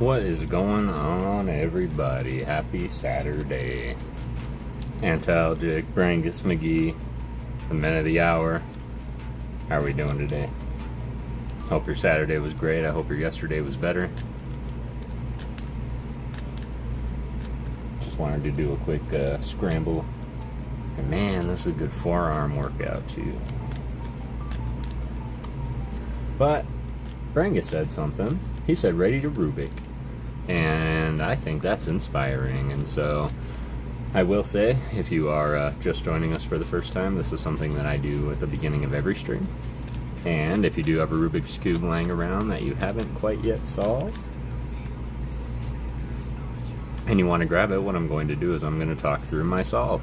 What is going on, everybody? Happy Saturday. Antalgic, Brangus, McGee, the men of the hour. How are we doing today? Hope your Saturday was great. I hope your yesterday was better. Just wanted to do a quick scramble. And man, this is a good forearm workout too. But Brangus said something. He said ready to Rubik. And I think that's inspiring. And so I will say, if you are just joining us for the first time, this is something that I do at the beginning of every stream. And if you do have a Rubik's Cube laying around that you haven't quite yet solved, and you want to grab it, what I'm going to do is I'm going to talk through my solve.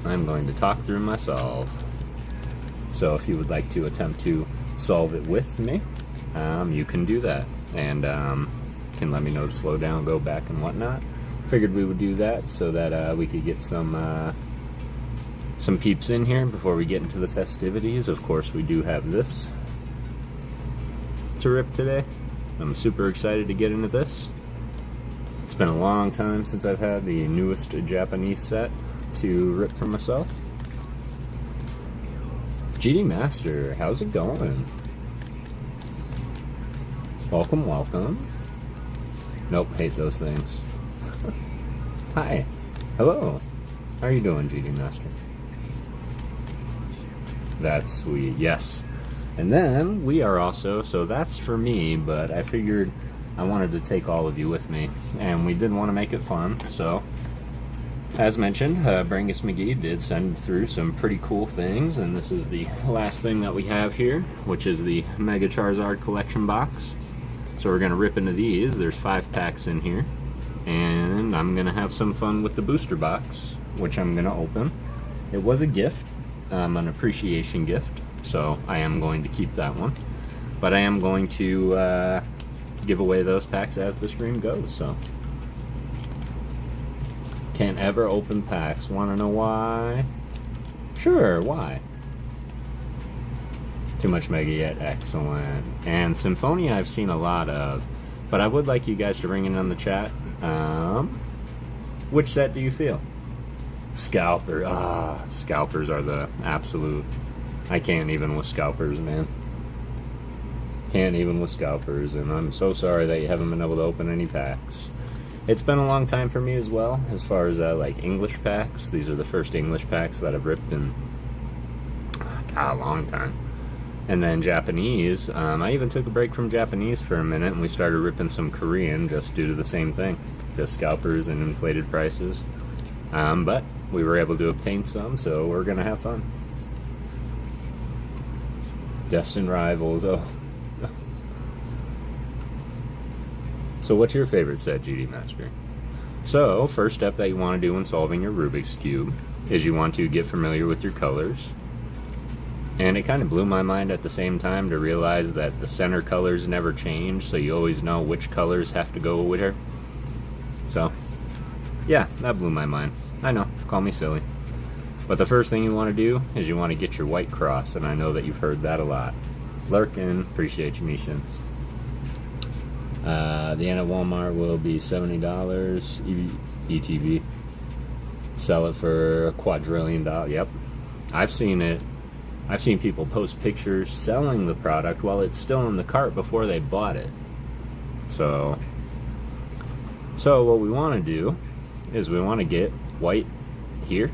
I'm going to talk through my solve. So if you would like to attempt to solve it with me, you can do that. And can let me know to slow down, go back, and whatnot. Figured we would do that so that we could get some peeps in here before we get into the festivities. Of course, we do have this to rip today. I'm super excited to get into this. It's been a long time since I've had the newest Japanese set to rip for myself. GD Master, how's it going? Welcome, welcome. Nope, hate those things. Hi. Hello. How are you doing, GD Master? That's sweet. Yes. And then we are also, so that's for me, but I figured I wanted to take all of you with me, and we did want to make it fun. So, as mentioned, Brangus McGee did send through some pretty cool things, and this is the last thing that we have here, which is the Mega Charizard collection box. So we're going to rip into these. There's 5 packs in here. And I'm going to have some fun with the booster box, which I'm going to open. It was a gift, an appreciation gift, so I am going to keep that one. But I am going to give away those packs as the stream goes, so. Can't ever open packs. Want to know why? Sure, why? Too much Mega yet, excellent. And Symphonia I've seen a lot of, but I would like you guys to ring in on the chat. Which set do you feel? Scalper, Scalpers are the absolute, I can't even with Scalpers, man. Can't even with Scalpers, and I'm so sorry that you haven't been able to open any packs. It's been a long time for me as well, as far as like English packs. These are the first English packs that I've ripped in a long time. And then Japanese, I even took a break from Japanese for a minute, and we started ripping some Korean just due to the same thing, just scalpers and inflated prices. But we were able to obtain some, so we're gonna have fun. Destined Rivals, oh. So what's your favorite set, GD Master? So, first step that you want to do when solving your Rubik's Cube is you want to get familiar with your colors. And it kind of blew my mind at the same time to realize that the center colors never change, so you always know which colors have to go with her. So, yeah, that blew my mind. I know, call me silly. But the first thing you want to do is you want to get your white cross, and I know that you've heard that a lot. Lurkin, appreciate you, Mishins. The end at Walmart will be $70 ETB. Sell it for $2 quadrillion. Yep, I've seen it. I've seen people post pictures selling the product while it's still in the cart before they bought it. So what we want to do is we want to get white here,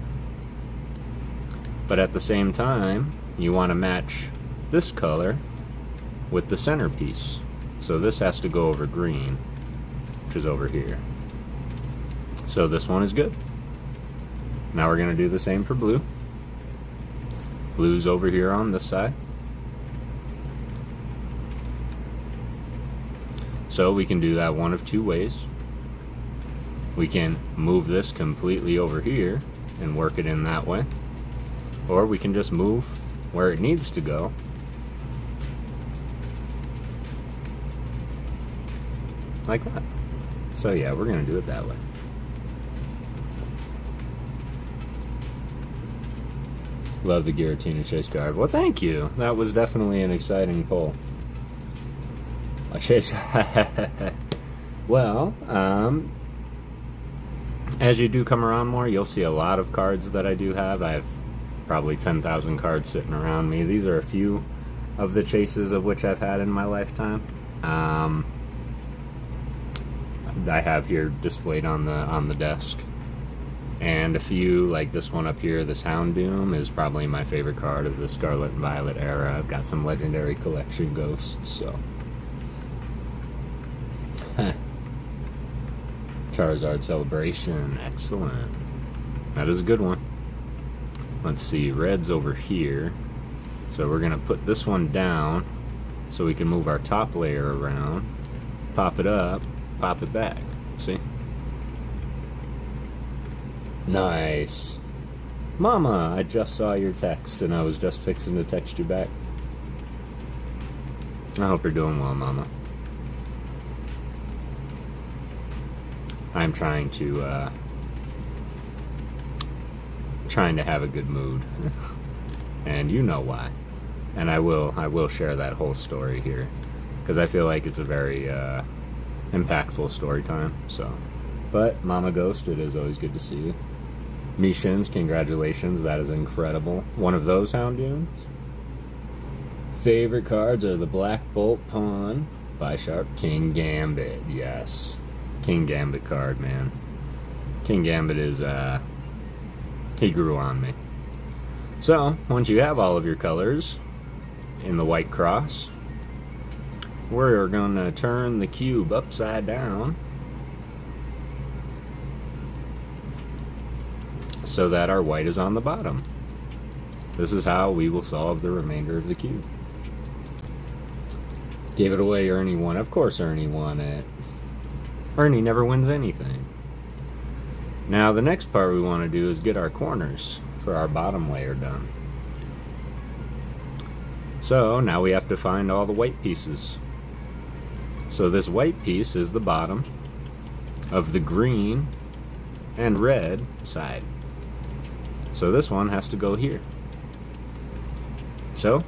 but at the same time you want to match this color with the centerpiece. So this has to go over green, which is over here. So this one is good. Now we're going to do the same for blue. Blue's over here on this side. So we can do that one of two ways. We can move this completely over here and work it in that way. Or we can just move where it needs to go. Like that. So yeah, we're going to do it that way. Love the Giratina Chase card. Well, thank you. That was definitely an exciting pull. A Chase. Well, as you do come around more, you'll see a lot of cards that I do have. I have probably 10,000 cards sitting around me. These are a few of the chases of which I've had in my lifetime. I have here displayed on the desk. And a few, like this one up here, this Houndoom, is probably my favorite card of the Scarlet and Violet era. I've got some legendary collection ghosts, so. Charizard Celebration, excellent. That is a good one. Let's see, red's over here. So we're gonna put this one down so we can move our top layer around, pop it up, pop it back. See? Nice. Mama, I just saw your text and I was just fixing to text you back. I hope you're doing well, Mama. I'm trying to have a good mood. And you know why. And I will share that whole story here, because I feel like it's a very impactful story time. So, but Mama Ghost, it is always good to see you. Mishins, congratulations, that is incredible. One of those Houndooms. Favorite cards are the Black Bolt Pawn, Bisharp, King Gambit, yes. King Gambit card, man. King Gambit is, he grew on me. So, once you have all of your colors in the white cross, we're going to turn the cube upside down so that our white is on the bottom. This is how we will solve the remainder of the cube. Gave it away, Ernie won. Of course Ernie won it. Ernie never wins anything. Now the next part we want to do is get our corners for our bottom layer done. So now we have to find all the white pieces. So this white piece is the bottom of the green and red side. So this one has to go here. So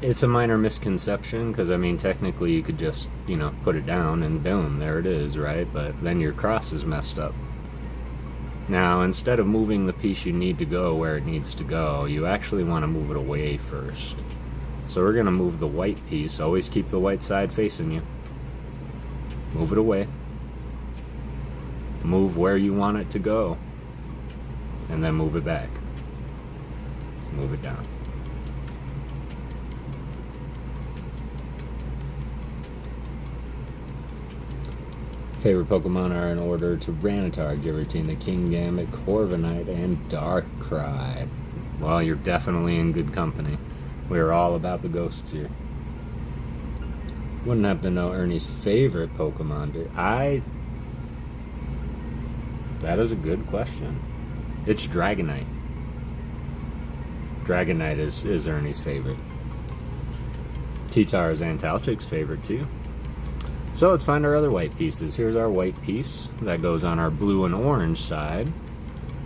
it's a minor misconception, because I mean technically you could just, you know, put it down and boom, there it is, right? But then your cross is messed up. Now instead of moving the piece you need to go where it needs to go, you actually want to move it away first. So we're going to move the white piece. Always keep the white side facing you. Move it away. Move where you want it to go. And then move it back. Move it down. Favorite Pokemon are in order: Tyranitar, Giratina, Kingambit, Corviknight, and Darkrai. Well, you're definitely in good company. We're all about the ghosts here. Wouldn't have to know Ernie's favorite Pokemon. That is a good question. It's Dragonite. Dragonite is Ernie's favorite. T-Tar is Antalgic's favorite too. So let's find our other white pieces. Here's our white piece that goes on our blue and orange side.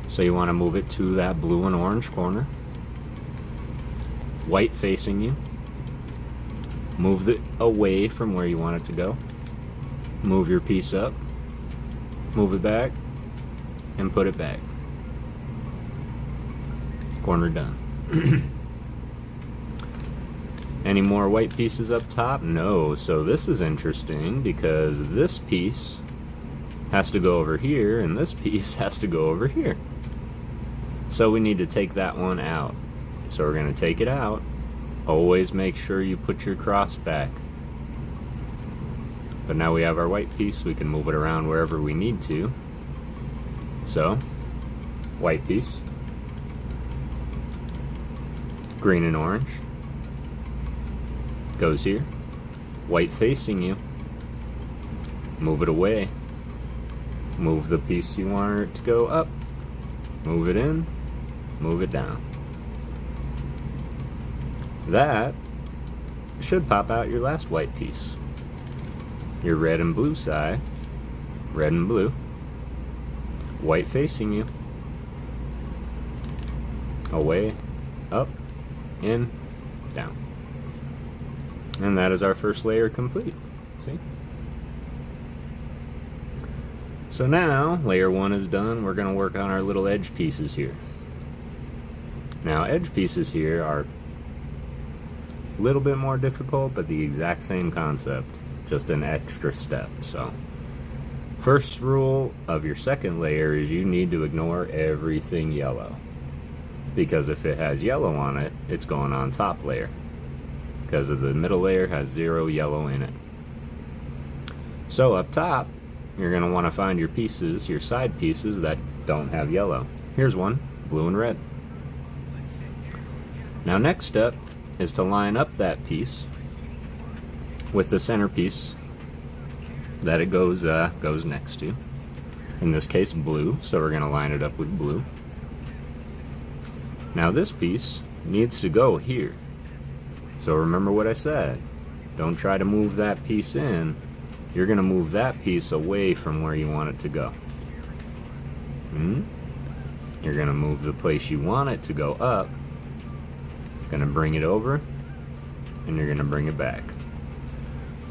So you want to move it to that blue and orange corner. White facing you. Move it away from where you want it to go. Move your piece up. Move it back. And put it back. Corner done. Any more white pieces up top? No. So this is interesting because this piece has to go over here and this piece has to go over here. So we need to take that one out. So we're going to take it out. Always make sure you put your cross back. But now we have our white piece. We can move it around wherever we need to. So, white piece. Green and orange. Goes here. White facing you. Move it away. Move the piece you want it to go up. Move it in. Move it down. That should pop out your last white piece. Your red and blue side. Red and blue. White facing you. Away. Up. In. Down. And that is our first layer complete. See? So now, layer 1 is done. We're going to work on our little edge pieces here. Now, edge pieces here are a little bit more difficult, but the exact same concept, just an extra step. So, first rule of your second layer is you need to ignore everything yellow. Because if it has yellow on it, it's going on top layer. Because of the middle layer has 0 yellow in it. So up top, you're going to want to find your pieces, your side pieces that don't have yellow. Here's one, blue and red. Now next step is to line up that piece with the centerpiece that it goes next to. In this case, blue, so we're going to line it up with blue. Now this piece needs to go here. So remember what I said. Don't try to move that piece in. You're going to move that piece away from where you want it to go. You're going to move the place you want it to go up. Going to bring it over, and you're going to bring it back.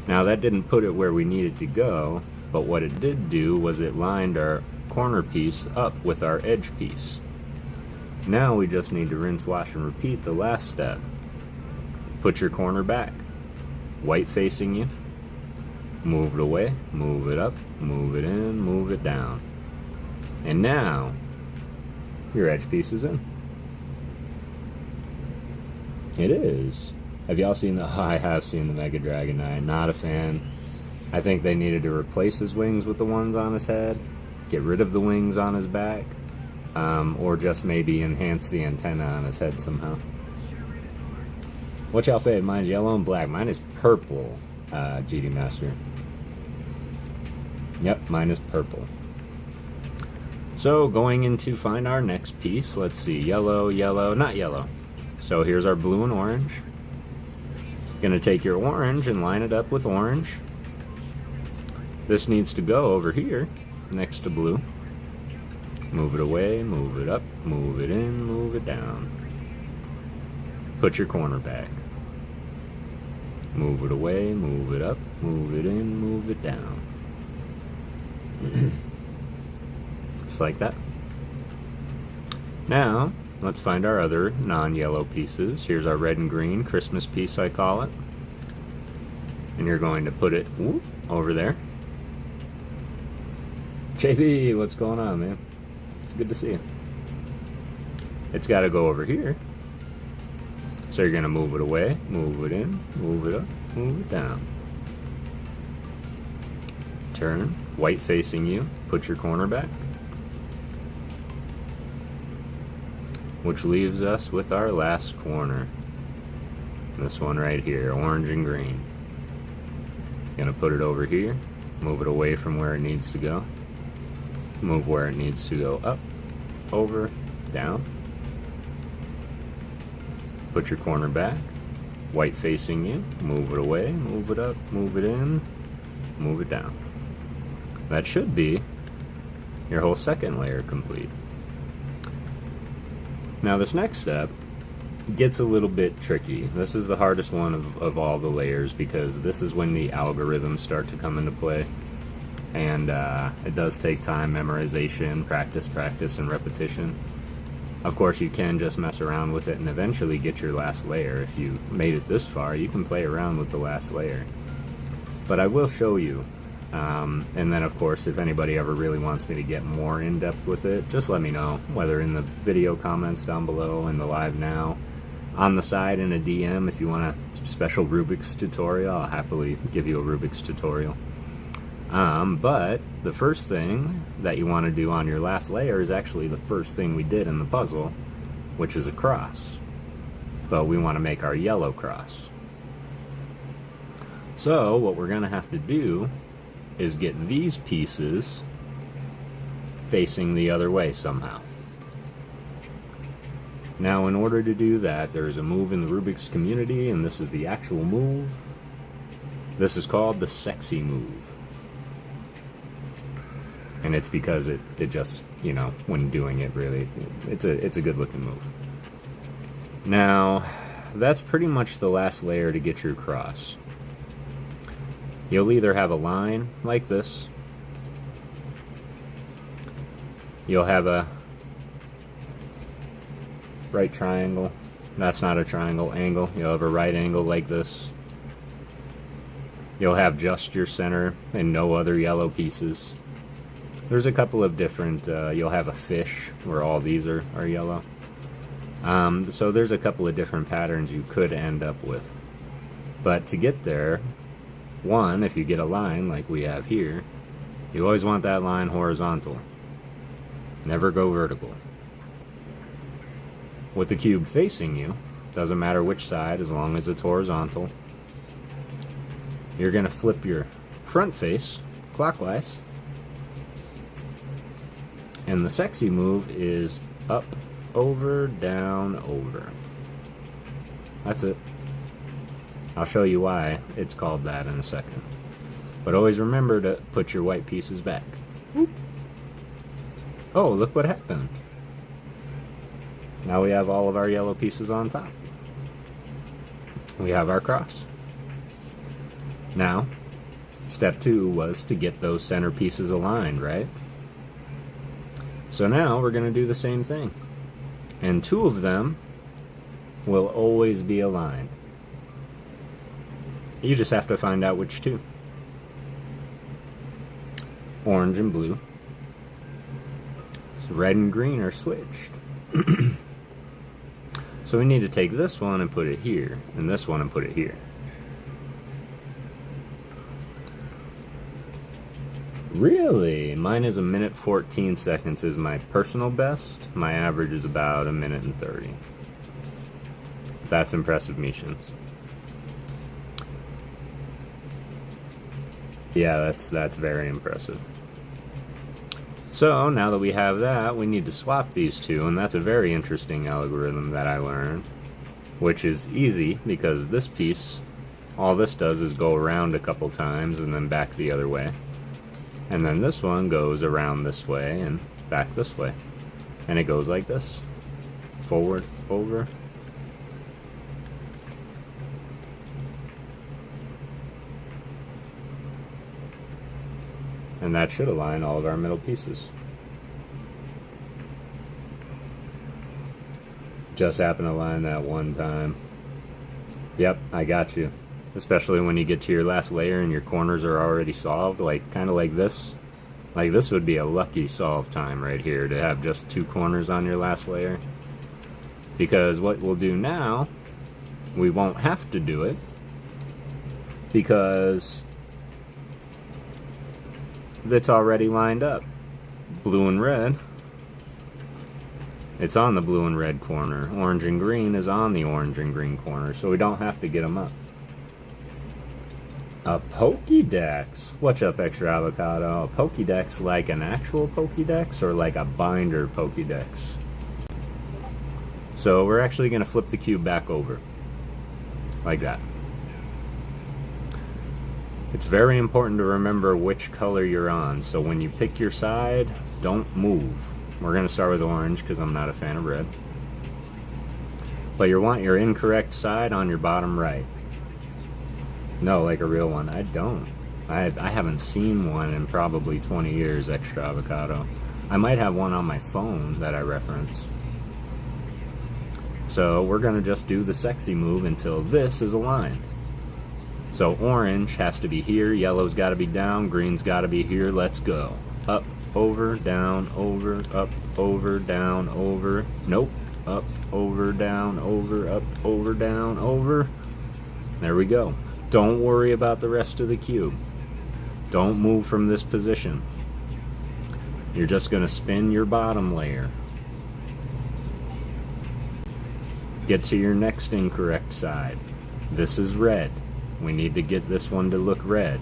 Now that didn't put it where we needed to go, but what it did do was it lined our corner piece up with our edge piece. Now we just need to rinse, wash, and repeat the last step. Put your corner back, white facing you, move it away, move it up, move it in, move it down. And now, your edge piece is in. It is. Have y'all seen the... I have seen the Mega Dragonite. Not a fan. I think they needed to replace his wings with the ones on his head, get rid of the wings on his back, or just maybe enhance the antenna on his head somehow. What's y'all favorite? Mine's yellow and black. Mine is purple, GD Master. Yep, mine is purple. So, going in to find our next piece, let's see, yellow, not yellow. So here's our blue and orange. Gonna take your orange and line it up with orange. This needs to go over here, next to blue. Move it away, move it up, move it in, move it down. Put your corner back. Move it away, move it up, move it in, move it down. Just like that. Now, let's find our other non-yellow pieces. Here's our red and green Christmas piece, I call it. And you're going to put it over there. JB, what's going on, man? It's good to see you. It's got to go over here. So you're going to move it away, move it in, move it up, move it down. Turn, white facing you, put your corner back. Which leaves us with our last corner. This one right here, orange and green. Gonna put it over here, move it away from where it needs to go. Move where it needs to go up, over, down. Put your corner back, white facing you, move it away, move it up, move it in, move it down. That should be your whole second layer complete. Now this next step gets a little bit tricky. This is the hardest one of all the layers because this is when the algorithms start to come into play. And it does take time, memorization, practice, and repetition. Of course, you can just mess around with it and eventually get your last layer. If you made it this far, you can play around with the last layer. But I will show you. And then, of course, if anybody ever really wants me to get more in-depth with it, just let me know, whether in the video comments down below, in the live now, on the side in a DM. If you want a special Rubik's tutorial, I'll happily give you a Rubik's tutorial. But the first thing that you want to do on your last layer is actually the first thing we did in the puzzle, which is a cross. But we want to make our yellow cross. So what we're going to have to do is get these pieces facing the other way somehow. Now, in order to do that, there is a move in the Rubik's community, and this is the actual move. This is called the sexy move. And it's because it just, you know, when doing it, really, it's a good looking move. Now, that's pretty much the last layer to get your cross. You'll either have a line like this, you'll have a right triangle, that's not a triangle, angle, you'll have a right angle like this, you'll have just your center and no other yellow pieces. There's a couple of different, you'll have a fish where all these are yellow. So there's a couple of different patterns you could end up with. But to get there, one, if you get a line like we have here, you always want that line horizontal. Never go vertical. With the cube facing you, doesn't matter which side as long as it's horizontal, you're going to flip your front face clockwise. And the sexy move is up, over, down, over. That's it. I'll show you why it's called that in a second. But always remember to put your white pieces back. Whoop. Oh, look what happened. Now we have all of our yellow pieces on top. We have our cross. Now, step 2 was to get those center pieces aligned, right? So now we're going to do the same thing. And 2 of them will always be aligned. You just have to find out which 2. Orange and blue. So red and green are switched. So we need to take this one and put it here, and this one and put it here. Really? Mine is 1:14 seconds is my personal best. My average is about 1:30. That's impressive, Mishans. Yeah, that's very impressive. So now that we have that, we need to swap these 2, and that's a very interesting algorithm that I learned, which is easy because this piece, all this does is go around a couple times and then back the other way. And then this one goes around this way and back this way. And it goes like this. Forward, over. And that should align all of our middle pieces. Just happened to align that one time. Yep, I got you. Especially when you get to your last layer and your corners are already solved, like kind of like this. Like this would be a lucky solve time right here to have just 2 corners on your last layer. Because what we'll do now, we won't have to do it because it's already lined up. Blue and red, it's on the blue and red corner. Orange and green is on the orange and green corner, so we don't have to get them up. A Pokédex. What's up, Extra Avocado? A Pokédex like an actual Pokédex or like a binder Pokédex? So we're actually going to flip the cube back over. Like that. It's very important to remember which color you're on. So when you pick your side, don't move. We're going to start with orange because I'm not a fan of red. But you want your incorrect side on your bottom right. No, like a real one. I don't. I haven't seen one in probably 20 years, Extra Avocado. I might have one on my phone that I reference. So we're going to just do the sexy move until this is aligned. So orange has to be here, yellow's got to be down, green's got to be here. Let's go. Up, over, down, over, up, over, down, over. Nope. Up, over, down, over, up, over, down, over. There we go. Don't worry about the rest of the cube. Don't move from this position. You're just going to spin your bottom layer. Get to your next incorrect side. This is red. We need to get this one to look red.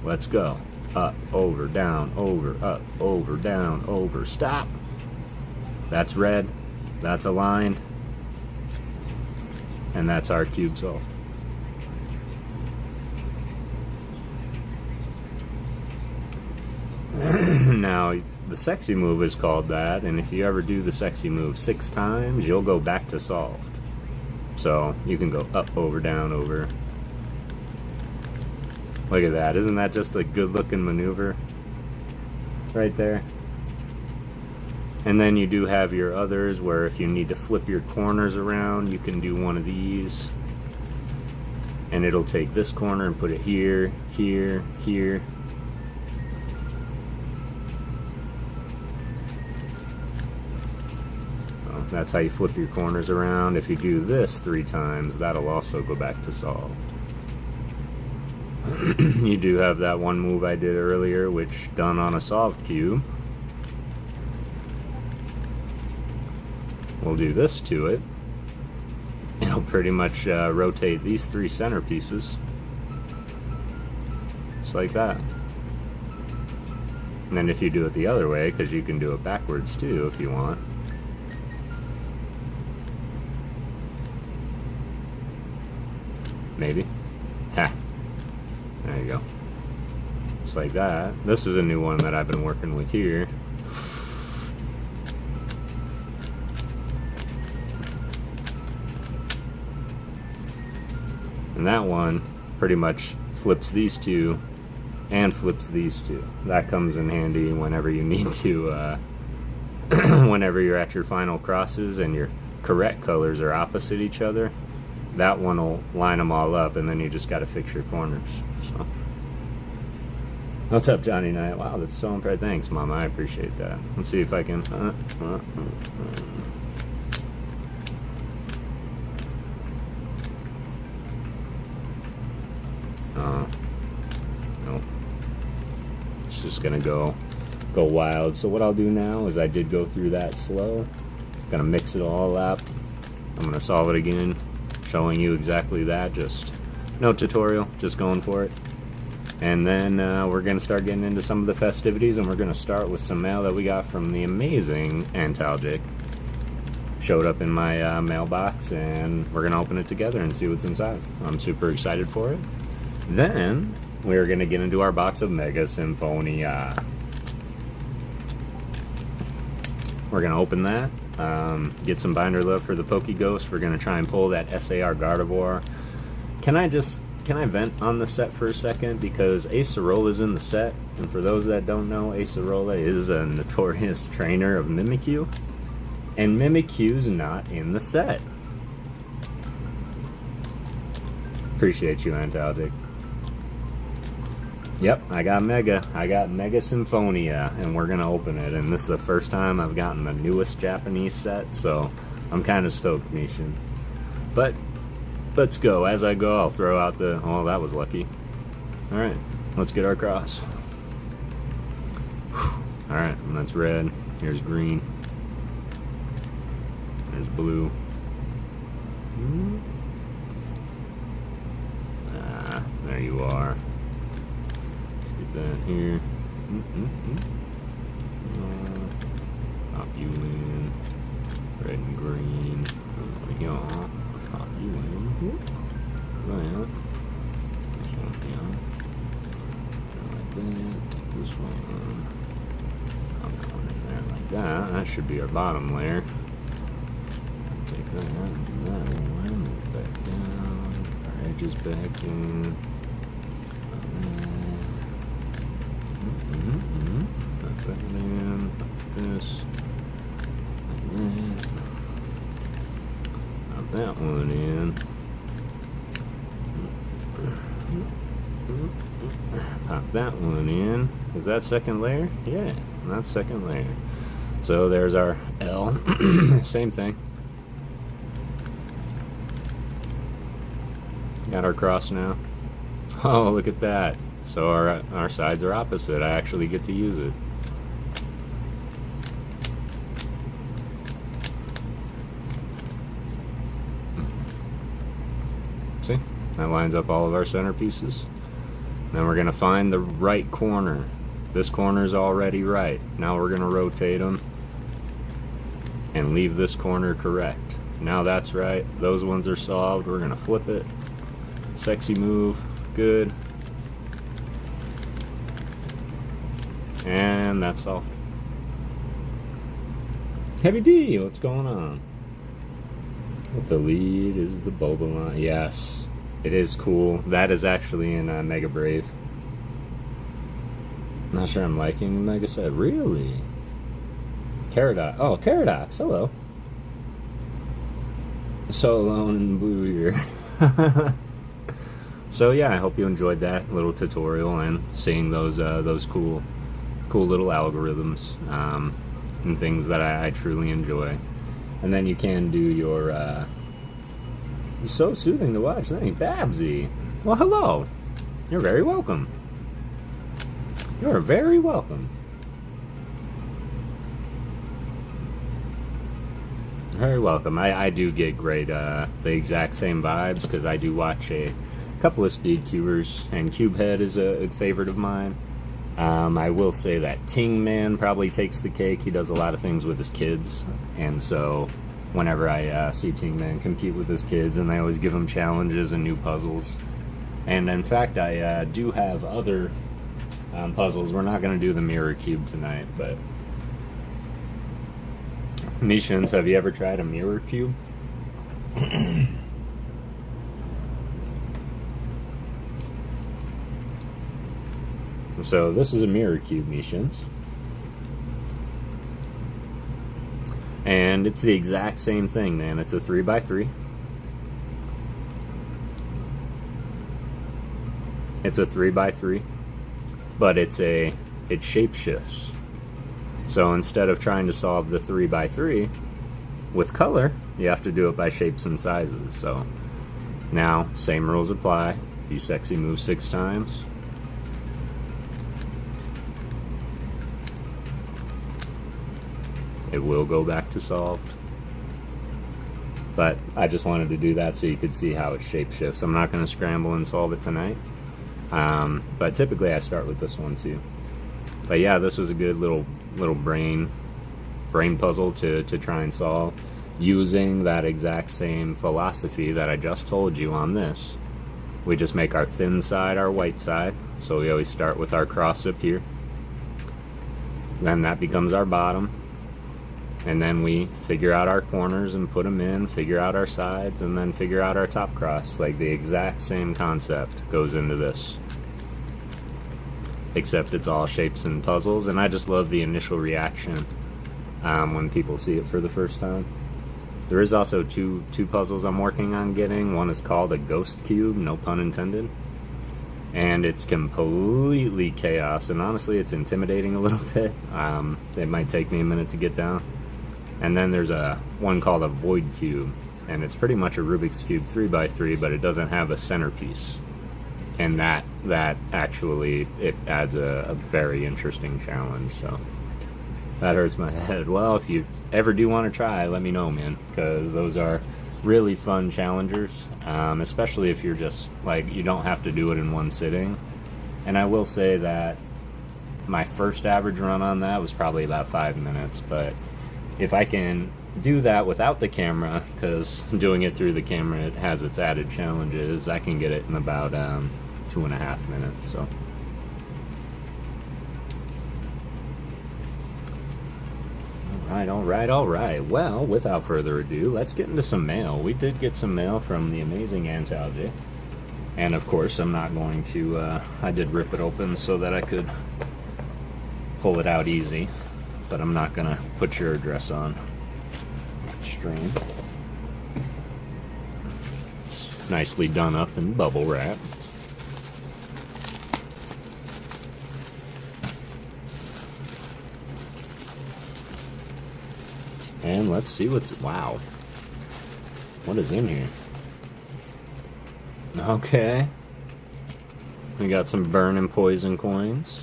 Let's go. Up, over, down, over, up, over, down, over. Stop. That's red. That's aligned. And that's our cube solved. Now, the sexy move is called that, and if you ever do the sexy move 6 times, you'll go back to solved. So you can go up, over, down, over. Look at that. Isn't that just a good looking maneuver? Right there. And then you do have your others where if you need to flip your corners around, you can do one of these. And it'll take this corner and put it here, here, here. So that's how you flip your corners around. If you do this 3 times, that'll also go back to solved. You do have that one move I did earlier, which done on a solved cube. We'll do this to it. It'll pretty much rotate these 3 centerpieces. Just like that. And then if you do it the other way, because you can do it backwards too if you want. Maybe. Ha! There you go. Just like that. This is a new one that I've been working with here. And that one pretty much flips these 2 and flips these 2. That comes in handy whenever you need to, whenever you're at your final crosses and your correct colors are opposite each other. That one will line them all up, and then you just got to fix your corners. So, what's up, Johnny Knight? Wow, that's so impressive. Thanks, Mama. I appreciate that. Let's see if I can. No. It's just gonna go wild. So what I'll do now is I did go through that slow. Gonna mix it all up. I'm gonna solve it again, showing you exactly that. Just no tutorial, just going for it. And then we're gonna start getting into some of the festivities, and we're gonna start with some mail that we got from the amazing Antalgic. Showed up in my mailbox, and we're gonna open it together and see what's inside. I'm super excited for it. Then we're gonna get into our box of Mega Symphonia. We're gonna open that, get some binder love for the PokéGhost. We're gonna try and pull that SAR Gardevoir. Can I vent on the set for a second? Because Acerola's in the set, and for those that don't know, Acerola is a notorious trainer of Mimikyu, and Mimikyu's not in the set. Appreciate you, Antalgic. Yep, I got Mega Symphonia, and we're gonna open it. And this is the first time I've gotten the newest Japanese set, so I'm kind of stoked, Nishins. But let's go. As I go, I'll throw out the. Oh, that was lucky. All right, let's get our cross. All right, and that's red. Here's green. There's blue. Ah, there you are. That here. Pop you in. Red and green. Y'all. Pop you in. That. This one down. Like that. Take this one. I'm going in there like that. That should be our bottom layer. Take that one. Move back down. Our edges back in. Put that in, put this, and that. Put that one in. Pop that one in. Is that second layer? Yeah, that's second layer. So there's our L. Same thing. Got our cross now. Oh, look at that. So our sides are opposite. I actually get to use it. See? That lines up all of our centerpieces. Then we're going to find the right corner. This corner is already right. Now we're going to rotate them and leave this corner correct. Now that's right. Those ones are solved. We're going to flip it. Sexy move. Good. And that's all. Heavy D, what's going on? The lead is the Bobalon. Yes, it is cool. That is actually in Mega Brave. Not sure I'm liking Mega Set. Really? Caradox. Oh, Caradox. Hello. So alone in the blue here. So yeah, I hope you enjoyed that little tutorial and seeing those cool little algorithms and things that I truly enjoy. And then you can do your it's so soothing to watch. Thank Babsy. Well, hello. You're very welcome. You're very welcome. Very welcome. I do get great the exact same vibes because I do watch a couple of speed cubers, and Cubehead is a favorite of mine. I will say that Ting Man probably takes the cake. He does a lot of things with his kids, and so whenever I see Ting Man compete with his kids, and they always give him challenges and new puzzles. And in fact, I do have other puzzles. We're not going to do the mirror cube tonight, but Mishans, have you ever tried a mirror cube? So this is a mirror cube, Mishans. And it's the exact same thing, man. It's a 3x3. It's a 3x3, but it shapeshifts. So instead of trying to solve the 3x3 with color, you have to do it by shapes and sizes. So now, same rules apply. You sexy move 6 times. It will go back to solved. But I just wanted to do that so you could see how it shapeshifts. I'm not going to scramble and solve it tonight. But typically I start with this one too. But yeah, this was a good little brain puzzle to try and solve using that exact same philosophy that I just told you on this. We just make our thin side our white side. So we always start with our cross up here. Then that becomes our bottom. And then we figure out our corners and put them in, figure out our sides, and then figure out our top cross. Like the exact same concept goes into this. Except it's all shapes and puzzles, and I just love the initial reaction when people see it for the first time. There is also two puzzles I'm working on getting. One is called a Ghost Cube, no pun intended. And it's completely chaos, and honestly it's intimidating a little bit. It might take me a minute to get down. And then there's one called a Void Cube, and it's pretty much a Rubik's Cube 3x3, but it doesn't have a centerpiece. And that actually, it adds a very interesting challenge, so that hurts my head. Well, if you ever do want to try, let me know, man, because those are really fun challengers, especially if you're just, like, you don't have to do it in one sitting. And I will say that my first average run on that was probably about 5 minutes, but if I can do that without the camera, because doing it through the camera, it has its added challenges, I can get it in about 2.5 minutes, so. Alright. Well, without further ado, let's get into some mail. We did get some mail from the amazing Antalgic. And of course, I'm not going to, I did rip it open so that I could pull it out easy. But I'm not going to put your address on stream. It's nicely done up and bubble wrapped. And let's see what's... Wow. What is in here? Okay. We got some burn and poison coins,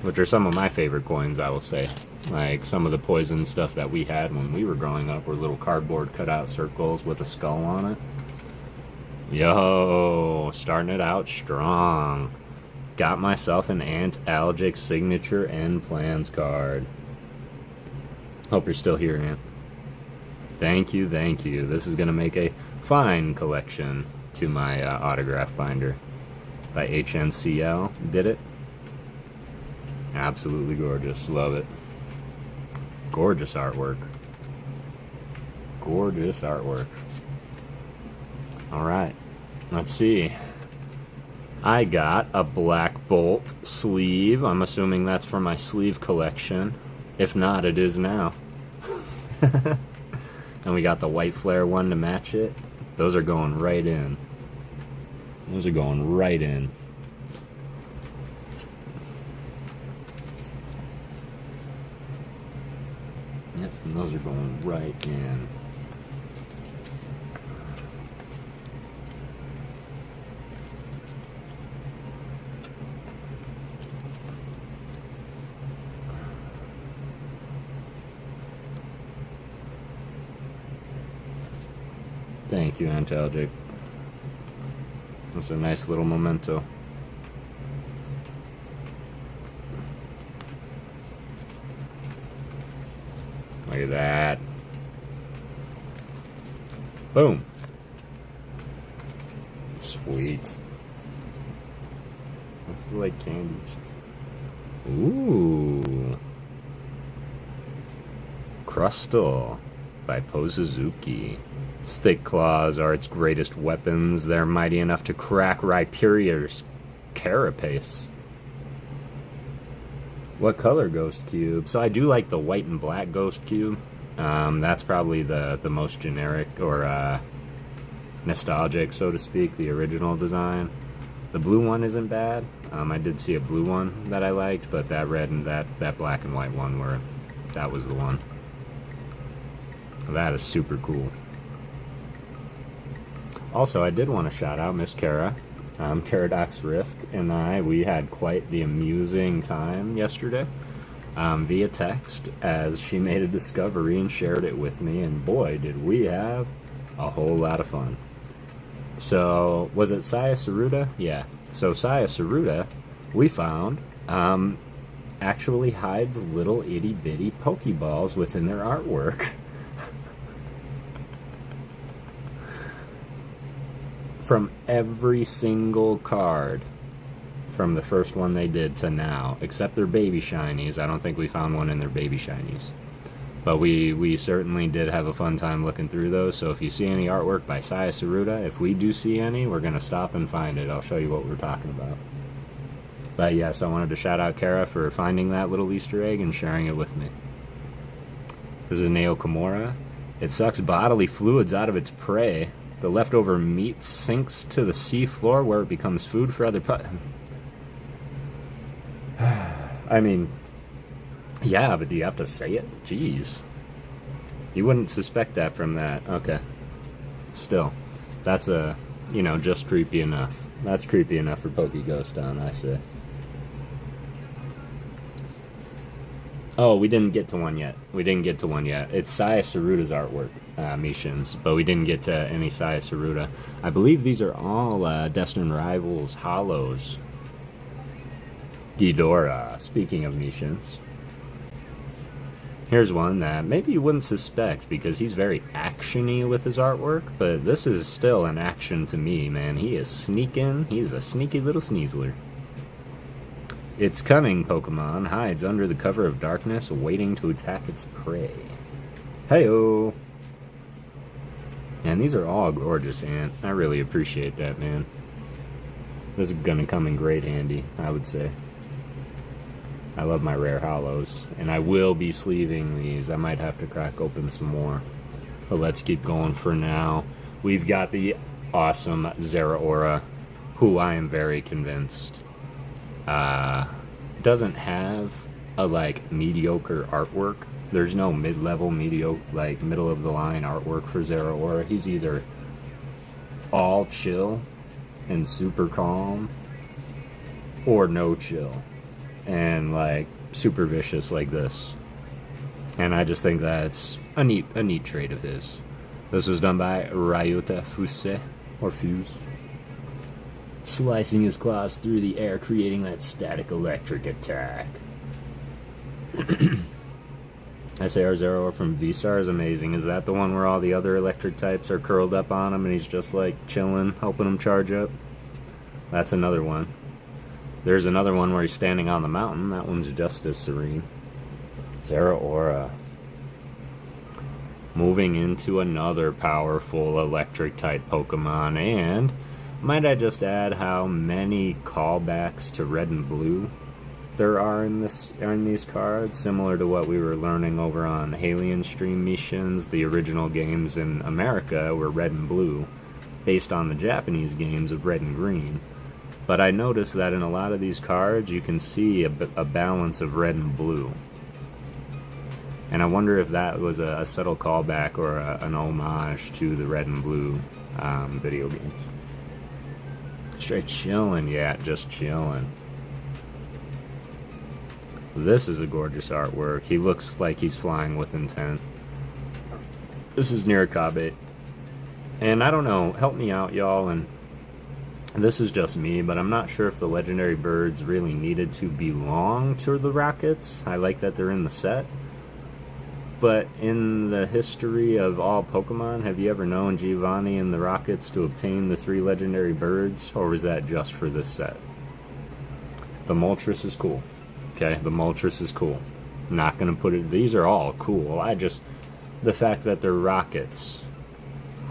which are some of my favorite coins, I will say. Like, some of the poison stuff that we had when we were growing up were little cardboard cutout circles with a skull on it. Yo, starting it out strong. Got myself an Antalgic signature and plans card. Hope you're still here, Ant. Thank you. This is going to make a fine collection to my autograph binder. By HNCL. Did it? Absolutely gorgeous. Love it. Gorgeous artwork. gorgeous artwork. Alright, let's see. I got a Black Bolt sleeve. I'm assuming that's for my sleeve collection. If not, it is now. And we got the White Flare one to match it. Those are going right in. Those are going right in. Yep, and those are going right in. Thank you, Antalgic. That's a nice little memento. Look at that. Boom. Sweet. This is like candy. Ooh. Crustal by Pozuzuki. Stick claws are its greatest weapons. They're mighty enough to crack Rhyperior's carapace. What color Ghost Cube? So I do like the white and black Ghost Cube. That's probably the most generic or nostalgic, so to speak, the original design. The blue one isn't bad. I did see a blue one that I liked, but that red and that black and white one that was the one. That is super cool. Also, I did want to shout out Miss Kara. Caradox Rift and we had quite the amusing time yesterday via text as she made a discovery and shared it with me, and boy, did we have a whole lot of fun. So, was it Saya Saruta? Yeah. So, Saya Saruta, we found, actually hides little itty-bitty Pokeballs within their artwork. From every single card from the first one they did to now, except their baby shinies. I don't think we found one in their baby shinies. But we certainly did have a fun time looking through those, so if you see any artwork by Saya Saruta, if we do see any, we're going to stop and find it. I'll show you what we're talking about. But yes, I wanted to shout out Kara for finding that little Easter egg and sharing it with me. This is Neo Kimura. It sucks bodily fluids out of its prey. The leftover meat sinks to the sea floor where it becomes food for other I mean, yeah, but do you have to say it? Jeez. You wouldn't suspect that from that. Okay. Still, that's just creepy enough. That's creepy enough for PokéGhost on, I say. Oh, we didn't get to one yet. It's Saya Saruta's artwork, missions, but we didn't get to any Saya Saruta. I believe these are all Destined Rivals Hollows. Ghidorah, speaking of missions. Here's one that maybe you wouldn't suspect because he's very action-y with his artwork, but this is still an action to me, man. He is sneaking. He's a sneaky little sneezler. Its cunning Pokemon hides under the cover of darkness, waiting to attack its prey. Heyo! And these are all gorgeous, Ant. I really appreciate that, man. This is gonna come in great handy, I would say. I love my rare hollows, and I will be sleeving these. I might have to crack open some more. But let's keep going for now. We've got the awesome Zeraora, who I am very convinced doesn't have a mediocre artwork. There's no mid-level, mediocre, middle of the line artwork for Zeraora. He's either all chill and super calm, or no chill and super vicious like this. And I just think that's a neat trait of his. This was done by Ryota Fuse or Fuse. Slicing his claws through the air, creating that static electric attack. SAR Zero from V-Star is amazing. Is that the one where all the other electric types are curled up on him and he's just chilling, helping him charge up? That's another one. There's another one where he's standing on the mountain. That one's just as serene. Zeraora. Moving into another powerful electric type Pokemon, and might I just add how many callbacks to Red and Blue there are in these cards, similar to what we were learning over on Alien Stream missions. The original games in America were Red and Blue, based on the Japanese games of Red and Green. But I noticed that in a lot of these cards, you can see a balance of Red and Blue. And I wonder if that was a subtle callback or an homage to the Red and Blue video games. Straight chillin', yeah, just chillin'. This is a gorgeous artwork. He looks like he's flying with intent. This is Nirakabe. And I don't know, help me out, y'all, and this is just me, but I'm not sure if the legendary birds really needed to belong to the Rockets. I like that they're in the set. But in the history of all Pokemon, have you ever known Giovanni and the Rockets to obtain the 3 legendary birds, or was that just for this set? The Moltres is cool. Okay, the Moltres is cool. Not gonna put it, these are all cool. The fact that they're Rockets.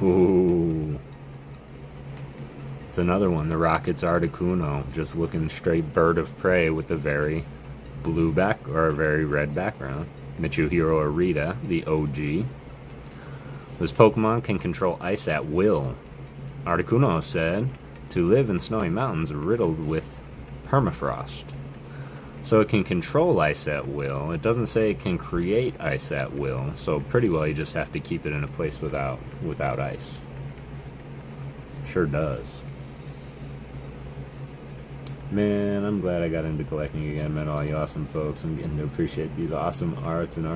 Ooh. It's another one, the Rockets Articuno, just looking straight bird of prey with a very blue or a very red background. Michuhiro Arita, the OG. This Pokemon can control ice at will. Articuno said to live in snowy mountains riddled with permafrost. So it can control ice at will. It doesn't say it can create ice at will, so pretty well you just have to keep it in a place without ice. Sure does. Man, I'm glad I got into collecting again. Met all you awesome folks. I'm getting to appreciate these awesome arts. And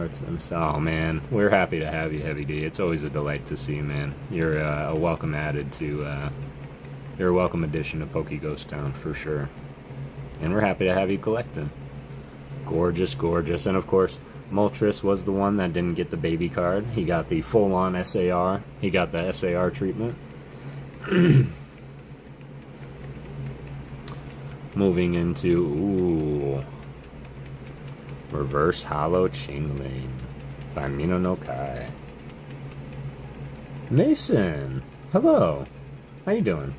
oh man, we're happy to have you, Heavy D. It's always a delight to see you, man. You're a welcome you're a welcome addition to PokéGhost Town for sure. And we're happy to have you collecting. Gorgeous, gorgeous. And of course, Moltres was the one that didn't get the baby card. He got the full-on SAR. He got the SAR treatment. Moving into, Reverse Hollow Chingling by Mino no Kai. Mason, hello. How you doing?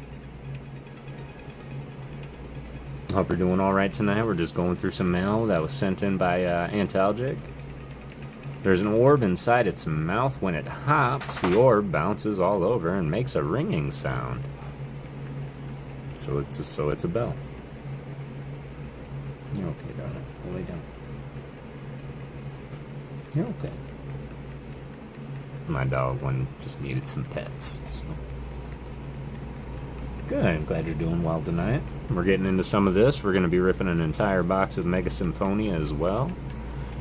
Hope you're doing alright tonight. We're just going through some mail that was sent in by Antalgic. There's an orb inside its mouth. When it hops, the orb bounces all over and makes a ringing sound. So it's a bell. You're okay, darling. Go lay down. You're okay. My dog one just needed some pets. So. Good. I'm glad you're doing well tonight. We're getting into some of this. We're going to be ripping an entire box of Mega Symphonia as well.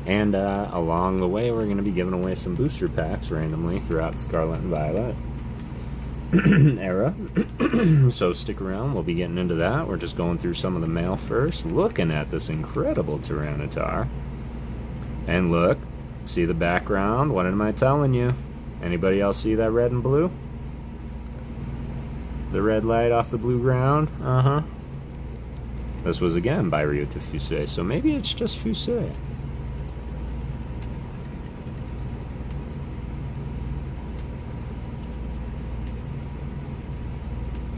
And along the way, we're going to be giving away some booster packs randomly throughout Scarlet and Violet era. So stick around. We'll be getting into that. We're just going through some of the mail first. Looking at this incredible Tyranitar. And look. See the background? What am I telling you? Anybody else see that red and blue? The red light off the blue ground? Uh-huh. This was again by Ryota Fusei, so maybe it's just Fusei.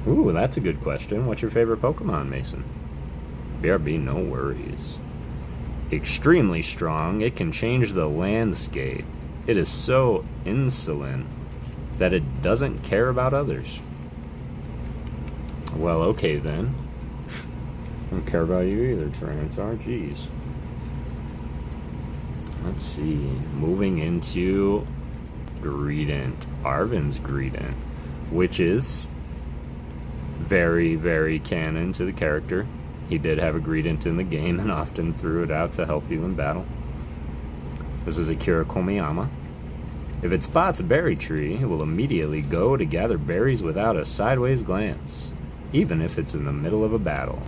Ooh, that's a good question. What's your favorite Pokemon, Mason? BRB, no worries. Extremely strong. It can change the landscape. It is so insolent that it doesn't care about others. Well, okay then. I don't care about you either, Tyranitar. Jeez. Let's see. Moving into Greedent. Arven's Greedent. Which is very, very canon to the character. He did have a Greedent in the game and often threw it out to help you in battle. This is Akira Komiyama. If it spots a berry tree, it will immediately go to gather berries without a sideways glance, even if it's in the middle of a battle.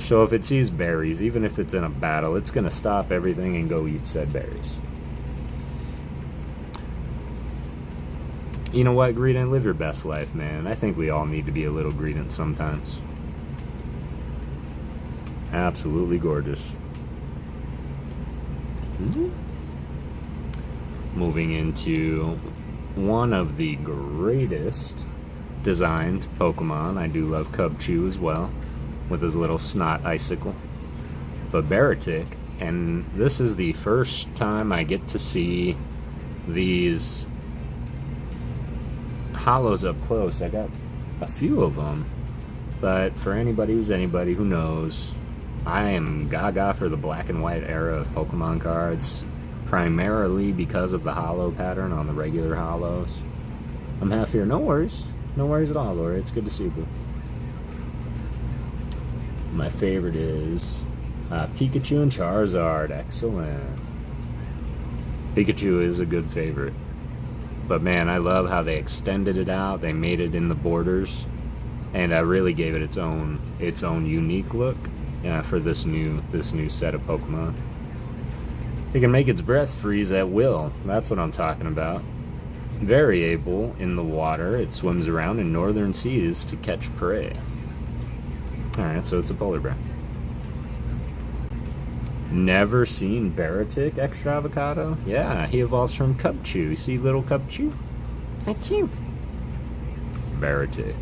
So if it sees berries, even if it's in a battle, it's going to stop everything and go eat said berries. You know what, Greedent? Live your best life, man. I think we all need to be a little Greedent sometimes. Absolutely gorgeous. moving into one of the greatest designed Pokemon. I do love Cubchoo as well, with his little snot icicle. But Baratic, and this is the first time I get to see these hollows up close. I got a few of them, but for anybody who's anybody who knows, I am gaga for the black and white era of Pokemon cards, primarily because of the hollow pattern on the regular hollows. I'm half here. No worries. No worries at all, Lori. It's good to see you. My favorite is Pikachu and Charizard. Excellent. Pikachu is a good favorite. But man, I love how they extended it out. They made it in the borders, and really gave it its own unique look for this new set of Pokemon. It can make its breath freeze at will. That's what I'm talking about. Variable in the water, it swims around in northern seas to catch prey. Alright, so it's a polar bear. Never seen Baratic Extra Avocado? Yeah, he evolves from Cubchoo. See little Cubchoo? Cubchoo. Baratic.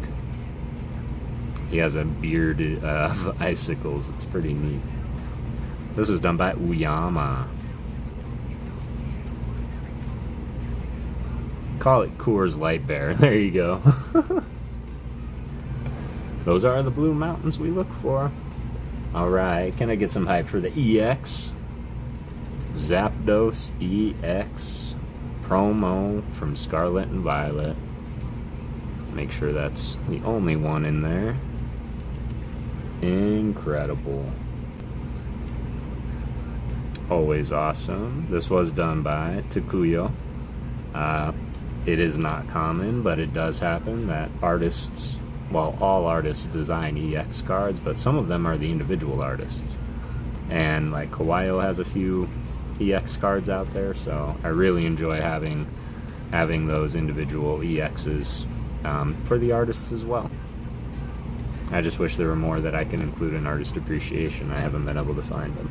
He has a beard of icicles. It's pretty neat. This was done by Uyama. Call it Coors Light Bear. There you go. Those are the blue mountains we look for. Alright, can I get some hype for the EX? Zapdos EX promo from Scarlet and Violet. Make sure that's the only one in there. Incredible. Always awesome. This was done by Takuyo. It is not common, but it does happen that artists, well, all artists design EX cards, but some of them are the individual artists. And like Kawaii has a few EX cards out there, so I really enjoy having those individual EXs for the artists as well. I just wish there were more that I can include in artist appreciation. I haven't been able to find them.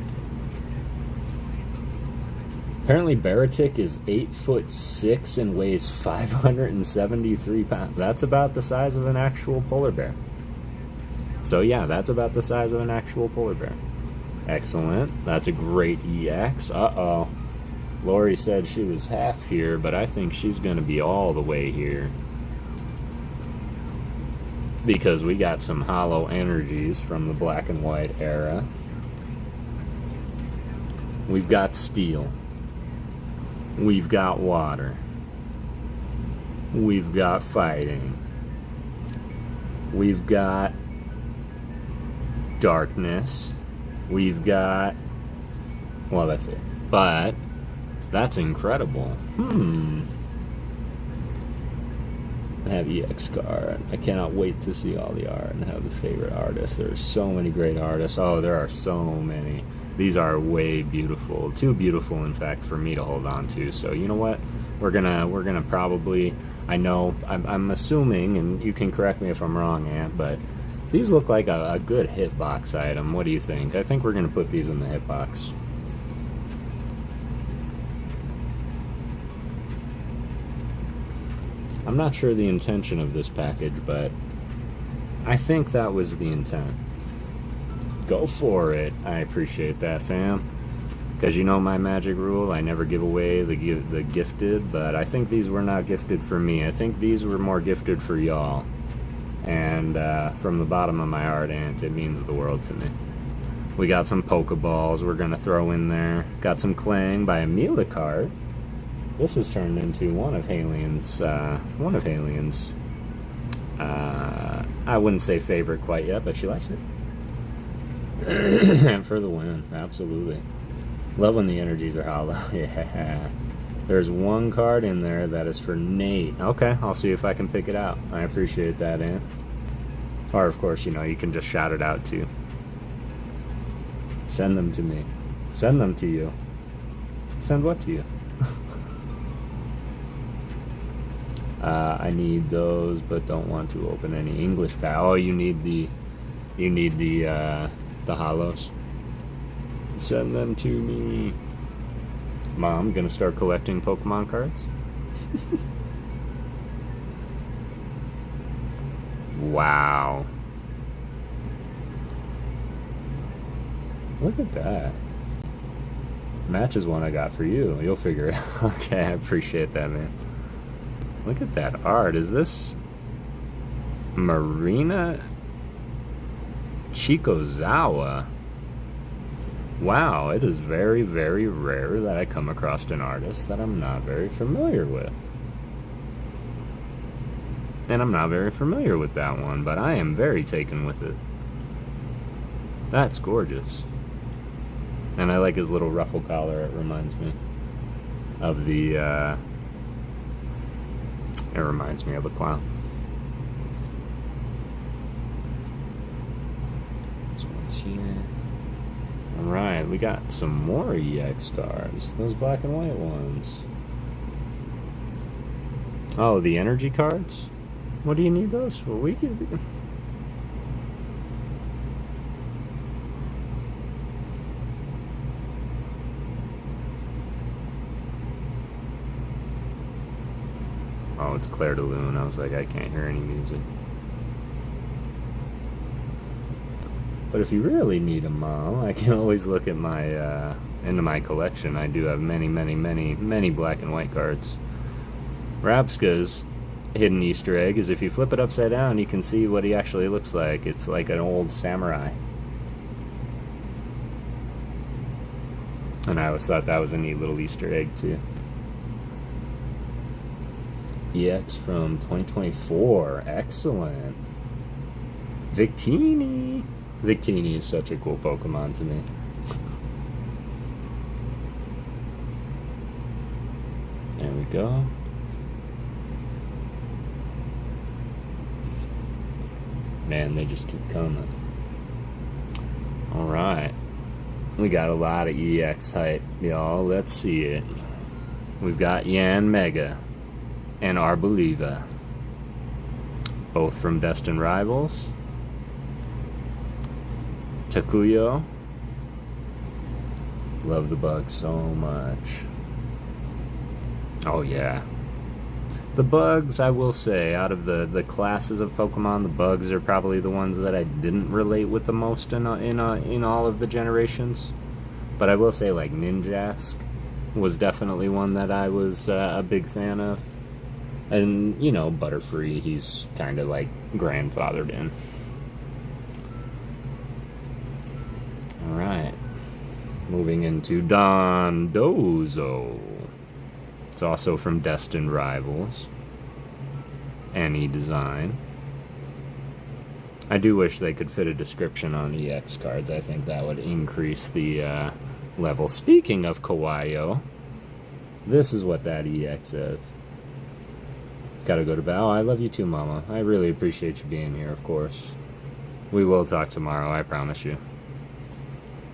Apparently Baratic is 8'6" and weighs 573 pounds. That's about the size of an actual polar bear. So yeah, that's about the size of an actual polar bear. Excellent. That's a great EX. Uh-oh. Lori said she was half here, but I think she's going to be all the way here. Because we got some hollow energies from the black and white era. We've got steel. We've got water. We've got fighting. We've got darkness. We've got... well, that's it. But that's incredible. I have EX card. I cannot wait to see all the art and have the favorite artists. There's so many great artists. Oh, there are so many. These are way beautiful. Too beautiful, in fact, for me to hold on to. So you know what? We're gonna probably, I know, I'm assuming, and you can correct me if I'm wrong, Ant, but these look like a good hitbox item. What do you think? I think we're gonna put these in the hitbox. I'm not sure the intention of this package, but I think that was the intent. Go for it. I appreciate that, fam. Because you know my magic rule, I never give away the gifted, but I think these were not gifted for me. I think these were more gifted for y'all. And from the bottom of my heart, Ant, it means the world to me. We got some Pokeballs we're going to throw in there. Got some Clang by Amelia card. This has turned into one of Halien's, I wouldn't say favorite quite yet, but she likes it. For the win, absolutely. Love when the energies are hollow. Yeah. There's one card in there that is for Nate. Okay, I'll see if I can pick it out. I appreciate that, Ant. Or, of course, you know, you can just shout it out, too. Send them to me. Send them to you. Send what to you? I need those, but don't want to open any English pack. Oh, you need the hollows. Send them to me. Mom, gonna start collecting Pokemon cards? Wow. Look at that. Matches one I got for you. You'll figure it out. Okay, I appreciate that, man. Look at that art. Is this Marina Chikozawa? Wow, it is very, very rare that I come across an artist that I'm not very familiar with. And I'm not very familiar with that one, but I am very taken with it. That's gorgeous. And I like his little ruffle collar. It reminds me of the, it reminds me of a clown. This one's here. Alright, we got some more EX cards. Those black and white ones. Oh, the energy cards? What do you need those for? We can... Oh, it's Claire de Lune. I was like, I can't hear any music. But if you really need a Mom, I can always look at my, into my collection. I do have many, many, many, many black and white cards. Rabska's hidden Easter egg is if you flip it upside down, you can see what he actually looks like. It's like an old samurai. And I always thought that was a neat little Easter egg, too. EX from 2024. Excellent. Victini. Victini is such a cool Pokemon to me. There we go. Man, they just keep coming. Alright. We got a lot of EX hype, y'all. Let's see it. We've got Yan Mega and Arboliva. Both from Destined Rivals. Takuyo. Love the bug so much. Oh yeah. The bugs, I will say, out of the classes of Pokemon, the bugs are probably the ones that I didn't relate with the most in all of the generations. But I will say, like, Ninjask was definitely one that I was a big fan of. And, you know, Butterfree, he's kind of, like, grandfathered in. Alright. Moving into Dondozo. It's also from Destined Rivals. Any design. I do wish they could fit a description on EX cards. I think that would increase the level. Speaking of Kawaii, this is what that EX is. Gotta go to bed. Oh, I love you too, Mama. I really appreciate you being here, of course. We will talk tomorrow, I promise you.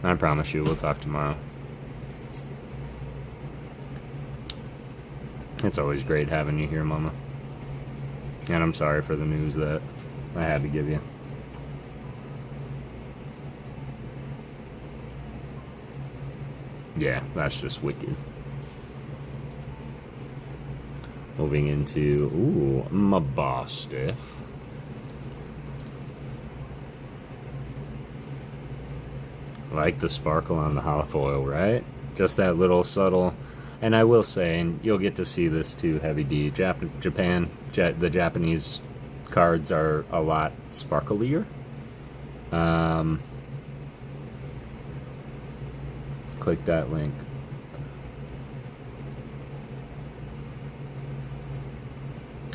I promise you, we'll talk tomorrow. It's always great having you here, Mama. And I'm sorry for the news that I had to give you. Yeah, that's just wicked. Moving into, ooh, Mabostiff. Like the sparkle on the holofoil, right? Just that little subtle... And I will say, and you'll get to see this too, Heavy D, the Japanese cards are a lot sparklier. Click that link.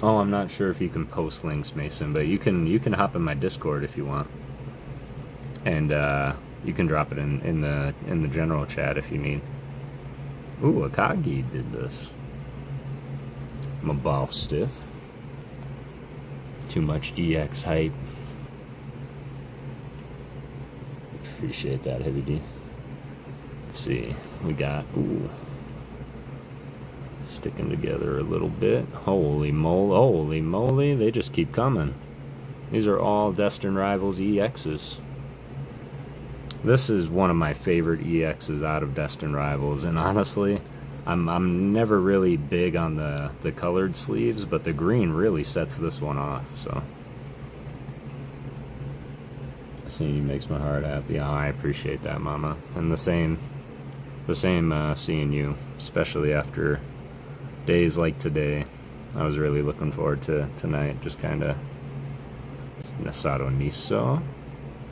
Oh, I'm not sure if you can post links, Mason, but you can hop in my Discord if you want. And you can drop it in the general chat if you need. Ooh, Akagi did this. Mabostiff. Too much EX hype. Appreciate that, Heavy D. Let's see. We got, ooh. Sticking together a little bit. Holy moly, they just keep coming. These are all Destined Rivals EXs. This is one of my favorite EXs out of Destined Rivals, and honestly, I'm never really big on the colored sleeves, but the green really sets this one off, so. Seeing you makes my heart happy. Oh, I appreciate that, Mama. And the same seeing you, especially after days like today. I was really looking forward to tonight, just kind of Nasado Niso,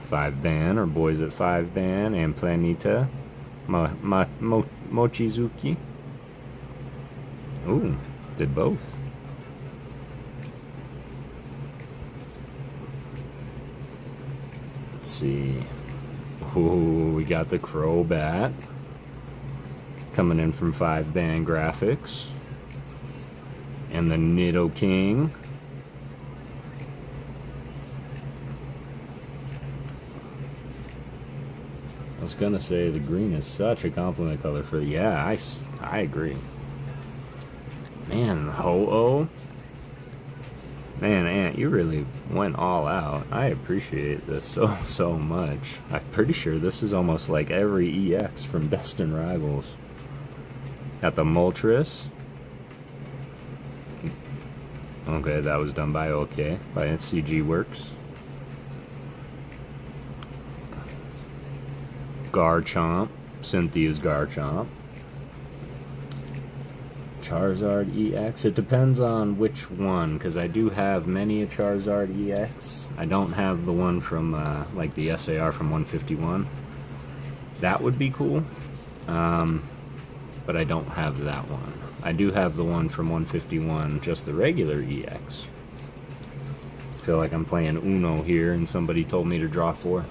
5-ban, or Boys at 5-ban, and Planeta, Mochizuki. Ooh, did both. Let's see. Ooh, we got the Crobat coming in from 5-ban graphics. And the Nidoking. I was gonna say the green is such a compliment color for, yeah, I agree. Man, Ho-Oh. Man, Ant, you really went all out. I appreciate this so much. I'm pretty sure this is almost like every EX from Destined Rivals. Got the Moltres. Okay, that was done by OK, by CG Works. Garchomp, Cynthia's Garchomp. Charizard EX. It depends on which one, because I do have many a Charizard EX. I don't have the one from, like the SAR from 151. That would be cool, but I don't have that one. I do have the one from 151, just the regular EX. I feel like I'm playing Uno here, and somebody told me to draw 4.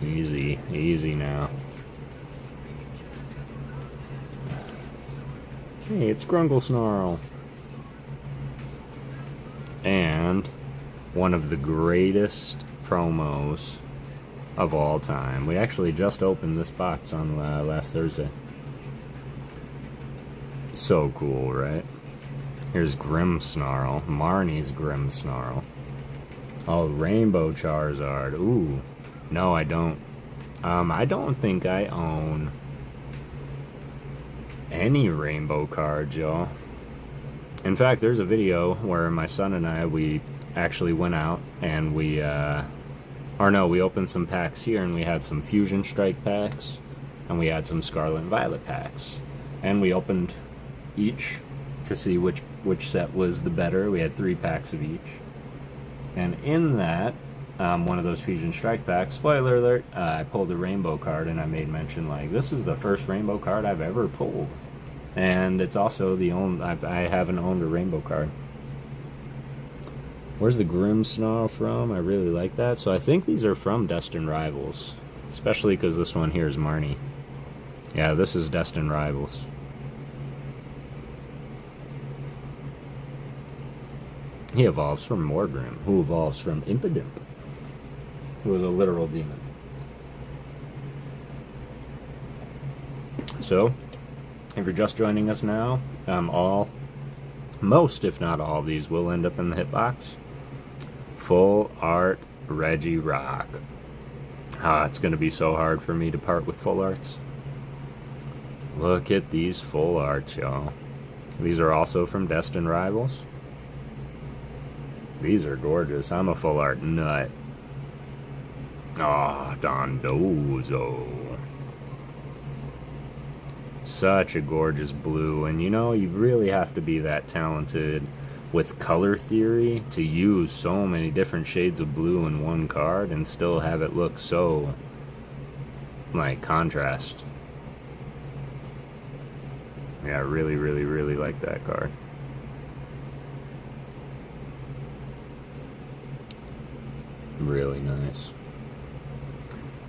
Easy, easy now. Hey, it's Grungle Snarl. And one of the greatest promos of all time. We actually just opened this box on last Thursday. So cool, right? Here's Grimmsnarl, Marnie's Grimmsnarl. Oh, Rainbow Charizard. Ooh. No, I don't. I don't think I own any rainbow cards, y'all. In fact, there's a video where my son and I, we actually went out and we opened some packs here, and we had some Fusion Strike packs, and we had some Scarlet and Violet packs, and we opened each to see which set was the better. We had 3 packs of each, and in that one of those Fusion Strike packs, spoiler alert, I pulled a rainbow card, and I made mention, like, this is the first rainbow card I've ever pulled. And it's also the only, I haven't owned a rainbow card. Where's the Grimmsnarl from? I really like that. So I think these are from Destined Rivals. Especially because this one here is Marnie. Yeah, this is Destined Rivals. He evolves from Morgrim, who evolves from Impidimp, who is a literal demon. So, if you're just joining us now, most if not all of these will end up in the hitbox. Full art Regirock. It's going to be so hard for me to part with full arts. Look at these full arts, y'all. These are also from Destined Rivals. These are gorgeous. I'm a full art nut. Dondozo. Such a gorgeous blue, and you know, you really have to be that talented with color theory to use so many different shades of blue in one card and still have it look so, like, contrast. Yeah, I really, really, really like that card. Really nice.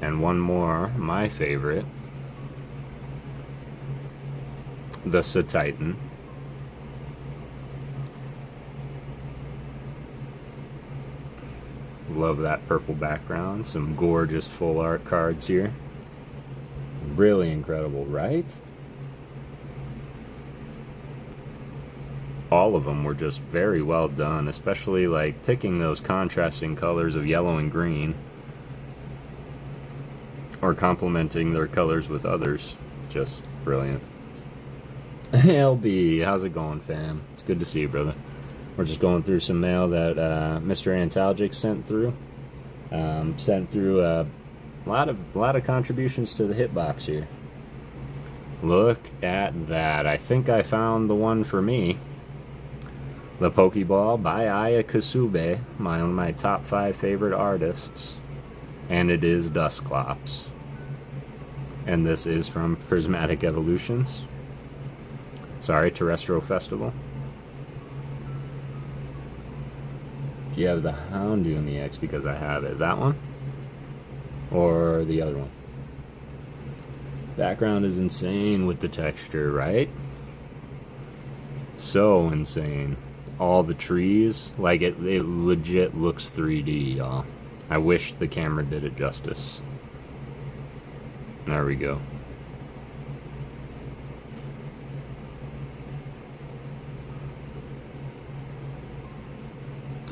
And one more, my favorite. The Titan. Love that purple background. Some gorgeous full art cards here. Really incredible, right? All of them were just very well done, especially like picking those contrasting colors of yellow and green. or complementing their colors with others. Just brilliant. LB, how's it going, fam? It's good to see you, brother. We're just going through some mail that Mr. Antalgic sent through. Sent through a lot of contributions to the hitbox here. Look at that. I think I found the one for me. The Pokeball by Aya Kasube, one of my top 5 favorite artists. And it is Dusclops. And this is from Prismatic Evolutions. Sorry, Terrestrial Festival. Do you have the Houndoom EX? Because I have it. That one? Or the other one? Background is insane with the texture, right? So insane. All the trees, like it legit looks 3D, y'all. I wish the camera did it justice. There we go.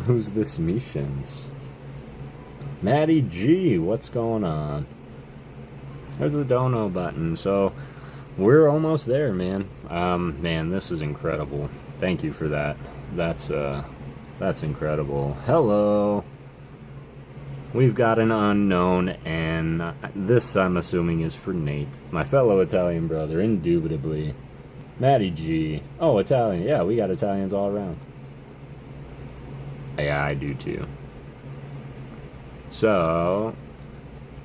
Who's this Mishins? Maddie G, what's going on? There's the dono button. So we're almost there, man. Man, this is incredible. Thank you for that. That's incredible. Hello. We've got an unknown, and this I'm assuming is for Nate, my fellow Italian brother, indubitably. Maddie G. Oh, Italian. Yeah, we got Italians all around. Yeah, I do too. So,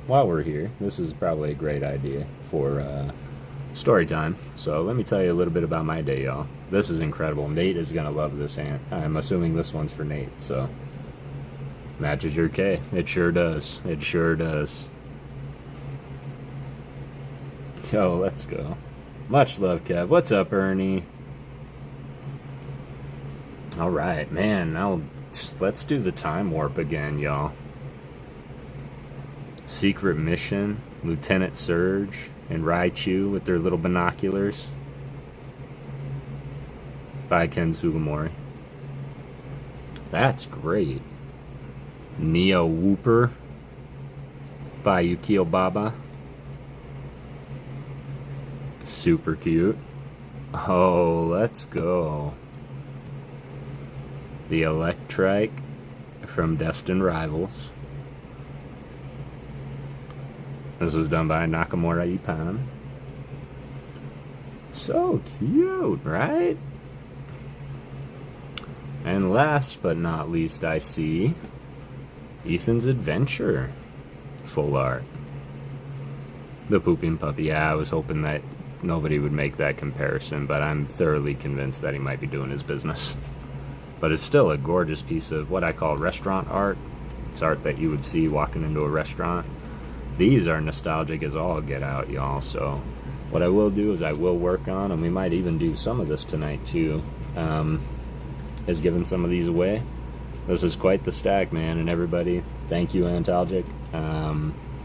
while we're here, this is probably a great idea for story time. So let me tell you a little bit about my day, y'all. This is incredible. Nate is going to love this, and I'm assuming this one's for Nate, so matches your K. It sure does. It sure does. Yo, let's go. Much love, Kev. What's up, Ernie? Alright, man. Now let's do the time warp again, y'all. Secret mission, Lieutenant Surge and Raichu with their little binoculars by Ken Sugimori. That's great. Neo Wooper by Yukio Baba. Super cute. Oh, let's go. The Electrike from Destined Rivals. This was done by Nakamura Ipan. So cute, right? And last but not least, I see Ethan's Adventure full art. The Pooping Puppy. Yeah, I was hoping that nobody would make that comparison, but I'm thoroughly convinced that he might be doing his business. But it's still a gorgeous piece of what I call restaurant art. It's art that you would see walking into a restaurant. These are nostalgic as all get out, y'all. So what I will do is I will work on, and we might even do some of this tonight too, is giving some of these away. This is quite the stack, man, and everybody, thank you, Antalgic,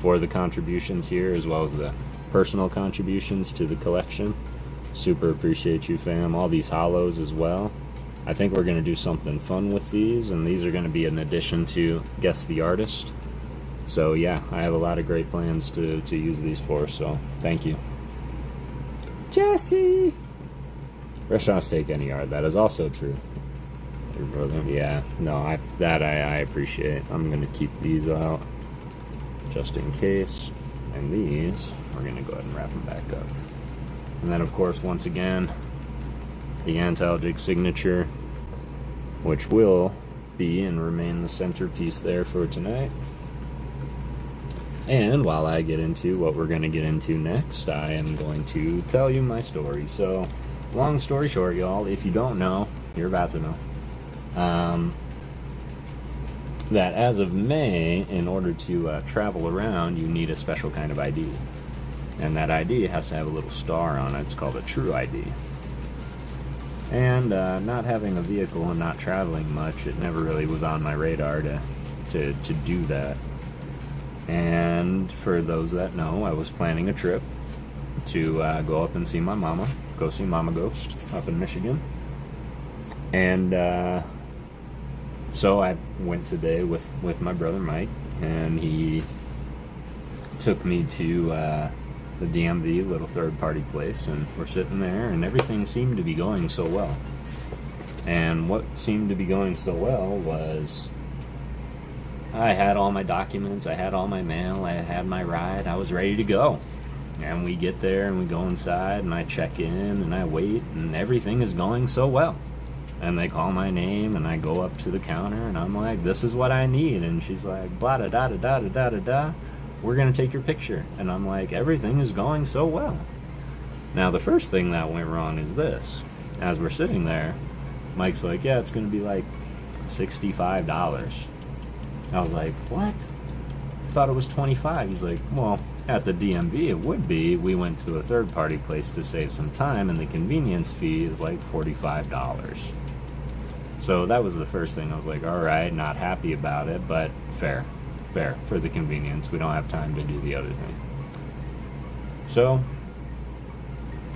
for the contributions here, as well as the personal contributions to the collection. Super appreciate you, fam. All these hollows as well. I think we're going to do something fun with these, and these are going to be an addition to Guess the Artist. So yeah, I have a lot of great plans to use these for, so thank you. Jesse! Restaurants take any art, that is also true. Your brother, yeah, no, I appreciate. I'm going to keep these out, just in case. And these, we're going to go ahead and wrap them back up. And then of course, once again, the Antalgic signature, which will be and remain the centerpiece there for tonight. And while I get into what we're going to get into next, I am going to tell you my story. So, long story short, y'all, if you don't know, you're about to know, that as of May, in order to travel around, you need a special kind of ID. And that ID has to have a little star on it. It's called a true ID. And not having a vehicle and not traveling much, it never really was on my radar to do that. And for those that know, I was planning a trip to go up and see my mama, go see Mama Ghost up in Michigan. And so I went today with my brother Mike, and he took me to the DMV, little third-party place, and we're sitting there, and everything seemed to be going so well. And what seemed to be going so well was I had all my documents, I had all my mail, I had my ride, I was ready to go. And we get there and we go inside and I check in and I wait and everything is going so well. And they call my name and I go up to the counter and I'm like, this is what I need. And she's like, blah da da da da da da da da. We're gonna take your picture. And I'm like, everything is going so well. Now the first thing that went wrong is this. As we're sitting there, Mike's like, yeah, it's gonna be like $65. I was like, what? I thought it was $25. He's like, well, at the DMV it would be. We went to a third-party place to save some time, and the convenience fee is like $45. So that was the first thing. I was like, all right, not happy about it, but fair for the convenience. We don't have time to do the other thing. So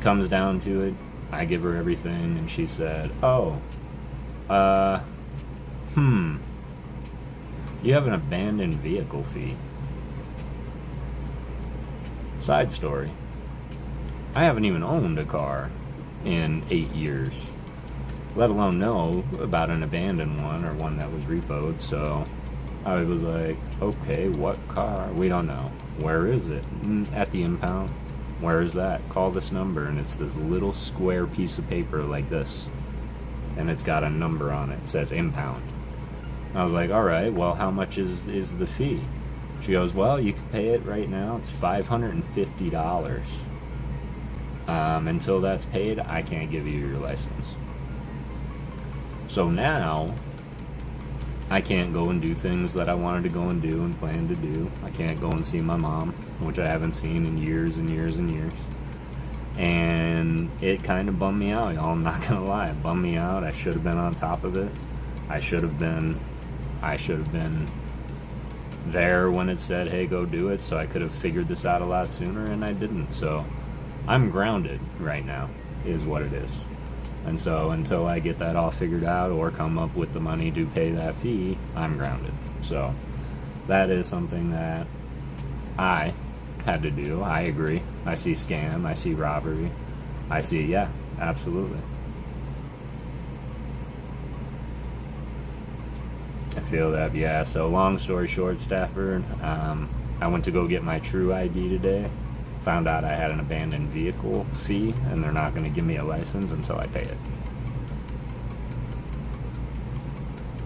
comes down to it, I give her everything, and she said, oh, you have an abandoned vehicle fee. Side story, I haven't even owned a car in 8 years, let alone know about an abandoned one or one that was repoed. So I was like, okay, what car? We don't know. Where is it? At the impound. Where is that? Call this number. And it's this little square piece of paper like this, and it's got a number on it. It says impound. I was like, all right, well, how much is the fee? She goes, well, you can pay it right now. It's $550. Until that's paid, I can't give you your license. So now, I can't go and do things that I wanted to go and do and plan to do. I can't go and see my mom, which I haven't seen in years and years and years. And it kind of bummed me out, y'all. I'm not gonna lie, it bummed me out. I should have been on top of it. I should have been there when it said, hey, go do it, so I could have figured this out a lot sooner, and I didn't. So I'm grounded right now, is what it is. And so until I get that all figured out or come up with the money to pay that fee, I'm grounded. So that is something that I had to do. I agree. I see scam, I see robbery, I see, yeah, absolutely. I feel that, yeah. So long story short, Stafford, I went to go get my true ID today, found out I had an abandoned vehicle fee, and they're not going to give me a license until I pay it.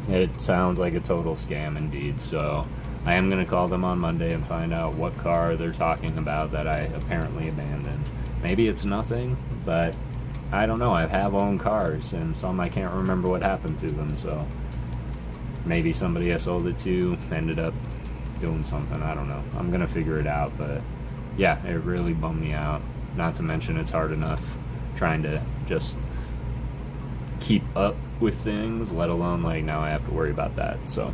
It sounds like a total scam indeed, so I am going to call them on Monday and find out what car they're talking about that I apparently abandoned. Maybe it's nothing, but I don't know. I have owned cars, and some I can't remember what happened to them, so maybe somebody I sold it to ended up doing something. I don't know. I'm going to figure it out, but yeah, it really bummed me out. Not to mention it's hard enough trying to just keep up with things, let alone like now I have to worry about that. So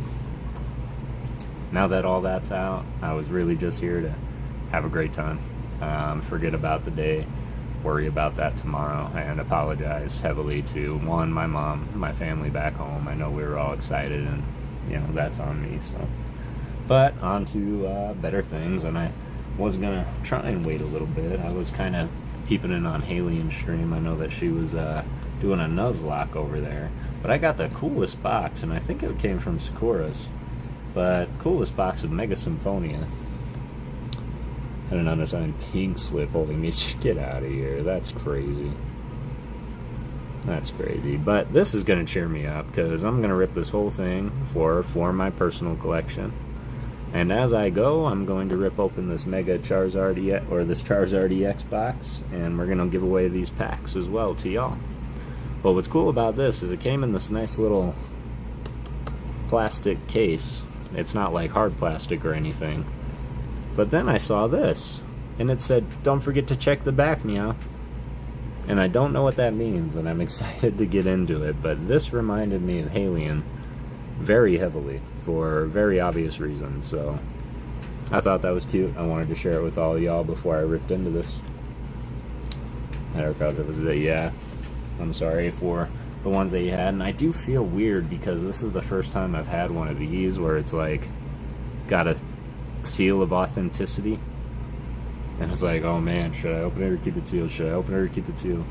now that all that's out, I was really just here to have a great time. Forget about the day, worry about that tomorrow, and apologize heavily to one, my mom, my family back home. I know we were all excited, and you know that's on me. So, but on to better things, and I was gonna try and wait a little bit. I was kind of keeping it on Haley's stream. I know that she was doing a Nuzlocke over there, but I got the coolest box, and I think it came from Sakura's, but coolest box of Mega Symphonia. And an unassigned pink slip holding me. Get out of here. That's crazy. That's crazy. But this is going to cheer me up, because I'm going to rip this whole thing for my personal collection. And as I go, I'm going to rip open this Mega Charizard EX, or this Charizard EX box, and we're going to give away these packs as well to y'all. But what's cool about this is it came in this nice little plastic case. It's not like hard plastic or anything. But then I saw this, and it said, don't forget to check the back, Meow. And I don't know what that means, and I'm excited to get into it, but this reminded me of Halion very heavily, for very obvious reasons, so I thought that was cute. I wanted to share it with all of y'all before I ripped into this. Yeah, I'm sorry for the ones that you had, and I do feel weird, because this is the first time I've had one of these where it's like, got a seal of authenticity And it's like, oh man, should I open it or keep it sealed? Should I open it or keep it sealed?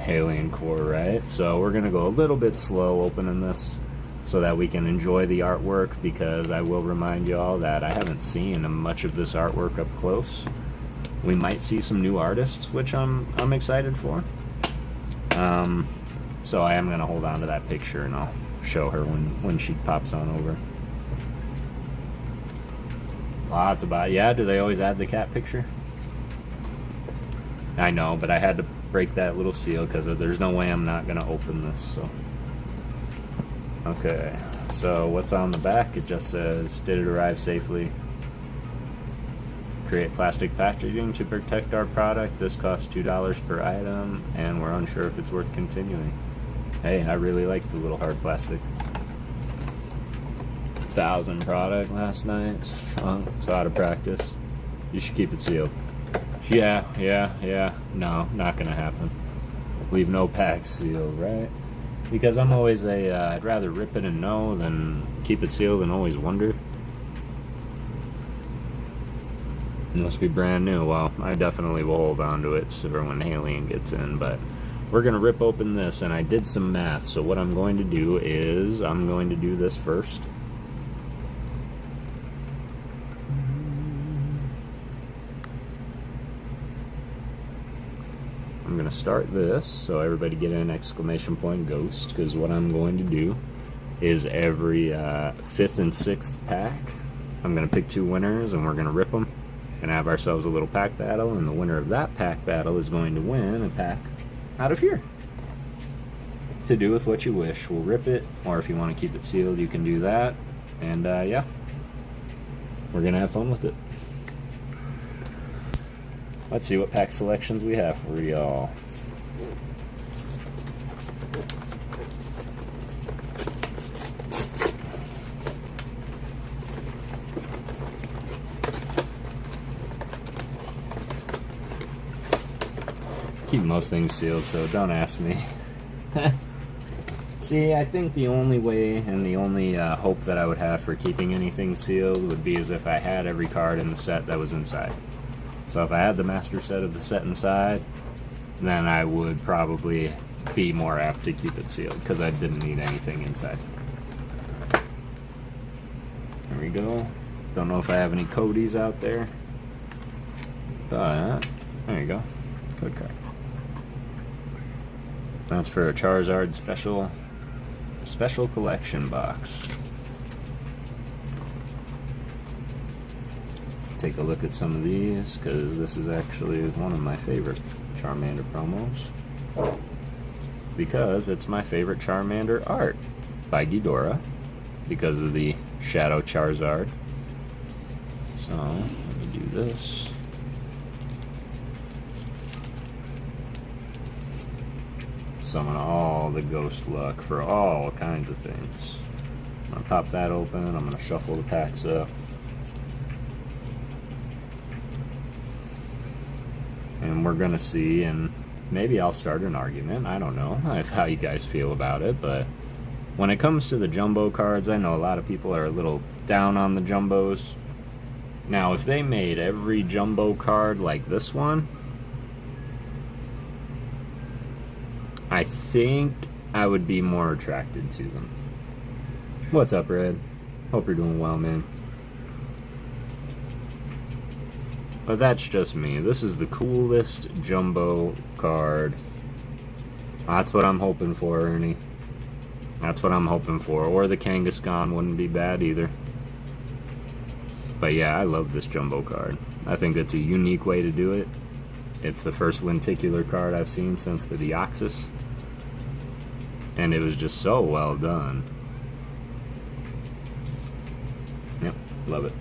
Alien Core, right? So we're gonna go a little bit slow opening this so that we can enjoy the artwork, because I will remind y'all that I haven't seen much of this artwork up close. We might see some new artists, which I'm excited for. So I am gonna hold on to that picture and I'll show her when she pops on over. Lots about, yeah, do they always add the cat picture? I know, but I had to break that little seal because there's no way I'm not gonna open this, so. Okay, so what's on the back? It just says, did it arrive safely? Create plastic packaging to protect our product. This costs $2 per item, and we're unsure if it's worth continuing. Hey, I really like the little hard plastic. 1,000 product last night. So out of practice. You should keep it sealed. Yeah. No, not gonna happen. Leave no packs sealed, right? Because I'm always I'd rather rip it and know than keep it sealed and always wonder. It must be brand new. Well, I definitely will hold on to it for when Alien gets in, but we're gonna rip open this, and I did some math. So what I'm going to do is I'm going to do this first. I'm going to start this, so everybody get an exclamation point ghost, because what I'm going to do is every 5th and 6th pack, I'm going to pick 2 winners, and we're going to rip them, and have ourselves a little pack battle, and the winner of that pack battle is going to win a pack out of here. To do with what you wish. We'll rip it, or if you want to keep it sealed, you can do that, and yeah, we're going to have fun with it. Let's see what pack selections we have for y'all. Keep most things sealed, so don't ask me. See, I think the only way and the only hope that I would have for keeping anything sealed would be as if I had every card in the set that was inside. So if I had the master set of the set inside, then I would probably be more apt to keep it sealed, because I didn't need anything inside. There we go. Don't know if I have any Codys out there, but there you go. Code card. That's for a Charizard special collection box. Take a look at some of these, because this is actually one of my favorite Charmander promos, because it's my favorite Charmander art by Ghidorah, because of the Shadow Charizard. So let me do this. Summon all the ghost luck for all kinds of things. I'm gonna pop that open. I'm gonna shuffle the packs up. And we're gonna see, and maybe I'll start an argument. I don't know how you guys feel about it, but when it comes to the jumbo cards, I know a lot of people are a little down on the jumbos. Now, if they made every jumbo card like this one, I think I would be more attracted to them. What's up, Red? Hope you're doing well, man. But that's just me. This is the coolest jumbo card. That's what I'm hoping for, Ernie. That's what I'm hoping for. Or the Kangaskhan wouldn't be bad either. But yeah, I love this jumbo card. I think it's a unique way to do it. It's the first lenticular card I've seen since the Deoxys. And it was just so well done. Yep, love it.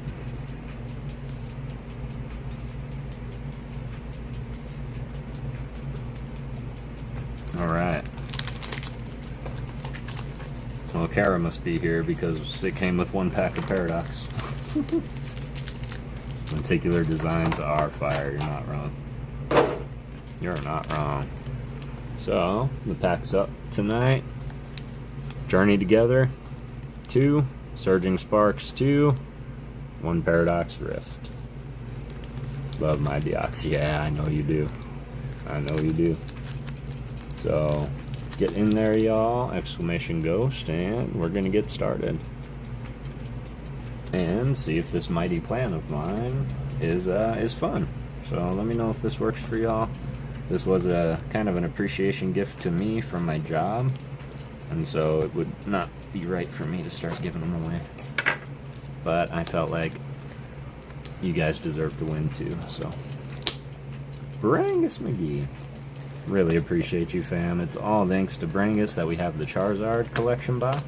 Alright. Well, Kara must be here because it came with one pack of Paradox. Lenticular designs are fire, you're not wrong. You're not wrong. So, the pack's up tonight. Journey Together, 2. Surging Sparks, 2. 1 Paradox Rift. Love my Deox. Yeah, I know you do. I know you do. So, get in there, y'all. Exclamation Ghost, and we're gonna get started. And see if this mighty plan of mine is fun. So let me know if this works for y'all. This was a kind of an appreciation gift to me from my job, and so it would not be right for me to start giving them away. But I felt like you guys deserve to win too, so. Brangus McGee. Really appreciate you, fam. It's all thanks to Brangus that we have the Charizard collection box.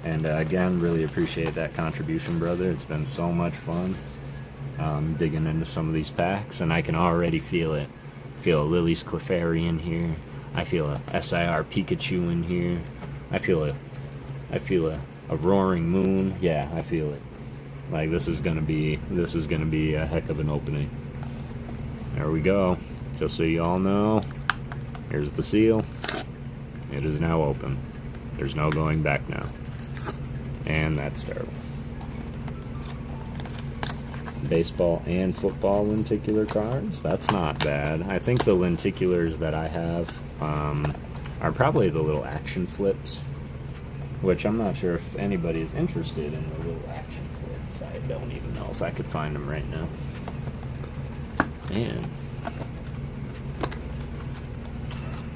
And again, really appreciate that contribution, brother. It's been so much fun digging into some of these packs, and I can already feel it. Feel a Lily's Clefairy in here. I feel a SIR Pikachu in here. I feel a Roaring Moon. Yeah, I feel it. Like this is gonna be a heck of an opening. There we go. Just so you all know, here's the seal. It is now open. There's no going back now. And that's terrible. Baseball and football lenticular cards. That's not bad. I think the lenticulars that I have are probably the little action flips, which I'm not sure if anybody is interested in the little action flips. I don't even know if I could find them right now. Man.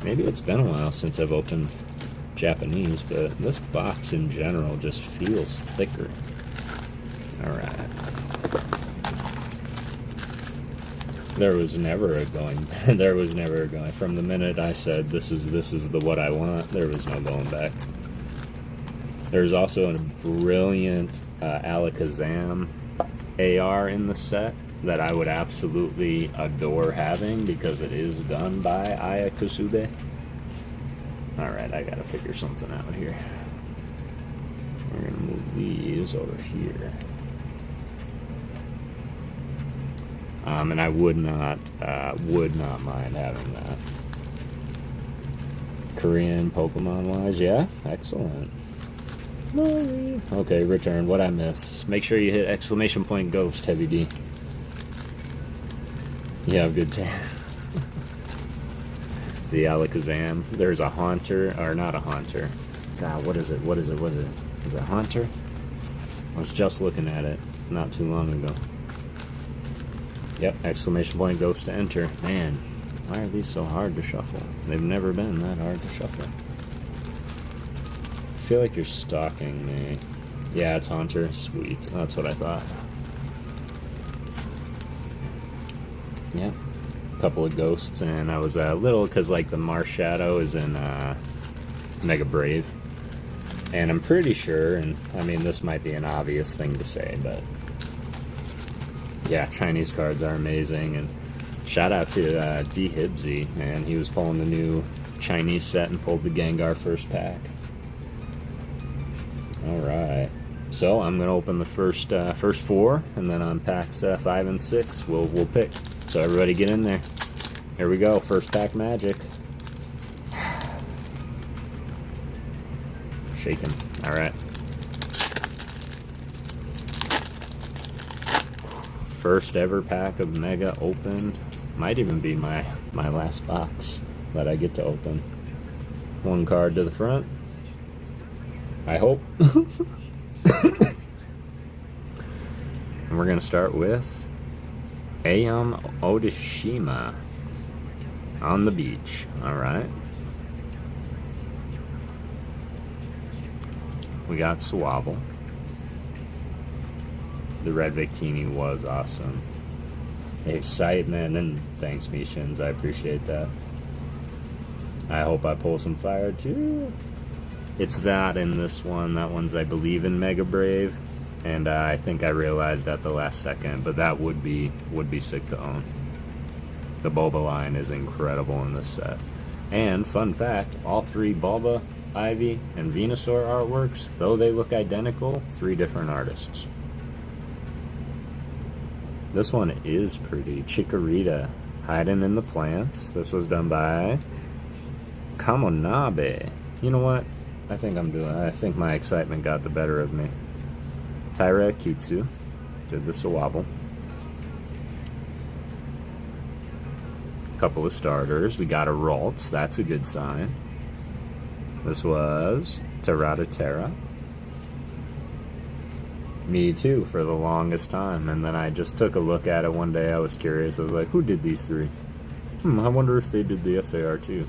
Maybe it's been a while since I've opened Japanese, but this box in general just feels thicker. Alright. There was never a going from the minute I said this is the what I want, there was no going back. There's also a brilliant Alakazam AR in the set that I would absolutely adore having because it is done by Aya Kusube. Alright, I gotta figure something out here. We're gonna move these over here. And I would not mind having that. Korean Pokemon wise, yeah, excellent. Okay, return. What I missed. Make sure you hit exclamation point Ghost, Heavy D. You have a good time. The Alakazam. There's a Haunter, or not a Haunter. God, what is it? Is it a Haunter? I was just looking at it not too long ago. Yep, exclamation point Ghost to enter. Man, why are these so hard to shuffle? They've never been that hard to shuffle. I feel like you're stalking me. Yeah, it's Haunter. Sweet. That's what I thought. Yep. A couple of ghosts, and I was a little, because like the Marshadow is in Mega Brave. And I'm pretty sure, and I mean this might be an obvious thing to say, but yeah, Chinese cards are amazing, and shout out to D Hibsy, man. He was pulling the new Chinese set and pulled the Gengar first pack. Alright, so I'm going to open the first four, and then on packs 5 and 6 we'll pick. So everybody get in there. Here we go, first pack magic. Shaking. Alright. First ever pack of Mega opened. Might even be my last box that I get to open. One card to the front. I hope. And we're going to start with Ayam Odishima on the beach. Alright. We got Swabble. The red Victini was awesome. Excitement, and thanks, Mishins. I appreciate that. I hope I pull some fire too. It's that in this one. That one's, I believe, in Mega Brave, and I think I realized at the last second, but that would be sick to own. The Bulba line is incredible in this set. And fun fact, all three Bulba, Ivy, and Venusaur artworks, though they look identical, 3 different artists. This one is pretty. Chikorita, hiding in the plants. This was done by Kamonabe. You know what? I think my excitement got the better of me. Tyra Kitsu did the Swabble. couple of starters. We got a Ralts, that's a good sign. This was Terra. Me too, for the longest time. And then I just took a look at it one day. I was curious. I was like, who did these three? I wonder if they did the SAR too.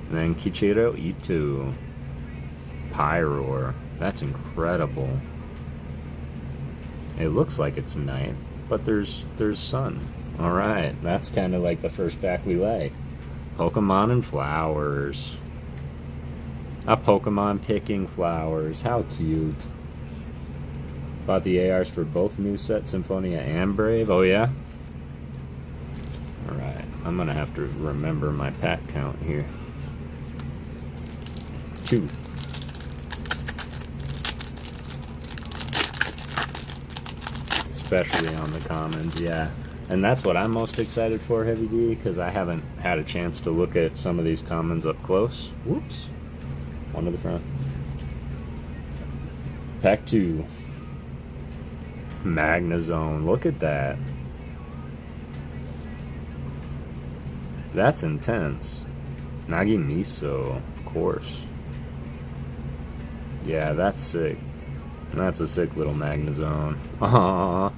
And then Kichiro Ito. Pyroar. That's incredible. It looks like it's night, but there's sun. Alright, that's kind of like the first pack we like. Pokemon and flowers. A Pokemon picking flowers. How cute. Bought the ARs for both new sets, Symphonia and Brave. Oh yeah? Alright, I'm gonna have to remember my pack count here. 2. Especially on the commons, yeah. And that's what I'm most excited for, Heavy D, because I haven't had a chance to look at some of these commons up close. Whoops. One to the front. Pack 2. Magnezone. Look at that. That's intense. Nagimiso, of course. Yeah, that's sick. That's a sick little Magnezone. Aww.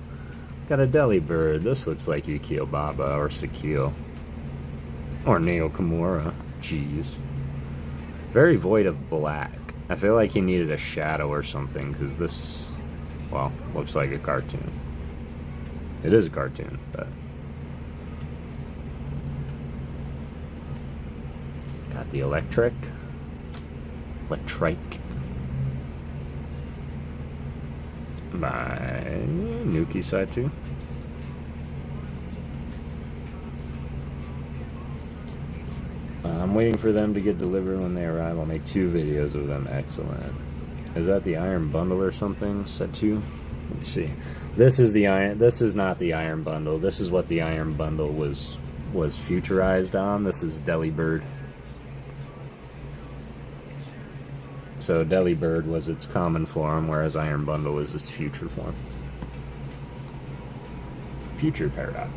Got a Delibird. This looks like Yukio Baba or Sekio. Or Neo Kimura. Jeez. Very void of black. I feel like he needed a shadow or something, because this, well, looks like a cartoon. It is a cartoon, but... Got the Electrike. By Nuki side 2. I'm waiting for them to get delivered. When they arrive, I'll make 2 videos of them. Excellent. Is that the Iron Bundle or something? Set 2? Let me see. This is the Iron. This is not the Iron Bundle. This is what the Iron Bundle was futurized on. This is Delibird. So Delibird was its common form, whereas Iron Bundle was its future form. Future Paradox.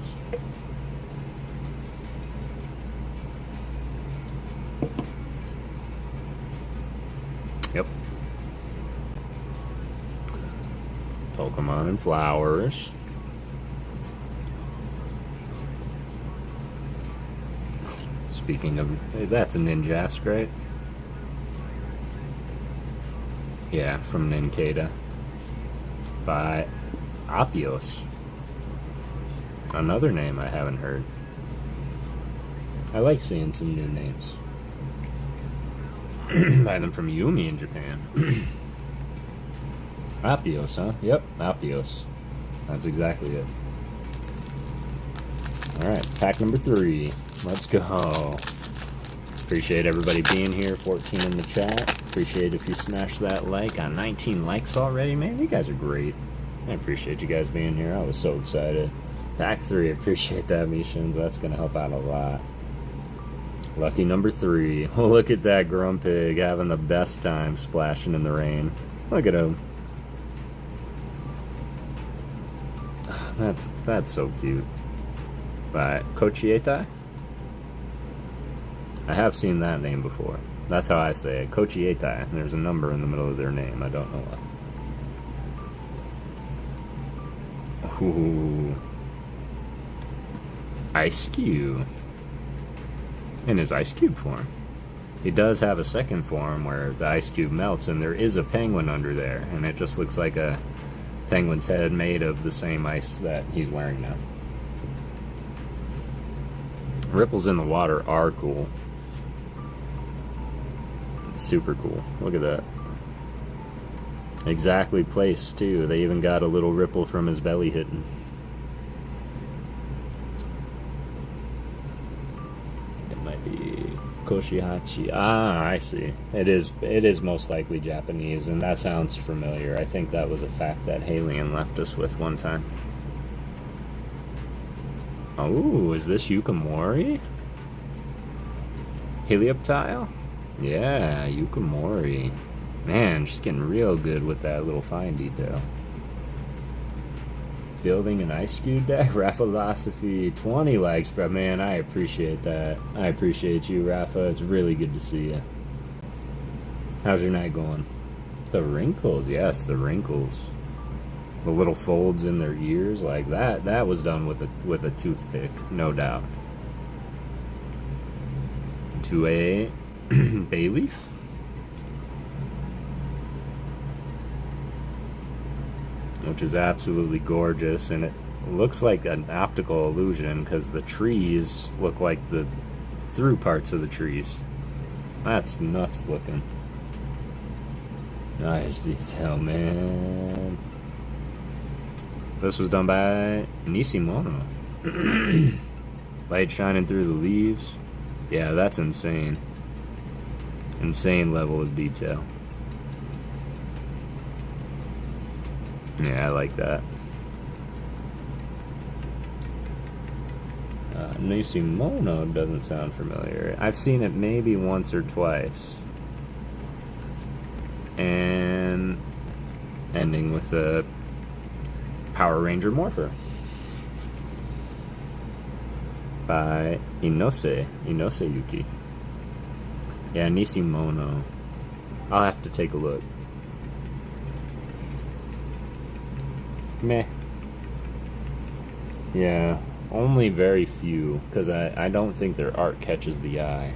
Yep. Pokemon and flowers. Speaking of, that's a Ninjask, right? Yeah, from Ninkata. By Apios. Another name I haven't heard. I like seeing some new names. Buy them from Yumi in Japan. Apios, huh? Yep, Apios. That's exactly it. Alright, pack number 3. Let's go. Appreciate everybody being here. 14 in the chat. Appreciate if you smash that like. Got 19 likes already. Man, you guys are great. I appreciate you guys being here. I was so excited. Pack 3. Appreciate that, Mishins. That's going to help out a lot. Lucky number 3. Oh, look at that Grumpig having the best time splashing in the rain. Look at him. That's so cute. By Kochietai? I have seen that name before. That's how I say it. Kochietai. There's a number in the middle of their name. I don't know why. Ooh. Ice Cube. In his Ice Cube form. He does have a second form where the Ice Cube melts and there is a penguin under there. And it just looks like a penguin's head made of the same ice that he's wearing now. Ripples in the water are cool. Super cool. Look at that. Exactly placed too. They even got a little ripple from his belly hitting. It might be Koshihachi. Ah, I see. It is most likely Japanese, and that sounds familiar. I think that was a fact that Halion left us with one time. Oh, is this Yukimori? Helioptile? Yeah, Yukimori. Man, just getting real good with that little fine detail. building an Ice Cube deck? Raphilosophy, 20 likes, bro. Man, I appreciate that. I appreciate you, Rafa. It's really good to see you. How's your night going? The wrinkles, yes, the wrinkles. The little folds in their ears, like that. That was done with a toothpick, no doubt. To a Bayleaf. Which is absolutely gorgeous, and it looks like an optical illusion because the trees look like the through parts of the trees. That's nuts looking. Nice detail, man. This was done by Nisimono. Light shining through the leaves. Yeah, that's insane. Insane level of detail. Yeah, I like that. Nisimono doesn't sound familiar. I've seen it maybe once or twice. And ending with a Power Ranger Morpher by Inose Yuki. Yeah, Nisimono. I'll have to take a look. Meh. Yeah, only very few, because I don't think their art catches the eye.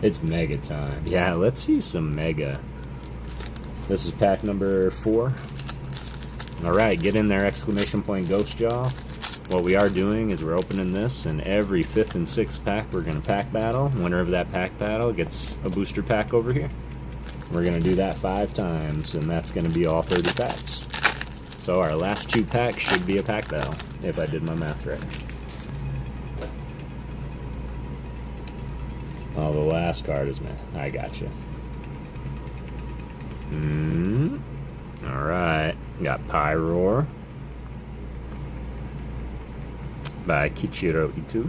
It's Mega time. Yeah, let's see some Mega. This is pack number 4. Alright, get in there, exclamation point Ghost Jaw. What we are doing is we're opening this, and every 5th and 6th pack we're going to pack battle. Winner of that pack battle gets a booster pack over here. We're going to do that 5 times, and that's going to be all 30 packs. So our last 2 packs should be a pack battle, if I did my math right. Oh, the last card is math. I gotcha. Alright, got Pyroar by Kichiro Itu.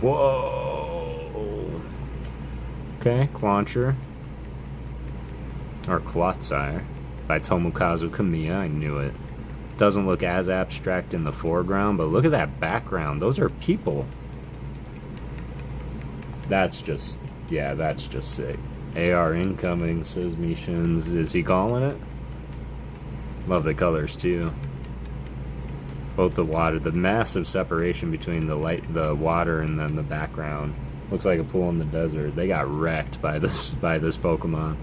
Whoa! Okay, Clauncher. Or Clotsire by Tomokazu Kamiya. I knew it. Doesn't look as abstract in the foreground, but look at that background. Those are people. That's just, yeah, that's just sick. AR incoming, says Mishins. Is he calling it? Love the colors too. Both the water, the massive separation between the water and then the background. Looks like a pool in the desert. They got wrecked by this Pokemon.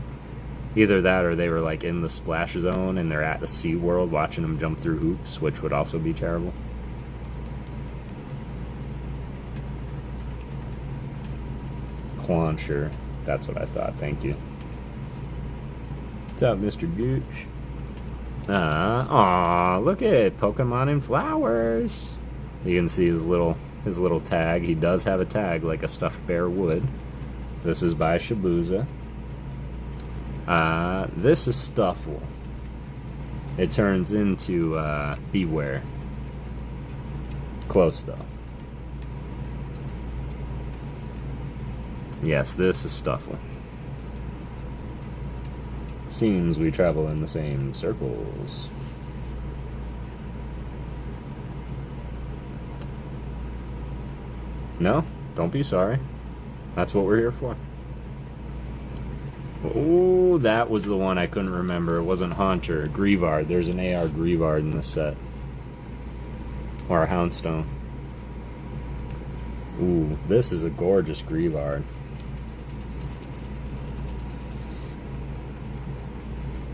Either that or they were like in the splash zone and they're at the Sea World watching them jump through hoops, which would also be terrible. Clauncher. That's what I thought. Thank you. What's up, Mr. Gooch? Aw, look at it. Pokemon in flowers. You can see his little tag. He does have a tag like a stuffed bear would. This is by Shibuza. This is Stuffle. It turns into Beware. Close though. Yes, this is Stuffle. Seems we travel in the same circles. No, don't be sorry. That's what we're here for. Oh, that was the one I couldn't remember. It wasn't Haunter. Greavard. There's an AR Greavard in this set. Or a Houndstone. Ooh, this is a gorgeous Greavard.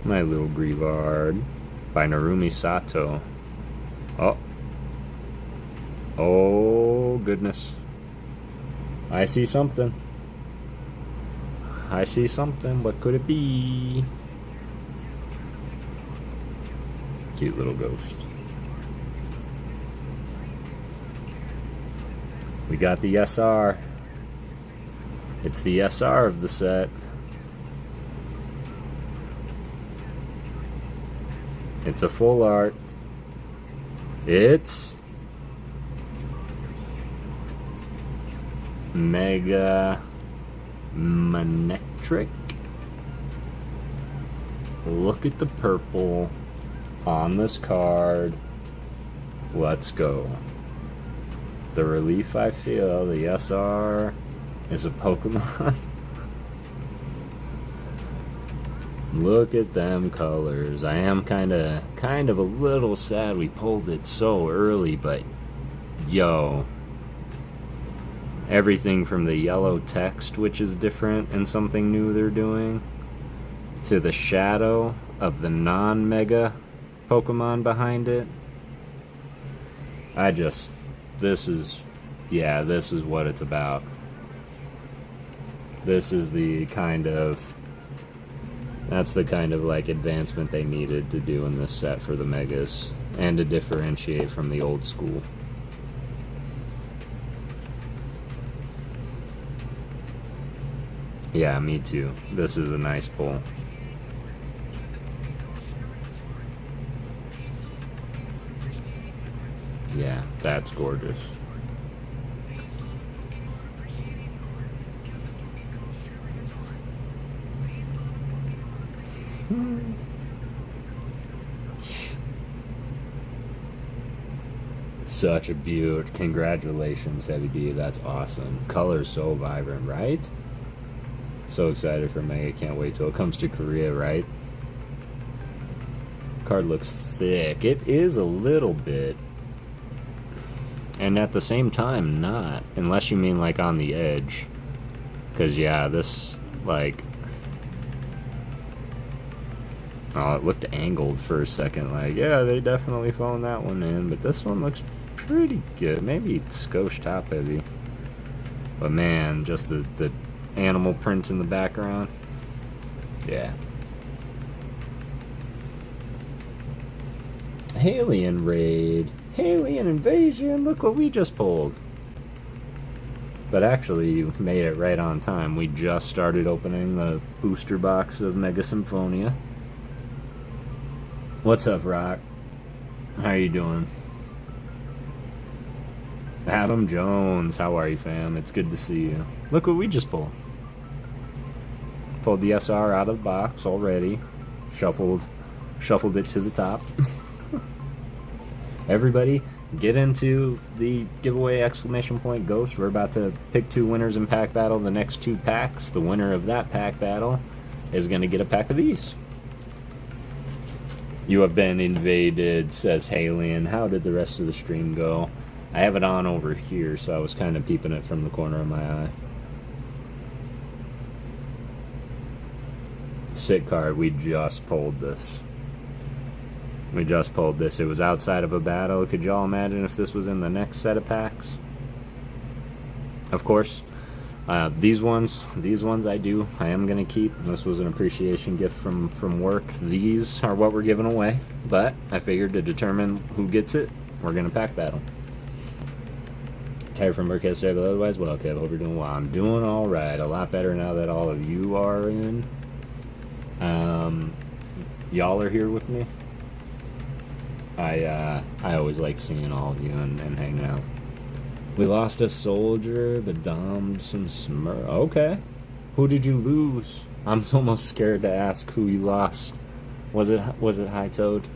My little Greavard by Narumi Sato. Oh. Oh, goodness. I see something. I see something. What could it be? Cute little ghost. We got the SR. It's the SR of the set. It's a full art. It's Mega Manectric. Look at the purple. on this card. Let's go. The relief I feel, the SR is a Pokemon. Look at them colors. I am kind of a little sad we pulled it so early, but yo, everything from the yellow text, which is different and something new they're doing, to the shadow of the non-mega Pokemon behind it. This is what it's about. This is the kind of, that's the kind of like advancement they needed to do in this set for the Megas, and to differentiate from the old school. Yeah, me too. This is a nice pull. Yeah, that's gorgeous. Such a beaut. Congratulations, Heavy D. That's awesome. Color's so vibrant, right? So excited for Mega. Can't wait till it comes to Korea, right? Card looks thick. It is a little bit. And at the same time, not. Unless you mean like on the edge. Because, yeah, this, like... Oh, it looked angled for a second. Like, yeah, they definitely phoned that one in. But this one looks pretty good. Maybe skosh top heavy. But man, just the animal prints in the background. Yeah. Alien Raid. Alien Invasion. Look what we just pulled. But actually, you made it right on time. We just started opening the booster box of Mega Symphonia. What's up, Rock? How are you doing? Adam Jones, how are you, fam? It's good to see you. Look what we just pulled. Pulled the SR out of the box already. Shuffled it to the top. Everybody, get into the giveaway exclamation point Ghost. We're about to pick 2 winners in pack battle. The next 2 packs, the winner of that pack battle is going to get a pack of these. You have been invaded, says Halian. How did the rest of the stream go? I have it on over here, so I was kind of peeping it from the corner of my eye. Sick card. We just pulled this. We just pulled this. It was outside of a battle. Could y'all imagine if this was in the next set of packs? Of course. These ones I am going to keep. This was an appreciation gift from work. These are what we're giving away. But I figured to determine who gets it, we're going to pack battle. Tired from work yesterday, but otherwise, well, Kev, hope you're doing well. I'm doing alright. A lot better now that all of you are in. Y'all are here with me. I always like seeing all of you and hanging out. We lost a soldier, but domed some smurf. Okay. Who did you lose? I'm almost scared to ask who you lost. Was it High Toad?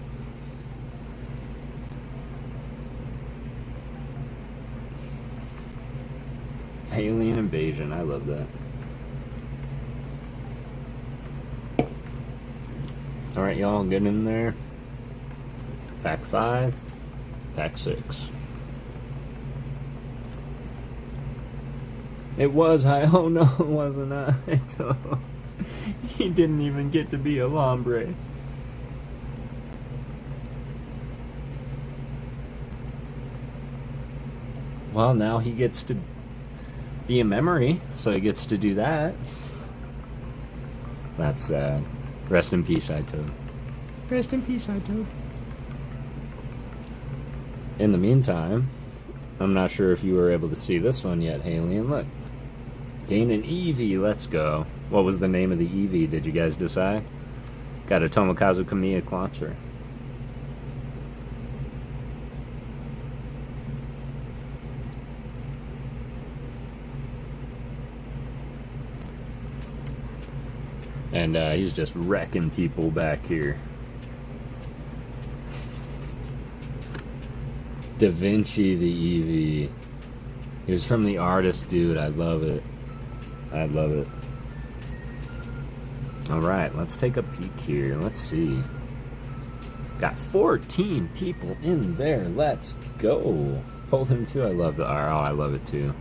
Alien Invasion. I love that. Alright, y'all, get in there. Pack 5, pack 6. It was high. Oh no, it wasn't I. He didn't even get to be a Lombre. Well, now he gets to be a memory, so he gets to do that. That's sad. Rest in peace, High Toad. Rest in peace, High Toad. In the meantime, I'm not sure if you were able to see this one yet, Halian. Look. Gain an Eevee, let's go. What was the name of the Eevee? Did you guys decide? Got a Tomokazu Kamiya Cloncher. And he's just wrecking people back here. Da Vinci the Eevee. He was from the artist, dude. I love it. I love it. Alright, let's take a peek here. Let's see. Got 14 people in there. Let's go. Pulled him too. I love the R. Oh, I love it too.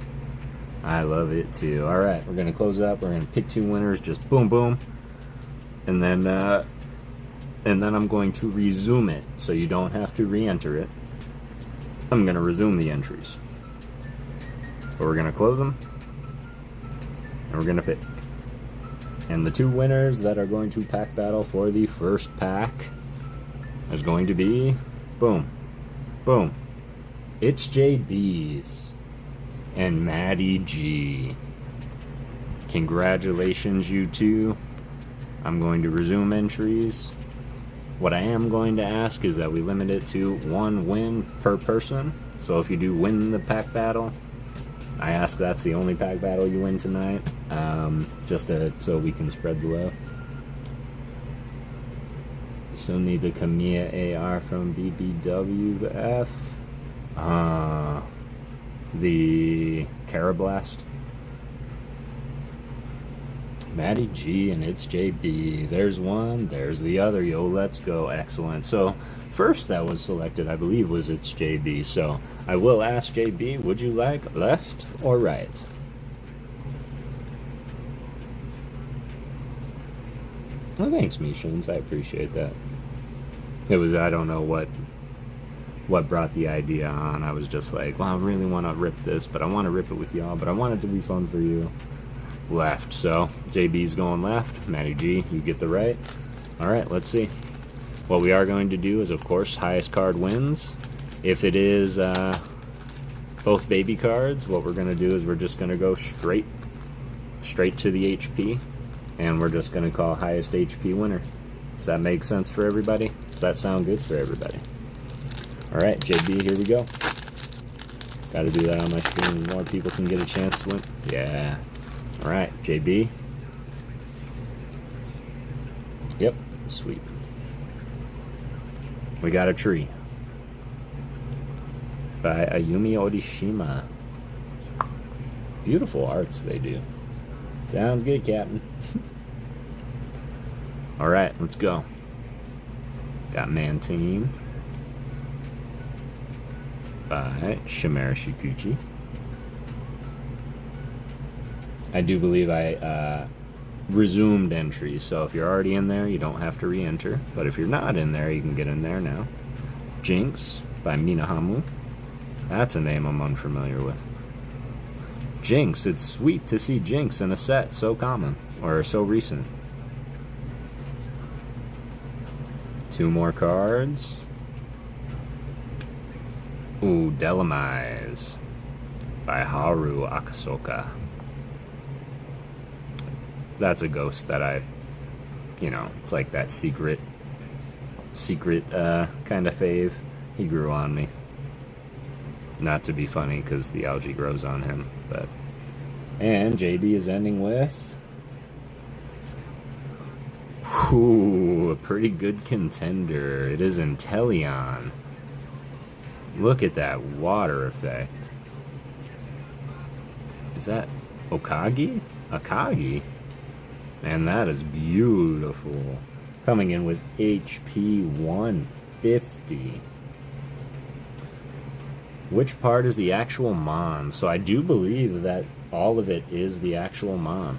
I love it too. Alright, we're going to close it up. We're going to pick 2 winners. Just boom, boom. And then I'm going to resume it. So you don't have to re-enter it. I'm going to resume the entries. So we're going to close them. And we're going to pick. And the 2 winners that are going to pack battle for the first pack is going to be, boom, boom. It's JB's and Maddie G. Congratulations, you two. I'm going to resume entries. What I am going to ask is that we limit it to 1 win per person. So if you do win the pack battle, I ask that's the only pack battle you win tonight, so we can spread the love. You still need the Kamiya AR from BBWF. The Carablast. Maddie G and It's JB. There's one, there's the other. Yo, let's go. Excellent. So, first that was selected, I believe, was It's JB. So, I will ask JB, would you like left or right? Oh, thanks, Mishans. I appreciate that. It was, I don't know what brought the idea on. I was just like, well, I really want to rip this, but I want to rip it with y'all, but I want it to be fun for you. Left. So, JB's going left. Matty G, you get the right. Alright, let's see. What we are going to do is, of course, highest card wins. If it is both baby cards, what we're going to do is we're just going to go straight to the HP, and we're just going to call highest HP winner. Does that make sense for everybody? Does that sound good for everybody? Alright, JB, here we go. Gotta do that on my screen. More people can get a chance to win. Yeah. Alright, JB. Yep, sweet. We got a tree. By Ayumi Odishima. Beautiful arts they do. Sounds good, Captain. Alright, let's go. Got Mantine. By Shimera Shikuchi. I do believe I resumed entries, so if you're already in there, you don't have to re-enter. But if you're not in there, you can get in there now. Jinx by Minahamu. That's a name I'm unfamiliar with. Jinx, it's sweet to see Jinx in a set so common, or so recent. 2 more cards. Ooh, Delamize by Haru Akasoka. That's a ghost that I, it's like that secret kind of fave. He grew on me. Not to be funny, because the algae grows on him, but... And JB is ending with... Ooh, a pretty good contender. It is Inteleon. Look at that water effect. Is that Okagi? Akagi? Man, that is beautiful. Coming in with HP 150. Which part is the actual Mon? So I do believe that all of it is the actual Mon.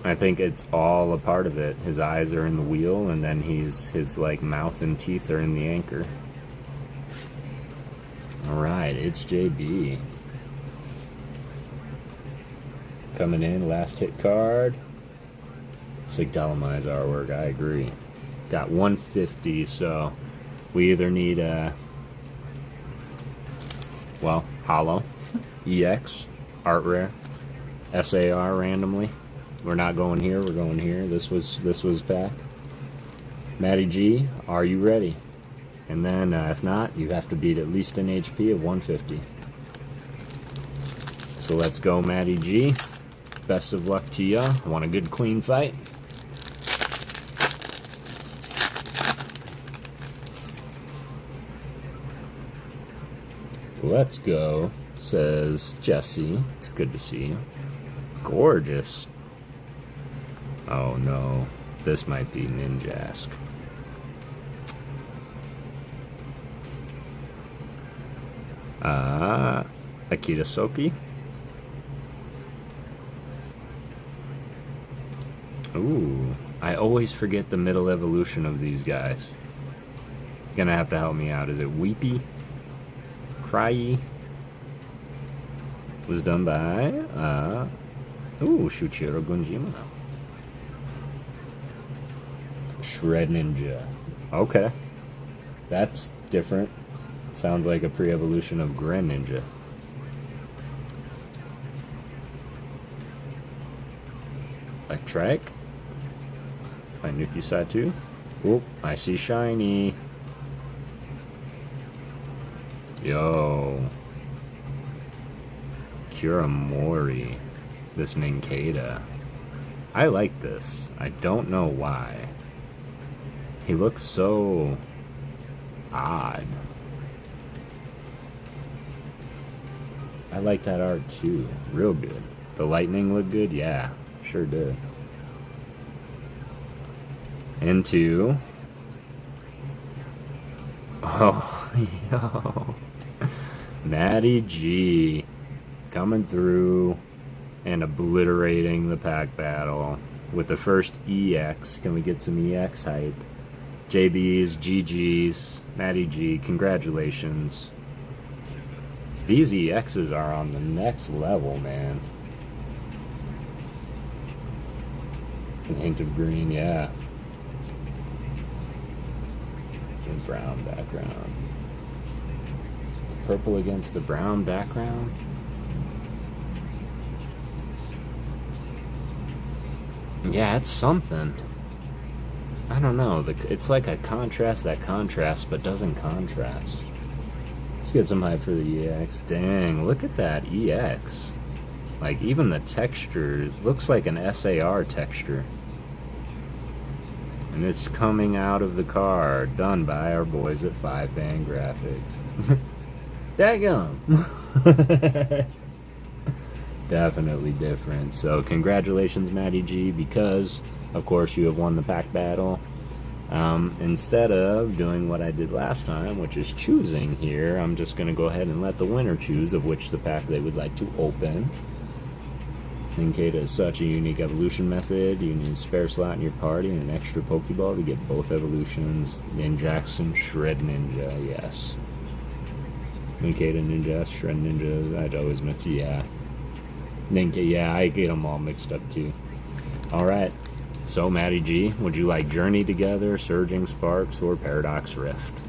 I think it's all a part of it. His eyes are in the wheel, and then his like mouth and teeth are in the anchor. Alright, it's JB. Coming in, last hit card. Sick Delamize artwork, I agree. Got 150, so we either need Holo, EX, Art Rare, SAR randomly. We're not going here, we're going here. This was back. Matty G, are you ready? And then, if not, you have to beat at least an HP of 150. So let's go, Matty G. Best of luck to ya. I want a good, clean fight. Let's go, says Jesse. It's good to see you. Gorgeous. Oh no, this might be Ninjask. Akita Soki. Ooh, I always forget the middle evolution of these guys. Gonna have to help me out. Is it Weepy? Cryy? Was done by, Shuichiro Gunjima. Shred Ninja. Okay. That's different. Sounds like a pre-evolution of Greninja. Electric. By Nuki Satu. Oop, I see shiny. Yo. Kuramori. This Ninkata. I like this. I don't know why. He looks so odd. I like that art too. Real good. The lightning looked good? Yeah, sure did. Into... Oh, yo. Matty G coming through and obliterating the pack battle with the first EX. Can we get some EX hype? JB's, GG's, Matty G, congratulations. These EXs are on the next level, man. A hint of green, yeah. And brown background. Purple against the brown background. Yeah, it's something. I don't know. It's like a contrast that contrasts but doesn't contrast. Let's get some hype for the EX. Dang, look at that EX. Like, even the texture looks like an SAR texture. And it's coming out of the car, done by our boys at 5-Band Graphics. Daggum! Definitely different. So, congratulations, Matty G, because, of course, you have won the pack battle. Instead of doing what I did last time, which is choosing here, I'm just going to go ahead and let the winner choose of which the pack they would like to open. Ninkata is such a unique evolution method. You need a spare slot in your party and an extra Pokeball to get both evolutions. Ninjackson, Shred Ninja, yes. Ninkata Ninja, Shred Ninja, I'd always mix, yeah. Ninkata, yeah, I get them all mixed up too. Alright. So, Matty G, would you like Journey Together, Surging Sparks, or Paradox Rift?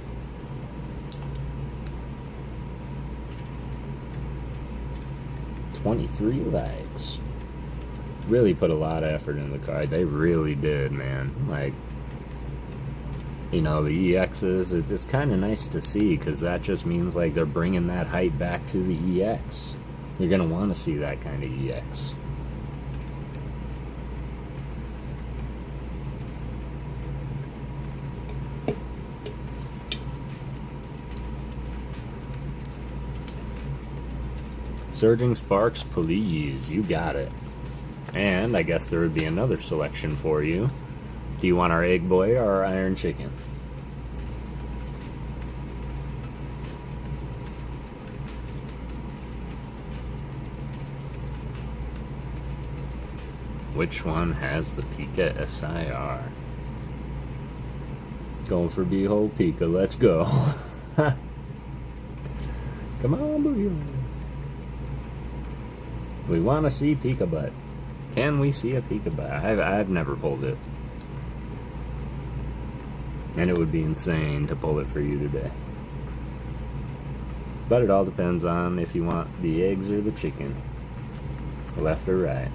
$23 likes. Really put a lot of effort in the card. They really did, man. Like, you know, the EXs, it's kind of nice to see, because that just means, like, they're bringing that hype back to the EX. You're going to want to see that kind of EX. Surging Sparks, please. You got it. And I guess there would be another selection for you. Do you want our Egg Boy or our Iron Chicken? Which one has the Pika SIR? Going for Behold Pika. Let's go. Come on, Booyah. We want to see Pika Butt. Can we see a Pika Butt? I've never pulled it. And it would be insane to pull it for you today. But it all depends on if you want the eggs or the chicken. Left or right.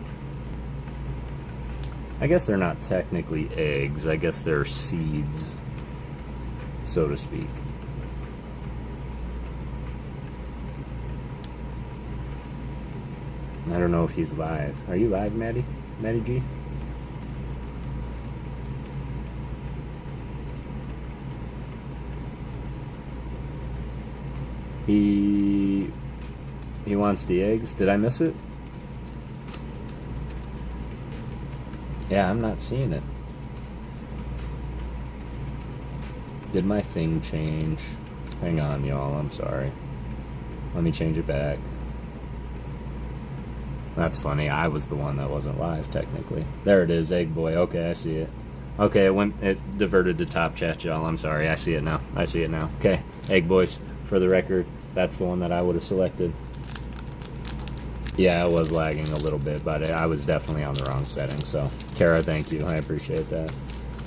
I guess they're not technically eggs. I guess they're seeds, so to speak. I don't know if he's live. Are you live, Matty? Matty G? He wants the eggs. Did I miss it? Yeah, I'm not seeing it. Did my thing change? Hang on, y'all. I'm sorry. Let me change it back. That's funny. I was the one that wasn't live, technically. There it is, Egg Boy. Okay, I see it. Okay, it diverted to top chat, y'all. I'm sorry. I see it now. I see it now. Okay, Egg Boys. For the record, that's the one that I would have selected. Yeah, it was lagging a little bit, but I was definitely on the wrong setting. So, Kara, thank you. I appreciate that.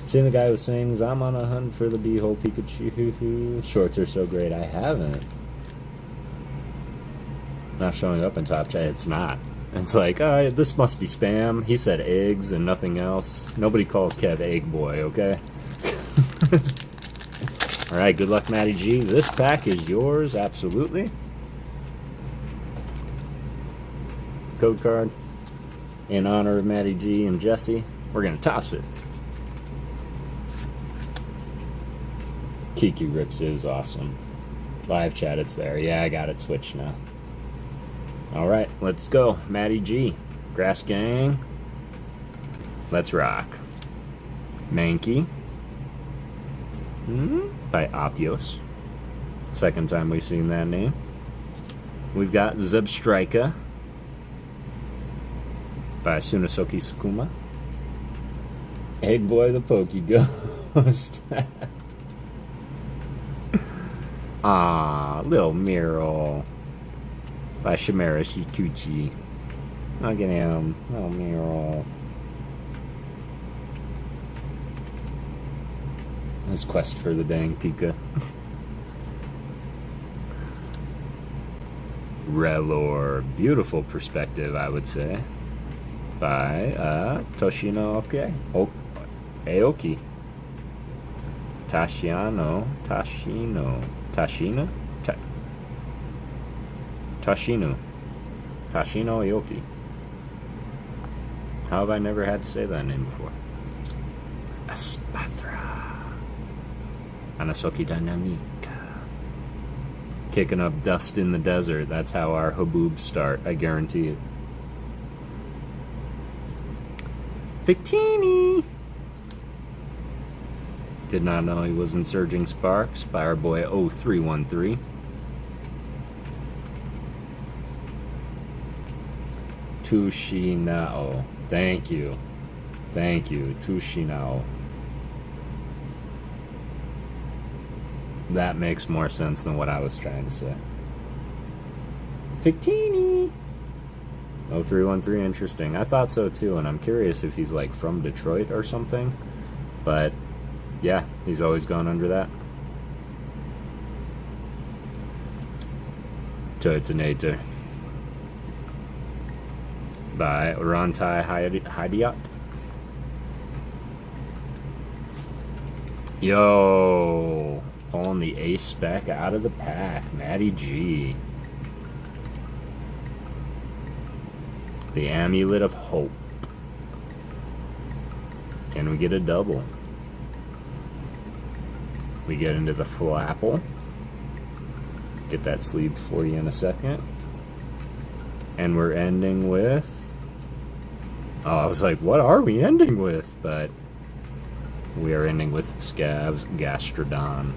Seen the guy who sings, I'm on a hunt for the beehole Pikachu. Shorts are so great. I haven't. Not showing up in top chat. It's not. It's like, oh, this must be spam. He said eggs and nothing else. Nobody calls Kev Egg Boy, okay? Alright, good luck, Matty G. This pack is yours, absolutely. Code card. In honor of Matty G and Jesse, we're going to toss it. Kiki Rips is awesome. Live chat, it's there. Yeah, I got it switched now. Alright, let's go. Matty G. Grass Gang. Let's rock. Mankey. By Apios. Second time we've seen that name. We've got Zebstrika. By Sunasoki Sukuma. Egg Boy the PokéGhost. Ah, little Miro. By Shimera Shikuchi. Look at him. Oh, Miro. His quest for the dang Pika. Relor. Beautiful perspective, I would say. By Toshino Aoki. Tashino. Tashino Aoki. How have I never had to say that name before? Espatra. Anasoki Dynamica. Kicking up dust in the desert. That's how our haboobs start, I guarantee it. Victini! Did not know he was in Surging Sparks by our boy 0313. Tushinao. Thank you. Thank you. Tushinao. That makes more sense than what I was trying to say. Victini! 0313, interesting. I thought so too, and I'm curious if he's like from Detroit or something. But yeah, he's always gone under that. Turtonator. By Rantai Hidiot. Yo, pulling the ace spec out of the pack, Matty G. The Amulet of Hope. Can we get a double? We get into the Flapple. Get that sleeve for you in a second. And we're ending with... Oh, I was like, what are we ending with? But we are ending with Scavs Gastrodon.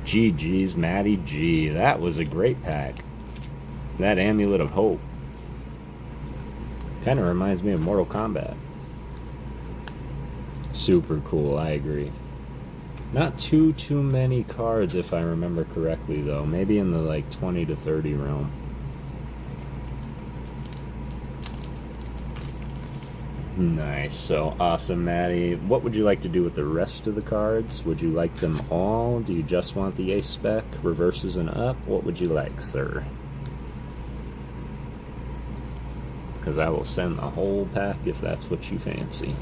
GG's Matty G. That was a great pack. That Amulet of Hope. Kind of reminds me of Mortal Kombat. Super cool, I agree. Not too many cards if I remember correctly though. Maybe in the like 20 to 30 realm. Nice, so awesome, Matty. What would you like to do with the rest of the cards? Would you like them all? Do you just want the ace spec, reverses and up? What would you like, sir? Because I will send the whole pack if that's what you fancy.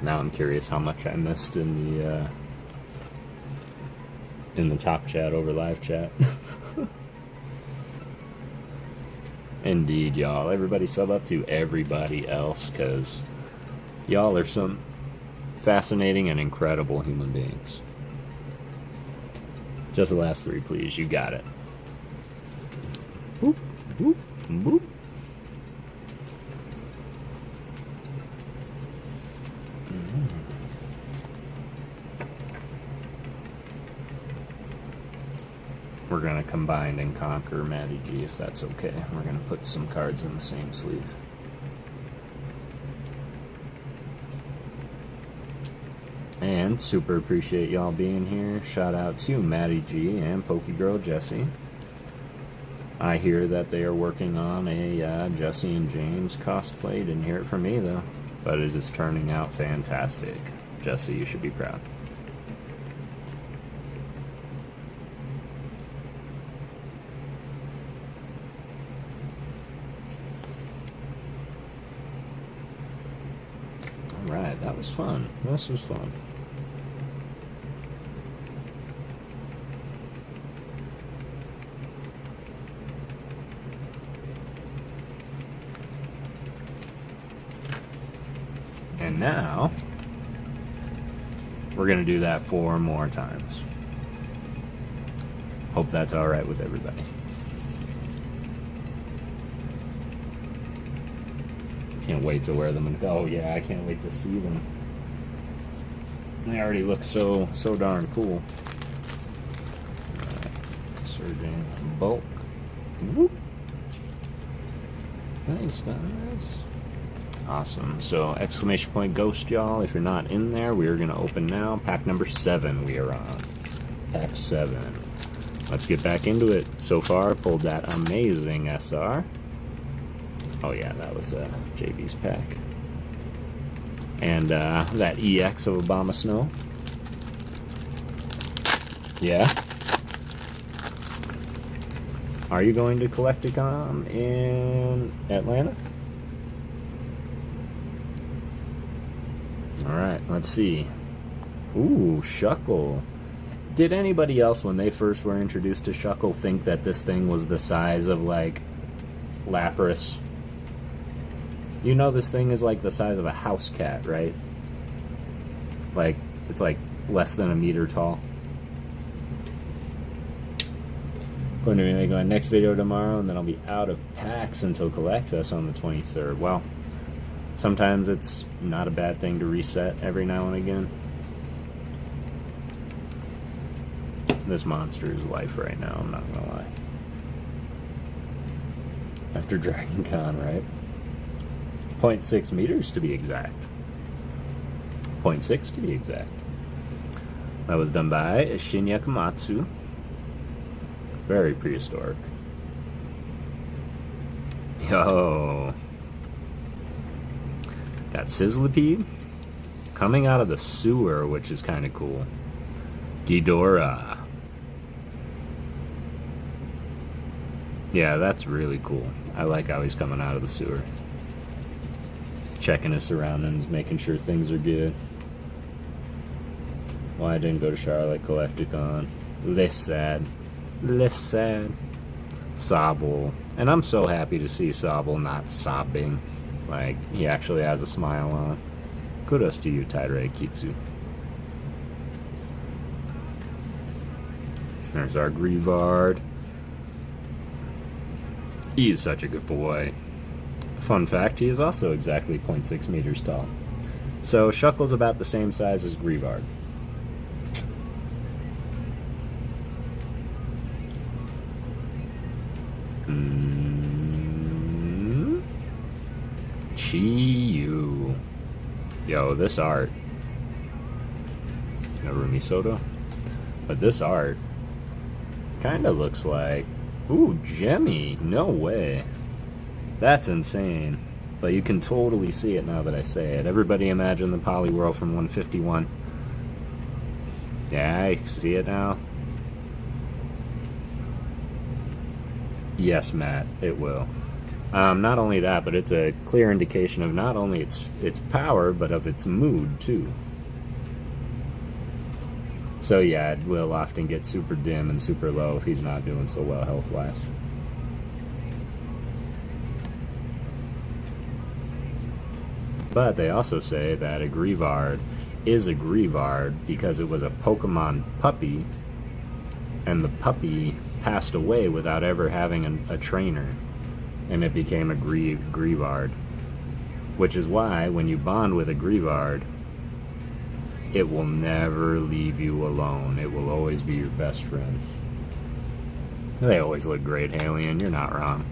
Now I'm curious how much I missed in the top chat over live chat. Indeed, y'all. Everybody sub up to everybody else, because Y'all are some fascinating and incredible human beings. Just the last three, please. You got it. Boop, boop, boop. We're going to combine and conquer Matty G if that's okay. We're going to put some cards in the same sleeve. And super appreciate y'all being here. Shout out to Matty G and PokéGirl Jessie. I hear that they are working on a Jessie and James cosplay. Didn't hear it from me though. But it is turning out fantastic. Jessie, you should be proud. Alright, that was fun. This was fun. And now, we're going to do that 4 more times. Hope that's alright with everybody. Can't wait to wear them and go. Oh yeah, I can't wait to see them. They already look so darn cool. Alright, surging bulk. Whoop. Thanks guys. Awesome. So exclamation point ghost, y'all. If you're not in there, we are going to open now. Pack number 7 we are on. Pack 7. Let's get back into it. So far, pulled that amazing SR. Oh yeah, that was JB's pack. And that EX of Obama Snow. Yeah. Are you going to Collecticon in Atlanta? Alright, let's see. Ooh, Shuckle. Did anybody else, when they first were introduced to Shuckle, think that this thing was the size of, like, Lapras? You know this thing is like the size of a house cat, right? Like, it's like less than a meter tall. Going to be making my next video tomorrow, and then I'll be out of packs until Collect Fest on the 23rd. Well, sometimes it's not a bad thing to reset every now and again. This monster is life right now, I'm not gonna lie. After Dragon Con, right? 0.6 meters to be exact. 0.6 to be exact. That was done by Shinya Komatsu. Very prehistoric. Yo. Got Sizzlipede coming out of the sewer, which is kind of cool. Ghidorah. Yeah, that's really cool. I like how he's coming out of the sewer. Checking his surroundings, making sure things are good. Why I didn't go to Charlotte Collecticon. Less sad. Less sad. Sobble. And I'm so happy to see Sobble not sobbing. Like, he actually has a smile on. Kudos to you, Tairei Kitsu. There's our Grievard. He is such a good boy. Fun fact, he is also exactly 0.6 meters tall. So Shuckle's about the same size as Grievard. Chi-Yu. Yo, this art. Narumi Soda. But this art kind of looks like... Ooh, Jemmy. No way. That's insane. But you can totally see it now that I say it. Everybody imagine the Poliwhirl from 151. Yeah, I see it now. Yes, Matt, it will. Not only that, but it's a clear indication of not only its power, but of its mood, too. So yeah, it will often get super dim and super low if he's not doing so well health-wise. But they also say that a Greavard is a Greavard because it was a Pokemon puppy, and the puppy passed away without ever having a trainer, and it became a Greavard. Which is why, when you bond with a Greavard, it will never leave you alone. It will always be your best friend. They always look great, Alien. You're not wrong.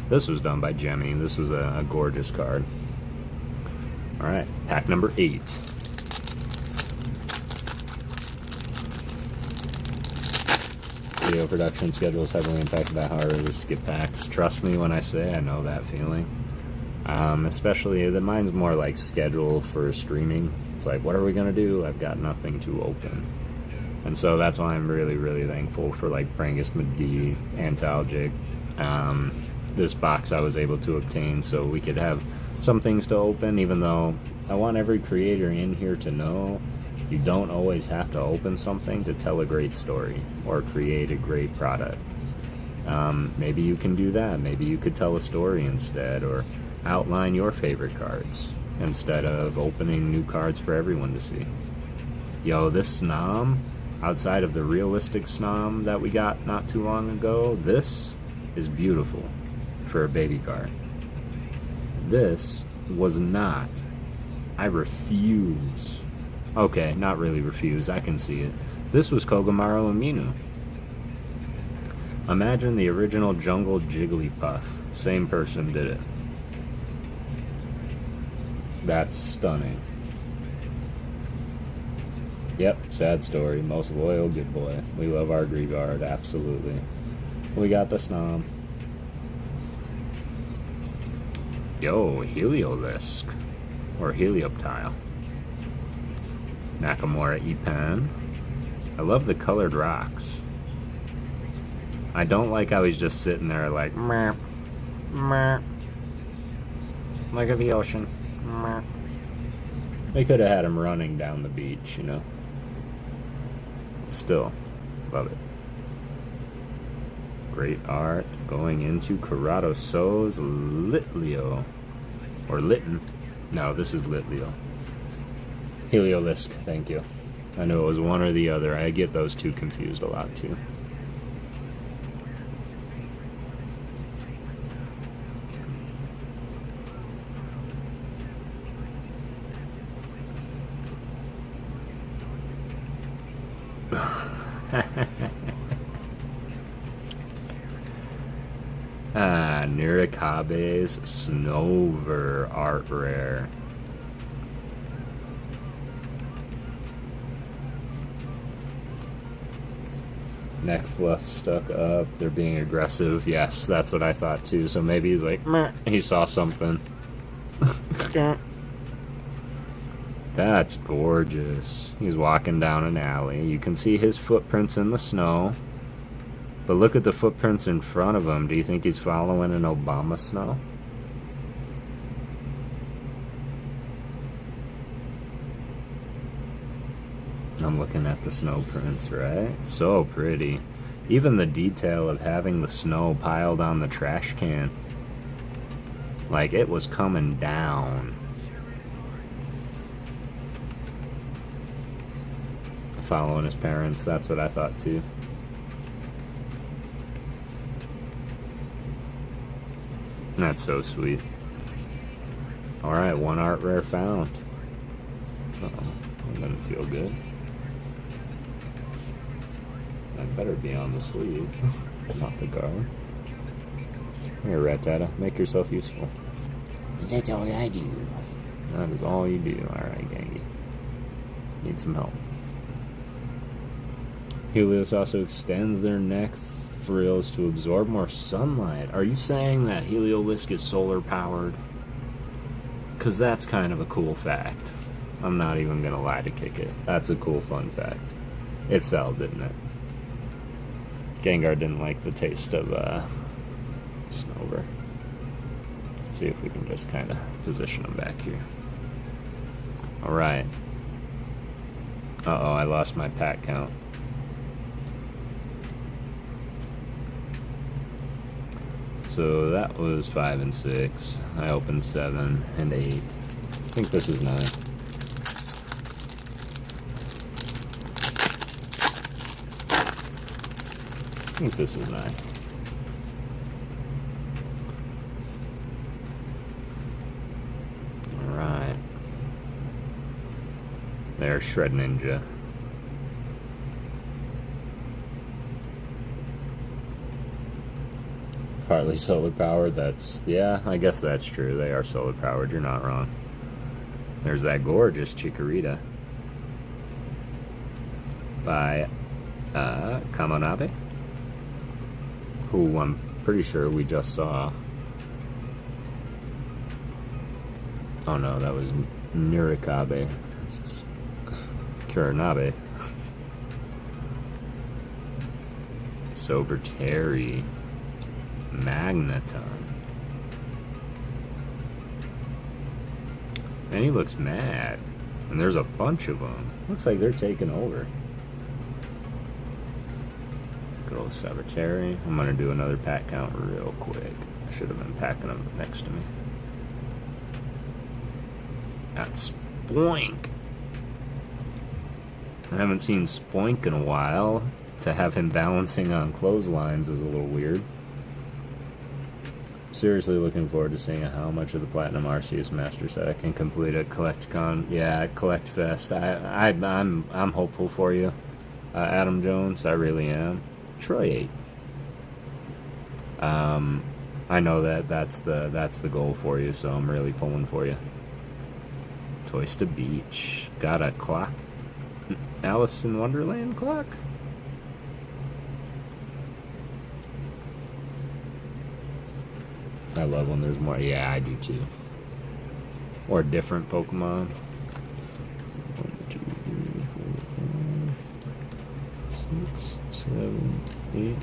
This was done by Jemmy. This was a gorgeous card. Alright, pack number 8. Video production schedule is heavily impacted by how hard it is to get packs. Trust me when I say I know that feeling. Especially, mine's more like schedule for streaming. It's like, what are we going to do? I've got nothing to open. And so that's why I'm really, really thankful for like Brangus, McGee, Antalgic. This box I was able to obtain so we could have some things to open, even though I want every creator in here to know you don't always have to open something to tell a great story or create a great product. Maybe you can do that. Maybe you could tell a story instead, or outline your favorite cards instead of opening new cards for everyone to see. Yo, this Snom, outside of the realistic Snom that we got not too long ago, this is beautiful for a baby card. This was not. I refuse. Okay, not really refuse. I can see it. This was Kogamaru and Minu. Imagine the original Jungle Jigglypuff. Same person did it. That's stunning. Yep, sad story. Most loyal good boy. We love our Greavard, absolutely. We got the Snom. Yo, Heliolisk. Or Helioptile. Nakamura E-Pen. I love the colored rocks. I don't like how he's just sitting there like, meh, meh. Look at the ocean. Meh. They could have had him running down the beach, you know. Still, love it. Great art going into Corrado So's Litleo. Or Litten. No, this is Litleo. Heliolisk, thank you. I know it was one or the other. I get those two confused a lot too. Nirikabe's Snover art rare. Neck fluff stuck up. They're being aggressive. Yes, that's what I thought too. So maybe he's like, meh, he saw something. That's gorgeous. He's walking down an alley. You can see his footprints in the snow. But look at the footprints in front of him. Do you think he's following an Obama snow? I'm looking at the snow prints, right? So pretty. Even the detail of having the snow piled on the trash can. Like it was coming down. Following his parents, that's what I thought too. That's so sweet. Alright, one art rare found. Uh-oh, that doesn't feel good. That better be on the sleeve, not the card. Here, Rattata, make yourself useful. That's all I do. That is all you do. Alright, Gangy. Need some help. Helios also extends their neck frills to absorb more sunlight. Are you saying that Heliolisk is solar powered? Because that's kind of a cool fact. I'm not even gonna lie to kick it. That's a cool fun fact. It fell, didn't it? Gengar didn't like the taste of Snover. See if we can just kind of position him back here. Alright. Uh-oh, I lost my pack count. So that was 5 and 6. I opened 7 and 8. think this is 9. I think this is 9. Alright. There's Shred Ninja. Partly solar powered, yeah, I guess that's true. They are solar powered, you're not wrong. There's that gorgeous Chikorita by Kamonabe, who I'm pretty sure we just saw. Oh no, that was Nurikabe. Kuranabe. Sober Terry. Magneton. And he looks mad. And there's a bunch of them. Looks like they're taking over. Good old Sabertary. I'm going to do another pack count real quick. I should have been packing them next to me. That's Spoink. I haven't seen Spoink in a while. To have him balancing on clotheslines is a little weird. Seriously looking forward to seeing how much of the Platinum Arceus Master Set I can complete at CollectCon. Yeah, Collect Fest. I'm hopeful for you, Adam Jones. I really am. Troy 8. I know that's the goal for you, so I'm really pulling for you. Toys to Beach. Got a clock. Alice in Wonderland clock. I love when there's more. Yeah, I do too. Or different Pokemon. 1, 2, 3, 4, 5, 6, 7, 8, 9,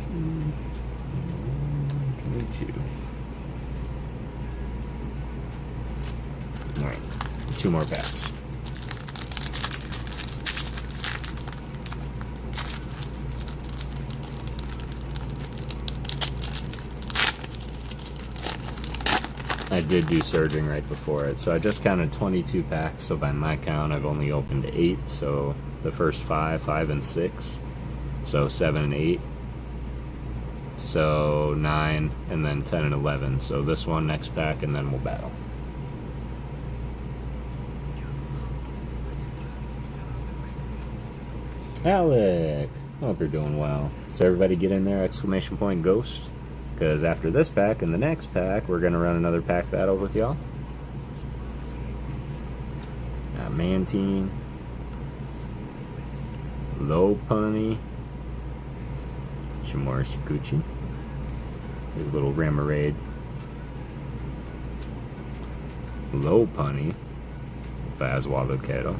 10, 22. Alright, 2 more packs. I did do Surging right before it, so I just counted 22 packs, so by my count I've only opened 8, so the first 5 and 6, so 7 and 8, so 9, and then 10 and 11, so this one, next pack, and then we'll battle. Alec! Hope you're doing well. So everybody get in there, exclamation point Ghost. Because after this pack and the next pack, we're going to run another pack battle with y'all. Mantine. Lopunny. Shimura Shikuchi. His little Ramarade. Lopunny. Baswalo Keto.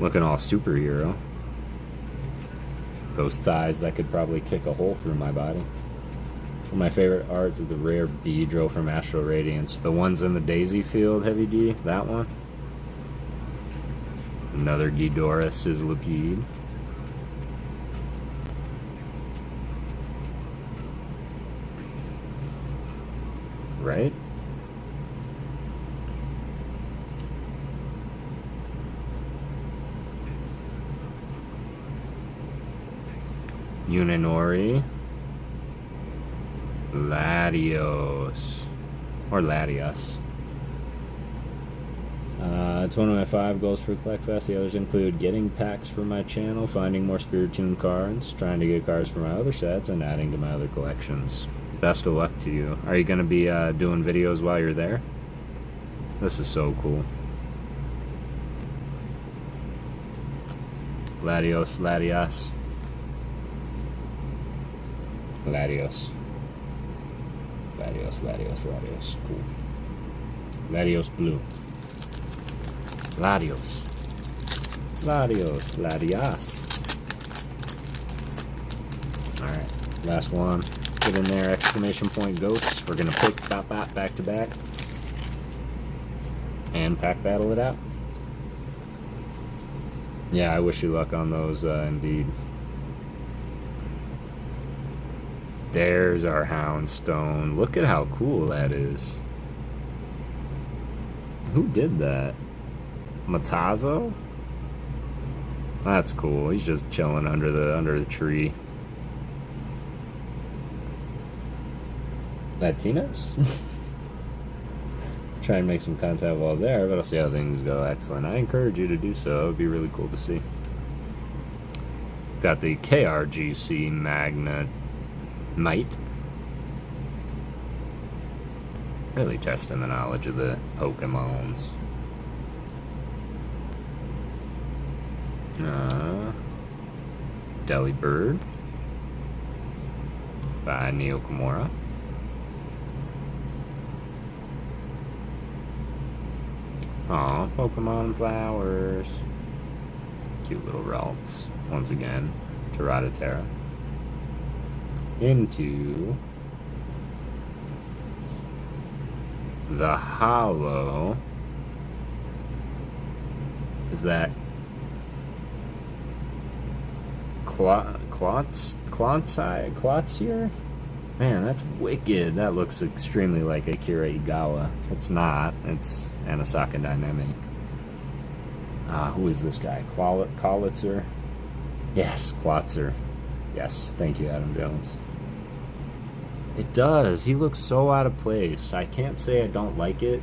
Looking all superhero. Those thighs that could probably kick a hole through my body. One of my favorite arts is the rare Beedrill from Astral Radiance. The ones in the Daisy Field, Heavy D, that one. Another Ghidorah Sizzlipede. Right? Uninori. Latios. Or Latias. It's one of my 5 goals for Collect Fest. The others include getting packs for my channel, finding more Spiritomb cards, trying to get cards for my other sets, and adding to my other collections. Best of luck to you. Are you going to be doing videos while you're there? This is so cool. Latios, Latias. Latios. Latios, Latios, Latios. Cool. Latios Blue. Latios. Latios, Latias. Alright, last one. Get in there, exclamation point Ghost. We're gonna pick back to back. And pack battle it out. Yeah, I wish you luck on those, indeed. There's our Houndstone. Look at how cool that is. Who did that? Matazo? That's cool. He's just chilling under the tree. Latinos? Try and make some contact while there, but I'll see how things go. Excellent. I encourage you to do so. It would be really cool to see. Got the KRGC Magnet Might. Really testing the knowledge of the Pokemons. Delibird by Neo Kimura. Aw, Pokemon flowers. Cute little Ralts. Once again, Terra. Into the Hollow. Is that Clotsier? Man, that's wicked. That looks extremely like Akira Igawa. It's not. It's Anasaka Dynamic. Who is this guy? Klotzer? Yes, Klotzer. Yes, thank you, Adam Jones. It does. He looks so out of place. I can't say I don't like it.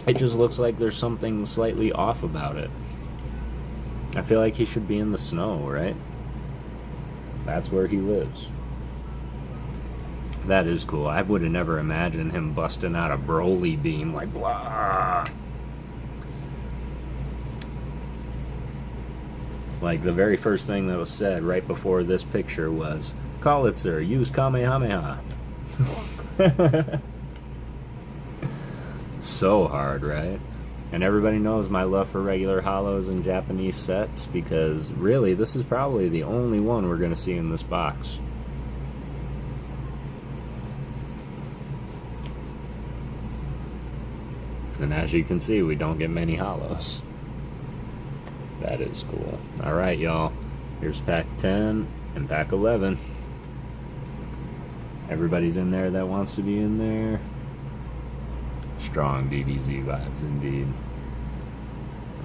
It just looks like there's something slightly off about it. I feel like he should be in the snow, right? That's where he lives. That is cool. I would have never imagined him busting out a Broly beam like blah. Like the very first thing that was said right before this picture was, "Call it, sir. Use Kamehameha." So hard, right? And everybody knows my love for regular hollows and Japanese sets, because really this is probably the only one we're going to see in this box. And as you can see, we don't get many hollows. That is cool. Alright, y'all. Here's pack 10 and pack 11. Everybody's in there that wants to be in there. Strong DBZ vibes indeed.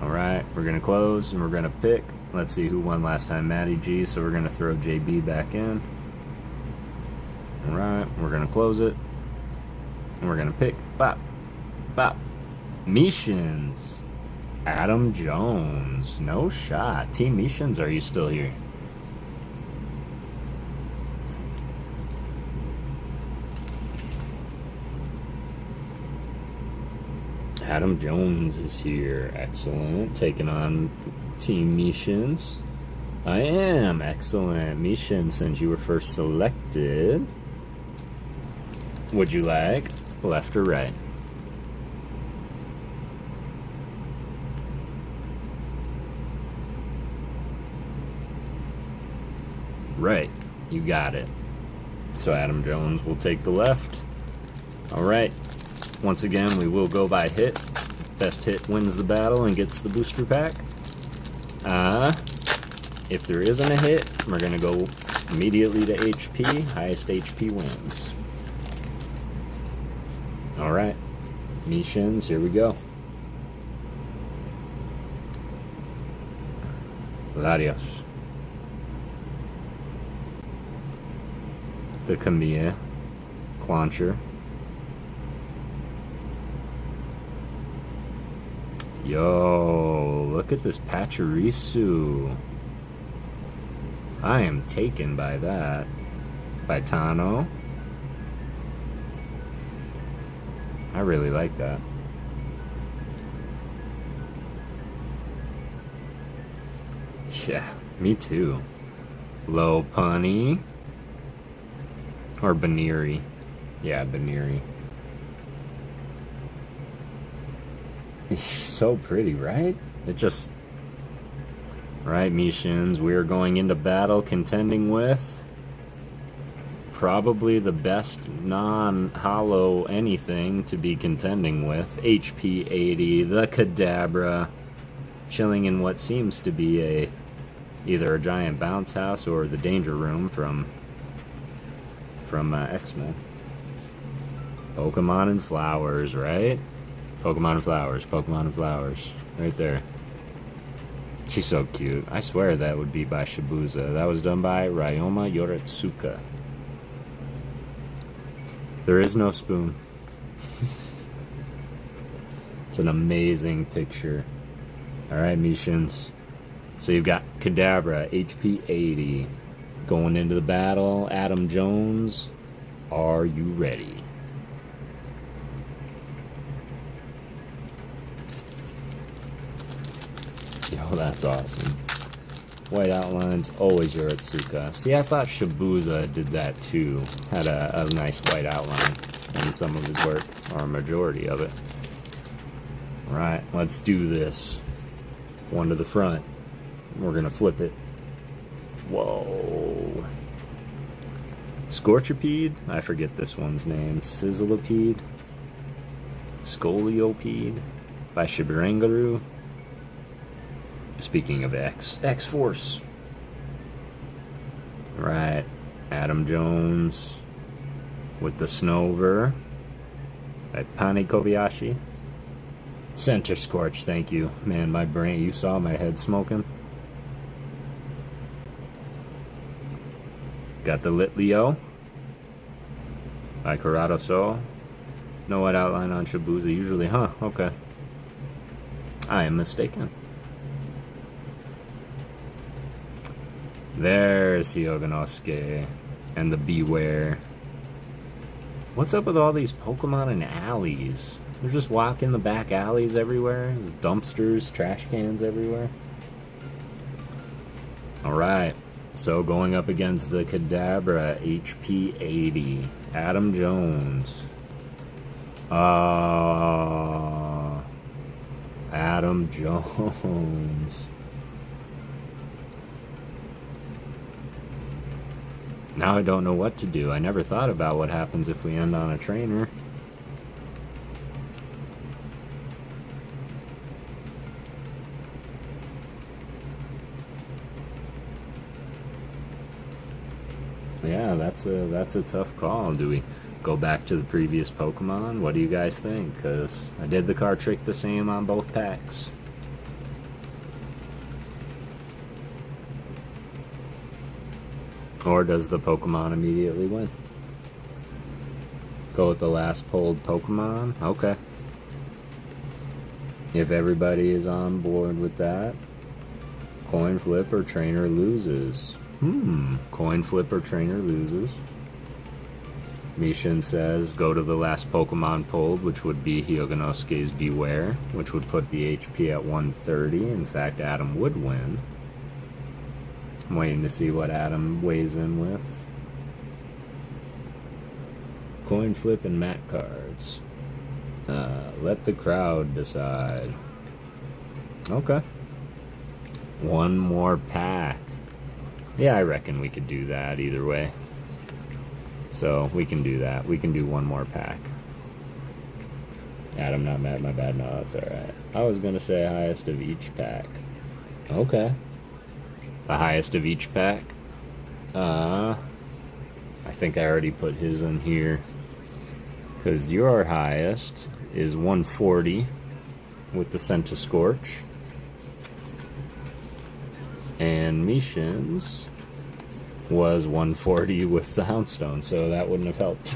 Alright, we're going to close and we're going to pick. Let's see who won last time, Matty G. So we're going to throw JB back in. Alright, we're going to close it. And we're going to pick. Bop. Bop. Mishins. Adam Jones. No shot. Team Mishins, are you still here? Adam Jones is here. Excellent. Taking on Team Mishins. I am. Excellent. Mishin, since you were first selected, would you like left or right? Right. You got it. So Adam Jones will take the left. Alright. Once again, we will go by hit. Best hit wins the battle and gets the booster pack. If there isn't a hit, we're going to go immediately to HP. Highest HP wins. Alright. Mishins, here we go. Larios. The Kamiya. Clauncher. Yo, look at this Pachirisu. I am taken by that. By Tano. I really like that. Yeah, me too. Lopunny. Or Baniri. Yeah, Baniri. He's so pretty, right? It just... Right, Mishins, we are going into battle contending with probably the best non-hollow anything to be contending with. HP 80, the Kadabra, chilling in what seems to be a either a giant bounce house or the danger room from X-Men. Pokemon and flowers, right? Pokemon and flowers, Pokemon and flowers. Right there. She's so cute. I swear that would be by Shibuza. That was done by Ryoma Yoritsuka. There is no spoon. It's an amazing picture. Alright, Mishins. So you've got Kadabra, HP 80. Going into the battle, Adam Jones. Are you ready? Yo, that's awesome. White outlines, always Yoritsuka. See, I thought Shibuza did that too. Had a nice white outline in some of his work, or a majority of it. Alright, let's do this. One to the front. We're gonna flip it. Whoa. Scorchipede? I forget this one's name. Sizzlipede? Scoliopede? By Shibarangaru? Speaking of X-Force. Right. Adam Jones with the Snover by Pani Kobayashi. Center Scorch, thank you. Man, my brain, you saw my head smoking. Got the Litleo by Corrado So. No white outline on Shibuza usually, huh? Okay. I am mistaken. There's Hyoganosuke and the Beware. What's up with all these Pokemon in alleys? They're just walking the back alleys everywhere. There's dumpsters, trash cans everywhere. Alright, so going up against the Kadabra, HP 80. Adam Jones. Adam Jones. Now I don't know what to do. I never thought about what happens if we end on a trainer. Yeah, that's a tough call. Do we go back to the previous Pokemon? What do you guys think? Because I did the card trick the same on both packs. Or does the Pokemon immediately win? Go with the last pulled Pokemon? Okay. If everybody is on board with that, coin flip or trainer loses. Coin flip or trainer loses. Mishin says go to the last Pokemon pulled, which would be Hyoganosuke's Beware, which would put the HP at 130. In fact, Adam would win. I'm waiting to see what Adam weighs in with. Coin flip and mat cards. Let the crowd decide. Okay. One more pack. Yeah, I reckon we could do that either way. So we can do that. We can do one more pack. Adam, not mad, my bad. No, it's alright. I was gonna say highest of each pack. Okay. The highest of each pack. I think I already put his in here. Because your highest is 140 with the Centiskorch. And Mishin's was 140 with the Houndstone, so that wouldn't have helped.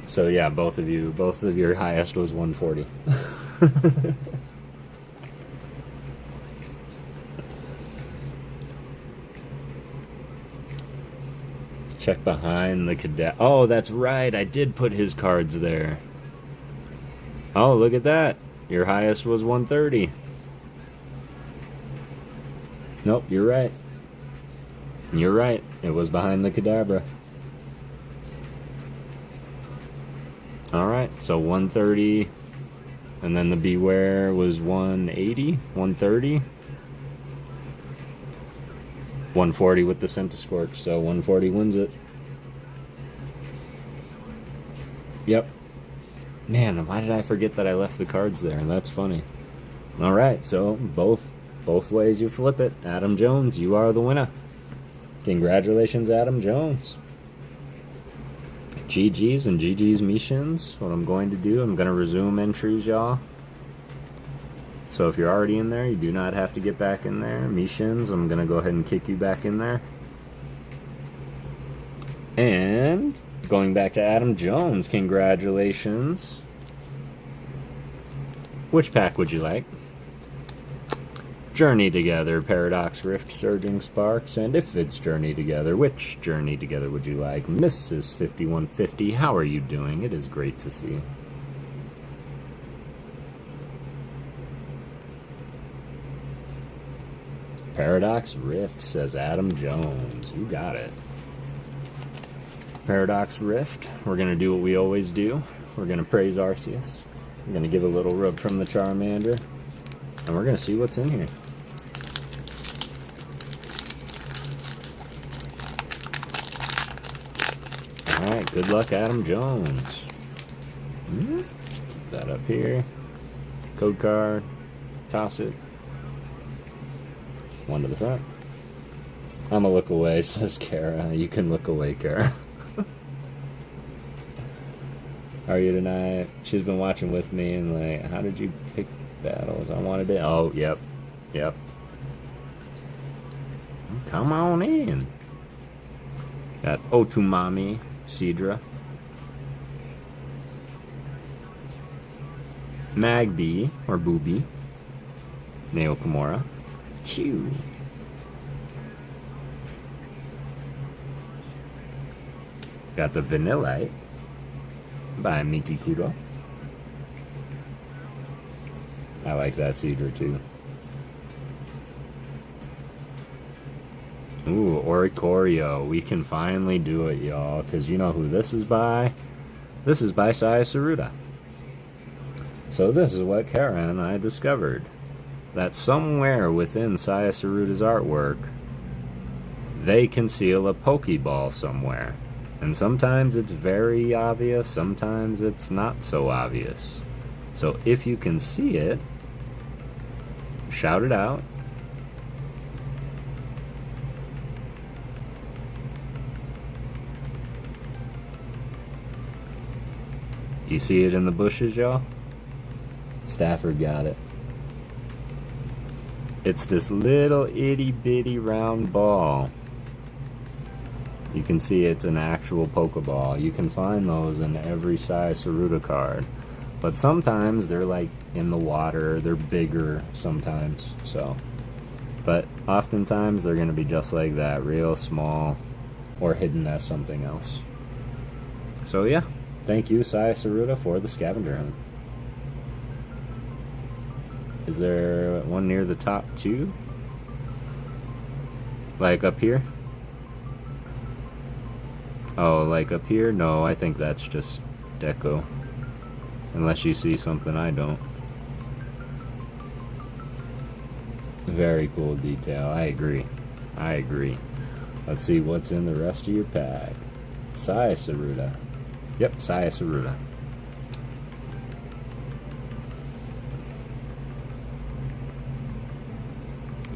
So yeah, both of your highest was 140. Check behind the cadet. Oh, that's right. I did put his cards there. Oh, look at that. Your highest was 130. Nope, you're right. You're right. It was behind the Kadabra. Alright, so 130. And then the Beware was 180, 130. 140 with the Centiskorch, so 140 wins it. Yep. Man, why did I forget that I left the cards there? That's funny. Alright, so both ways you flip it. Adam Jones, you are the winner. Congratulations, Adam Jones. GG's and GG's missions. What I'm going to do, I'm going to resume entries, y'all. So if you're already in there, you do not have to get back in there. Missions, I'm going to go ahead and kick you back in there. And going back to Adam Jones, congratulations. Which pack would you like? Journey Together, Paradox Rift, Surging Sparks, and if it's Journey Together, which Journey Together would you like? Mrs. 5150, how are you doing? It is great to see. Paradox Rift, says Adam Jones. You got it. Paradox Rift, we're going to do what we always do. We're going to praise Arceus. We're going to give a little rub from the Charmander. And we're going to see what's in here. Alright, good luck, Adam Jones. Keep that up here. Code card. Toss it. One to the front. I'm a look away, says Kara. You can look away, Kara. How are you tonight? She's been watching with me and like, how did you pick battles? I wanted it. Oh, yep. Yep. Come on in. Got Otumami, Seadra. Magby, or Booby. Neokamora. Q. Got the Vanillite by Miki Kudo. I like that Seadra too. Ooh, Oricorio. We can finally do it, y'all, because you know who this is by? This is by Saya Saruta. So this is what Kara and I discovered. That somewhere within Saya Saruta's artwork, they conceal a Pokeball somewhere. And sometimes it's very obvious, sometimes it's not so obvious. So if you can see it, shout it out. Do you see it in the bushes, y'all? Stafford got it. It's this little itty bitty round ball. You can see it's an actual Pokeball. You can find those in every Saya Saruta card. But sometimes they're like in the water, they're bigger sometimes, so. But oftentimes they're gonna be just like that, real small, or hidden as something else. So yeah, thank you Saya Saruta for the scavenger hunt. Is there one near the top too? Like up here? Oh, like up here? No, I think that's just deco. Unless you see something I don't. Very cool detail. I agree. I agree. Let's see what's in the rest of your pack. Saya Saruta. Yep, Saya Saruta.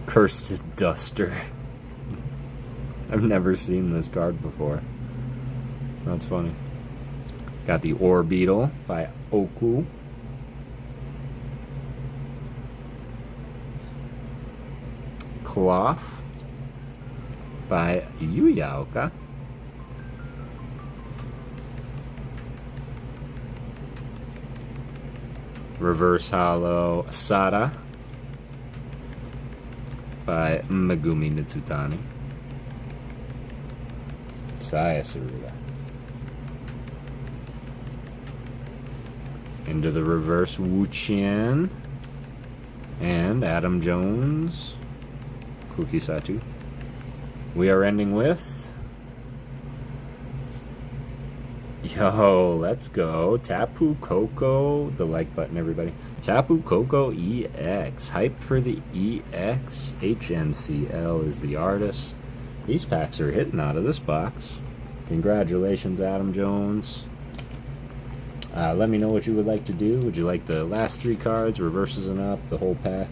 Cursed Duster. I've never seen this card before. That's funny. Got the Orbeetle by Oku. Cloth by Yuyaoka. Reverse Hollow Sada by Megumi Mitsutani. Saya Saruta. Into the reverse Wuqian and Adam Jones. Kukisatu. We are ending with, yo, let's go, Tapu Koko, the like button everybody, Tapu Koko EX, hyped for the EX, HNCL is the artist. These packs are hitting out of this box. Congratulations, Adam Jones. Let me know what you would like to do. Would you like the last 3 cards, reverses and up, the whole pack?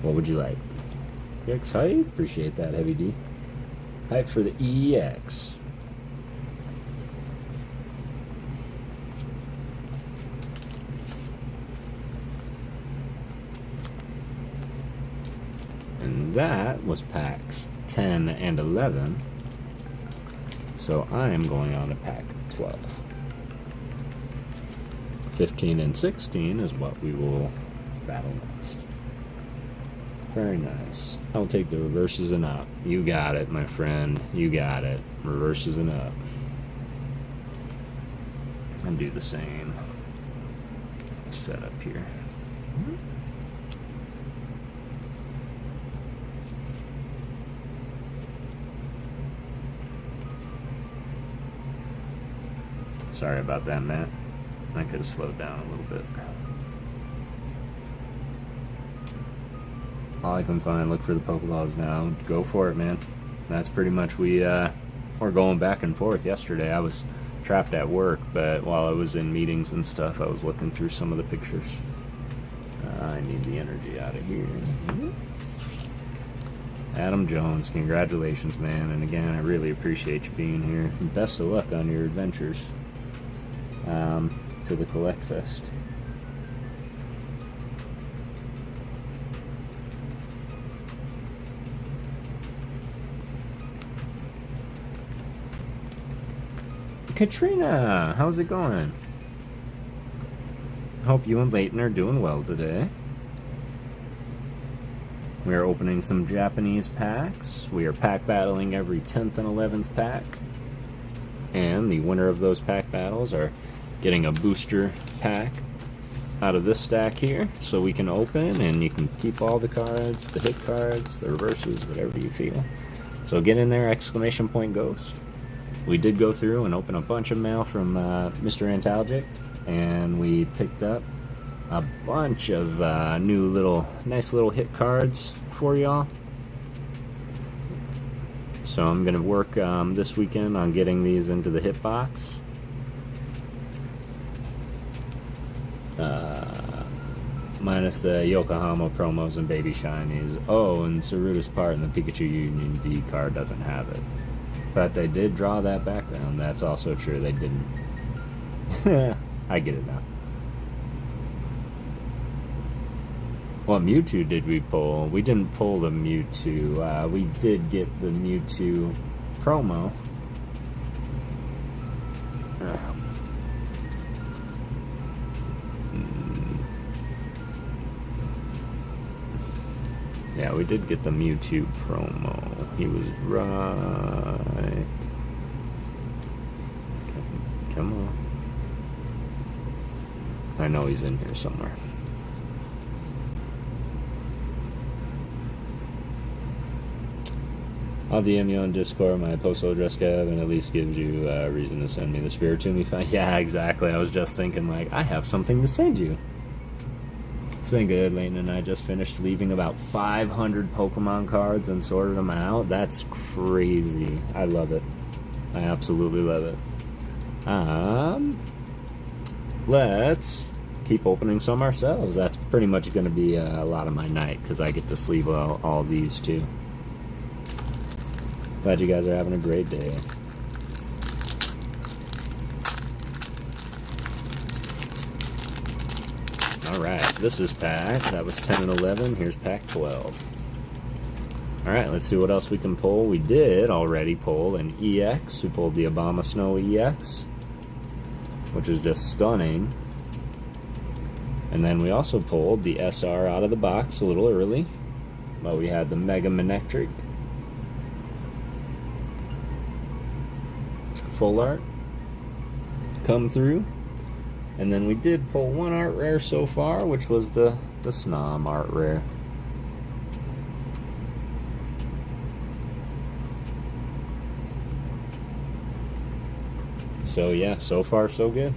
What would you like? You excited? Appreciate that, Heavy D. Hype for the EX. And that was packs 10 and 11. So I am going on to pack 12. 15 and 16 is what we will battle next. Very nice. I'll take the reverses and up. You got it, my friend. You got it. Reverses and up. And do the same setup here. Sorry about that, Matt. I could have slowed down a little bit. All I can find, look for the Pokeballs now. Go for it, man. That's pretty much, we're going back and forth yesterday. I was trapped at work, but while I was in meetings and stuff, I was looking through some of the pictures. I need the energy out of here. Adam Jones, congratulations, man. And again, I really appreciate you being here. Best of luck on your adventures to the Collect Fest. Katrina, how's it going? Hope you and Leighton are doing well today. We are opening some Japanese packs. We are pack battling every 10th and 11th pack. And the winner of those pack battles are getting a booster pack out of this stack here, so we can open and you can keep all the cards, the hit cards, the reverses, whatever you feel. So get in there, exclamation point Ghost. We did go through and open a bunch of mail from Mr. Antalgic, and we picked up a bunch of new nice little hit cards for y'all. So I'm going to work this weekend on getting these into the hit box. Minus the Yokohama promos and Baby Shinies. Oh, and Saruda's part in the Pikachu Union D card doesn't have it. But they did draw that background. That's also true. They didn't. I get it now. What Mewtwo did we pull? We didn't pull the Mewtwo. We did get the Mewtwo promo. Yeah, we did get the Mewtwo promo. He was right. Come on. I know he's in here somewhere. I'll DM you on Discord, my postal address, Kev, and at least gives you a reason to send me the Spiritomb file. Yeah, exactly. I was just thinking, like, I have something to send you. It's been good. Layton and I just finished leaving about 500 Pokemon cards and sorted them out. That's crazy. I love it. I absolutely love it. Let's keep opening some ourselves. That's pretty much going to be a lot of my night, because I get to sleeve all these too. Glad you guys are having a great day. Alright, this is pack. That was 10 and 11. Here's pack 12. Alright, let's see what else we can pull. We did already pull an EX. We pulled the Obama Snow EX, which is just stunning. And then we also pulled the SR out of the box a little early. But we had the Mega Manectric full art come through. And then we did pull one art rare so far, which was the Snom art rare. So yeah, so far so good.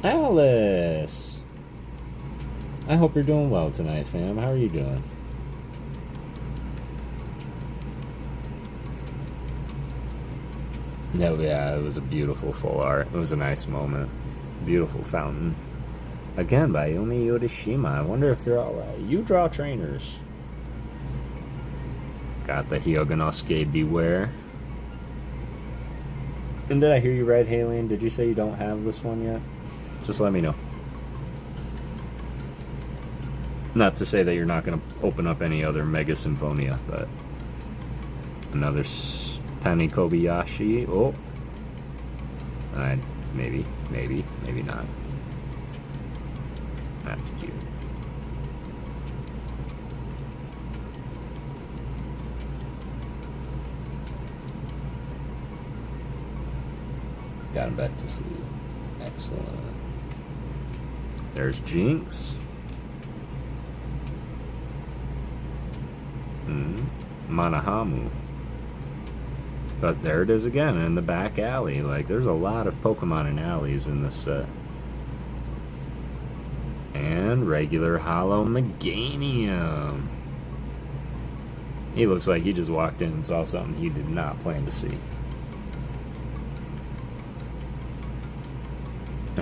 Alice! I hope you're doing well tonight, fam. How are you doing? No, yeah, it was a beautiful full art. It was a nice moment. Beautiful fountain. Again, by Yumi Yodishima. I wonder if they're all You draw trainers. Got the Hyoganosuke Beware. And did I hear you right, Halion? Did you say you don't have this one yet? Just let me know. Not to say that you're not going to open up any other Mega Symphonia, but another Penny Kobayashi. Oh, maybe not. That's cute. Got him back to sleep. Excellent. There's Jinx. Manahamu. But there it is again in the back alley. Like, there's a lot of Pokemon in alleys in this set. And regular Hollow Meganium. He looks like he just walked in and saw something he did not plan to see.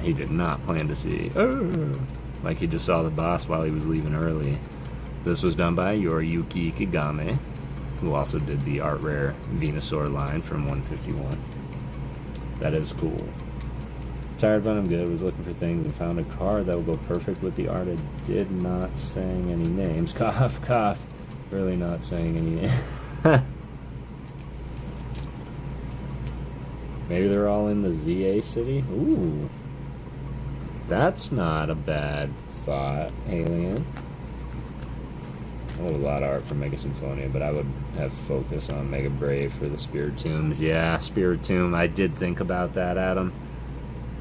He did not plan to see. Oh, like he just saw the boss while he was leaving early. This was done by Yoriyuki Kagame, who also did the Art Rare Venusaur line from 151. That is cool. Tired but I'm good. Was looking for things and found a card that will go perfect with the art. I did not saying any names. Cough, cough. Really not saying any names. Maybe they're all in the ZA city? Ooh. That's not a bad thought, Alien. Oh, a lot of art from Mega Symphonia, but I would have focus on Mega Brave for the Spirit Tombs. Yeah, Spirit Tomb. I did think about that, Adam.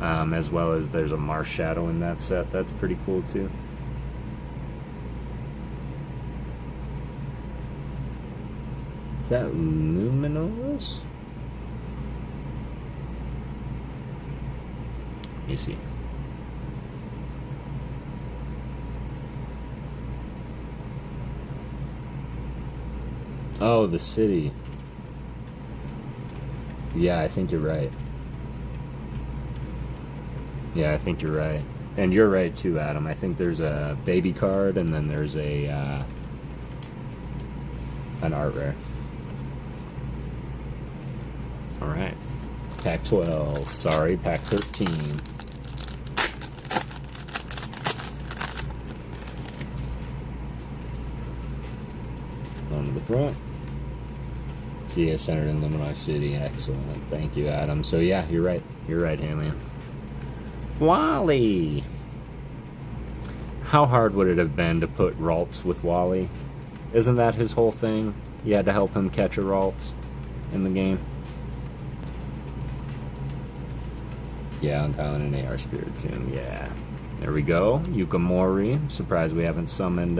As well as there's a Marsh Shadow in that set. That's pretty cool, too. Is that Luminous? Let me see. Oh, the city. Yeah, I think you're right. Yeah, I think you're right. And you're right too, Adam. I think there's a baby card and then there's a an art rare. Alright. Pack 12. Sorry, pack 13. On to the front. CA centered in Lumini City. Excellent. Thank you, Adam. So yeah, you're right. You're right, Halion. Wally! How hard would it have been to put Ralts with Wally? Isn't that his whole thing? You had to help him catch a Ralts in the game. Yeah, I'm calling an AR Spirit Tomb. Yeah. There we go. Yukamori. I'm surprised we haven't summoned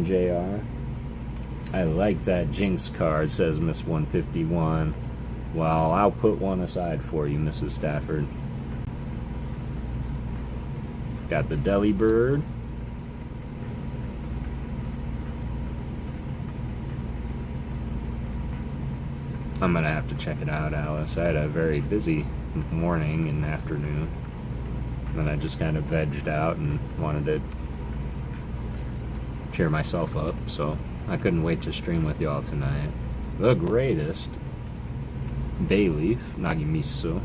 JR. I like that Jinx card, says Miss 151. Well, I'll put one aside for you, Mrs. Stafford. Got the Delibird. I'm gonna have to check it out, Alice. I had a very busy morning and afternoon. Then I just kind of vegged out and wanted to cheer myself up, so I couldn't wait to stream with y'all tonight. The greatest Bayleaf, Nagimiso.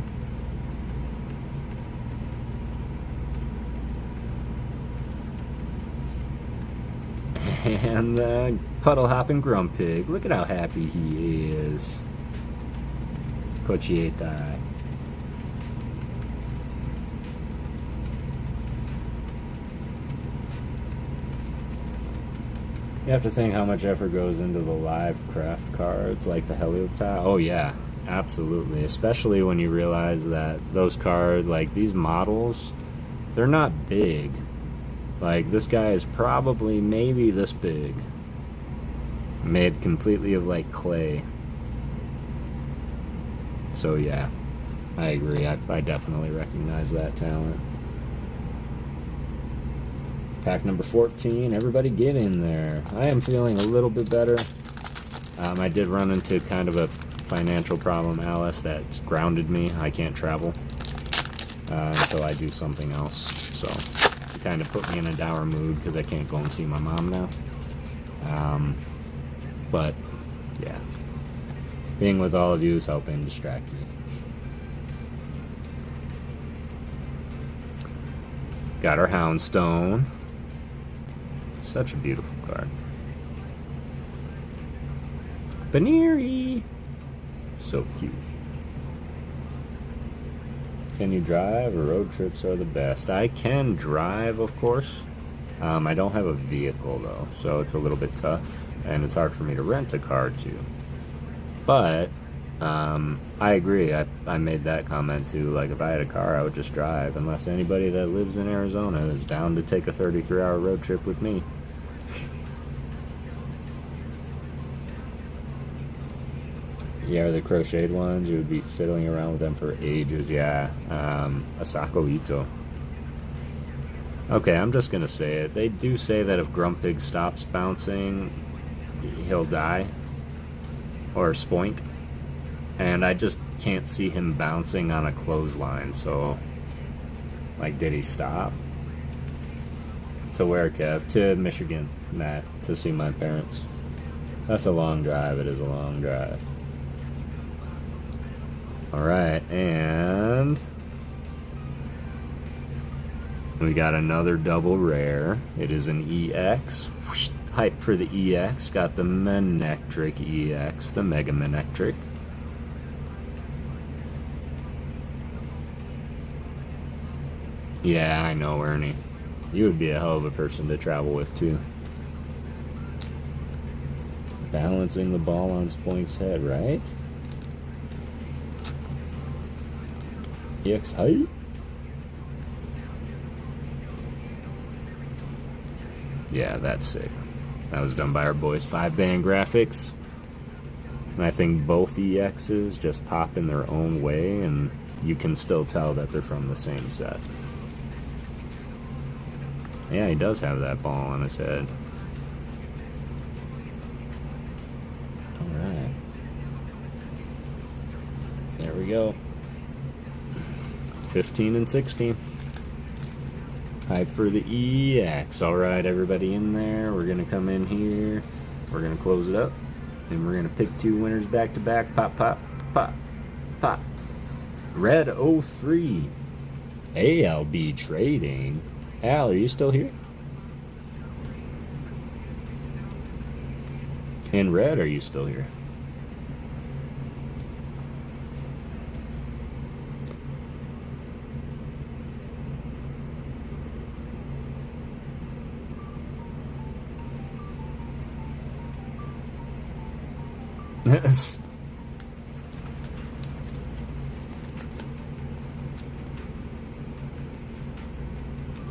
And the Puddle Hopping Grumpig. Look at how happy he is. Cochietai. You have to think how much effort goes into the live craft cards, like the Helioptile. Oh yeah, absolutely. Especially when you realize that those cards, like these models, they're not big. Like, this guy is probably maybe this big. Made completely of, like, clay. So, yeah. I agree. I definitely recognize that talent. Pack number 14. Everybody get in there. I am feeling a little bit better. I did run into kind of a financial problem, Alice, that's grounded me. I can't travel until I do something else. So it kind of put me in a dour mood because I can't go and see my mom now. But yeah, being with all of you is helping distract me. Got our Houndstone. Such a beautiful card. Baneri! So cute. Can you drive, or road trips are the best? I can drive, of course. I don't have a vehicle, though, so it's a little bit tough. And it's hard for me to rent a car, too. But, I agree. I made that comment, too. Like, if I had a car, I would just drive. Unless anybody that lives in Arizona is down to take a 33-hour road trip with me. Yeah, the crocheted ones, you would be fiddling around with them for ages. Yeah, Asako Ito. Okay, I'm just gonna say it. They do say that if Grumpig stops bouncing, he'll die. Or spoint. And I just can't see him bouncing on a clothesline, so... Like, did he stop? To where, Kev? To Michigan, Matt, to see my parents. That's a long drive, it is a long drive. Alright, and we got another double rare. It is an EX. Hype for the EX. Got the Manectric EX, the Mega Manectric. Yeah, I know, Ernie. You would be a hell of a person to travel with, too. Balancing the ball on Spoink's head, right? EX height? Yeah, that's sick. That was done by our boys 5-band graphics. And I think both EXs just pop in their own way, and you can still tell that they're from the same set. Yeah, he does have that ball on his head. Alright. There we go. 15 and 16. Hype for the EX. Alright, everybody in there. We're going to come in here. We're going to close it up. And we're going to pick 2 winners back to back. Pop, pop, pop, pop. Red 03. ALB Trading. Al, are you still here? And Red, are you still here?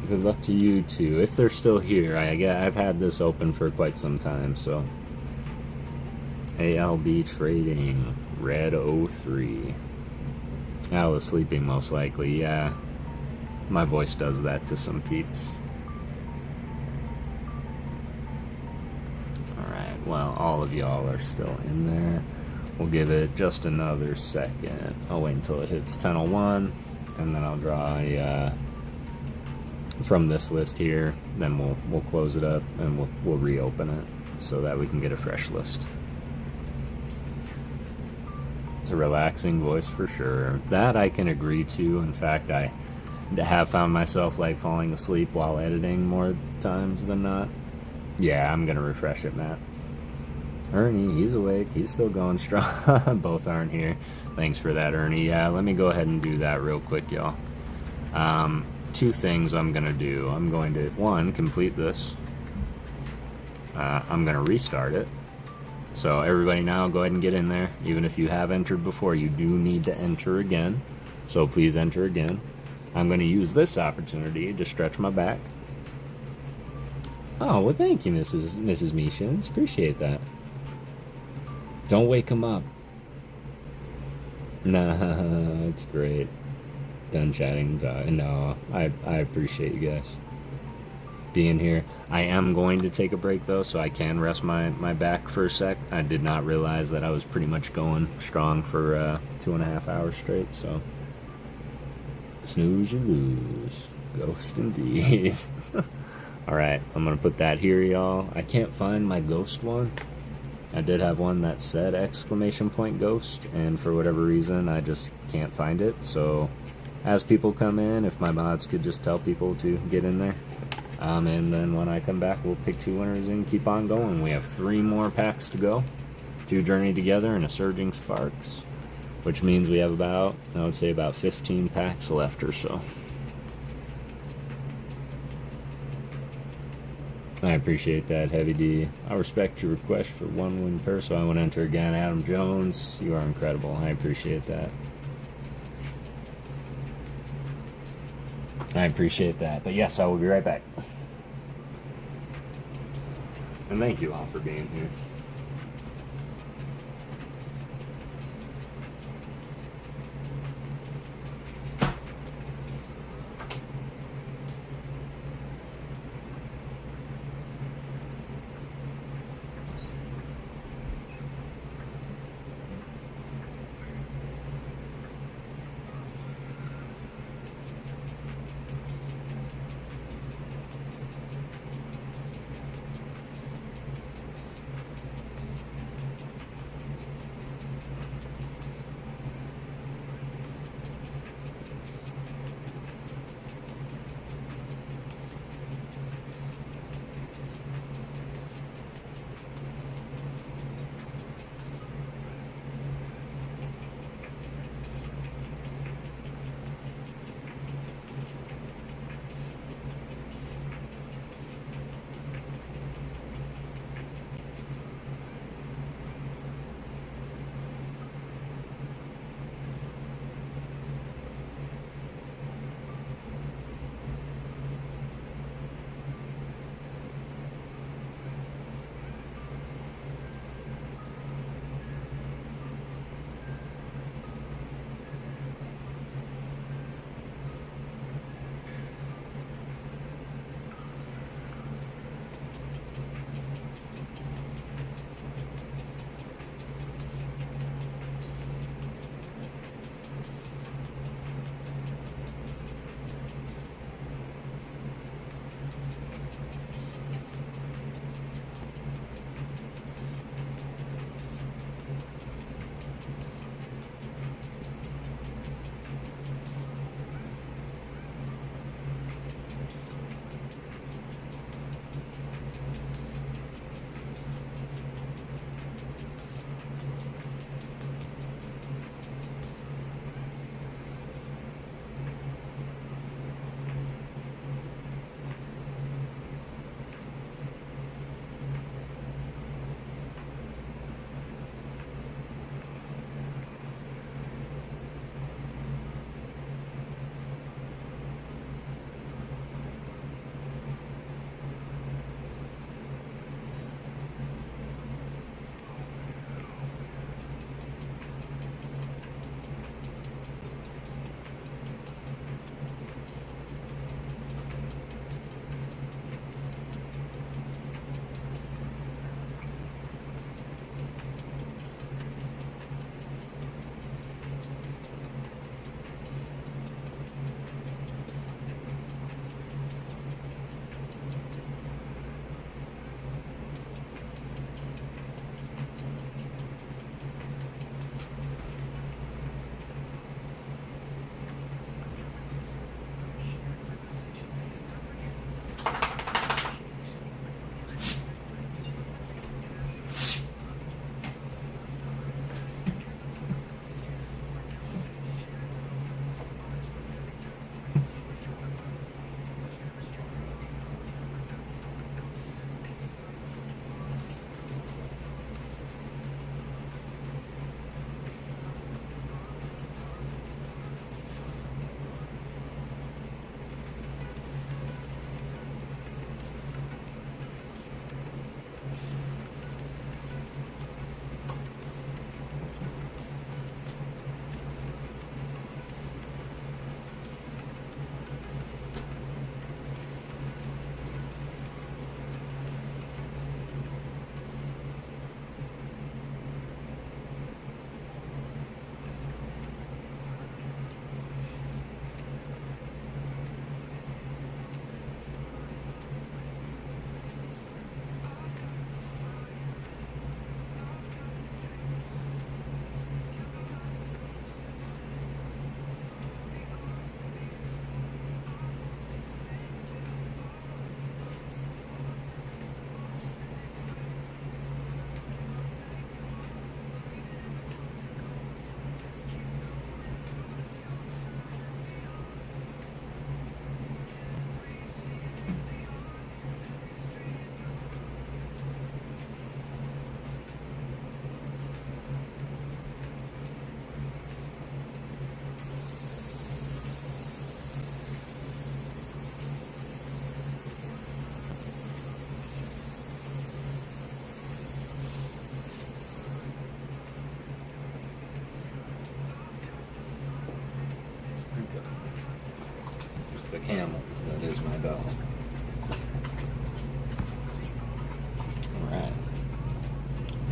Good luck to you too, if they're still here. I've had this open for quite some time, so. ALB Trading, Red 03. Al is sleeping most likely, yeah. My voice does that to some peeps. Alright, well, all of y'all are still in there. We'll give it just another second. I'll wait until it hits 10:01, and then I'll draw a, from this list here. Then we'll close it up, and we'll reopen it so that we can get a fresh list. It's a relaxing voice for sure. That I can agree to. In fact, I have found myself like falling asleep while editing more times than not. Yeah, I'm gonna refresh it, Matt. Ernie, he's awake. He's still going strong. Both aren't here. Thanks for that, Ernie. Yeah, let me go ahead and do that real quick, y'all. 2 things I'm gonna do. I'm going to, 1, complete this. I'm gonna restart it. So everybody now, go ahead and get in there. Even if you have entered before, you do need to enter again. So please enter again. I'm going to use this opportunity to stretch my back. Oh, well, thank you, Mrs. Meeshins. Appreciate that. Don't wake him up. Nah, it's great. Done chatting. No, I appreciate you guys. being here. I am going to take a break though, so I can rest my back for a sec. I did not realize that I was pretty much going strong for 2.5 hours straight, so snooze you lose. Ghost indeed. Alright, I'm gonna put that here, y'all. I can't find my ghost one. I did have one that said exclamation point ghost, and for whatever reason I just can't find it. So as people come in, if my mods could just tell people to get in there, and then when I come back we'll pick 2 winners and keep on going. We have 3 more packs to go, 2 Journey Together and a Surging Sparks, which means we have about, I would say about 15 packs left or so. I appreciate that, Heavy D. I respect your request for 1 win purse, so I want to enter again. Adam Jones, you are incredible. I appreciate that. I appreciate that. But yes, I will be right back. And thank you all for being here.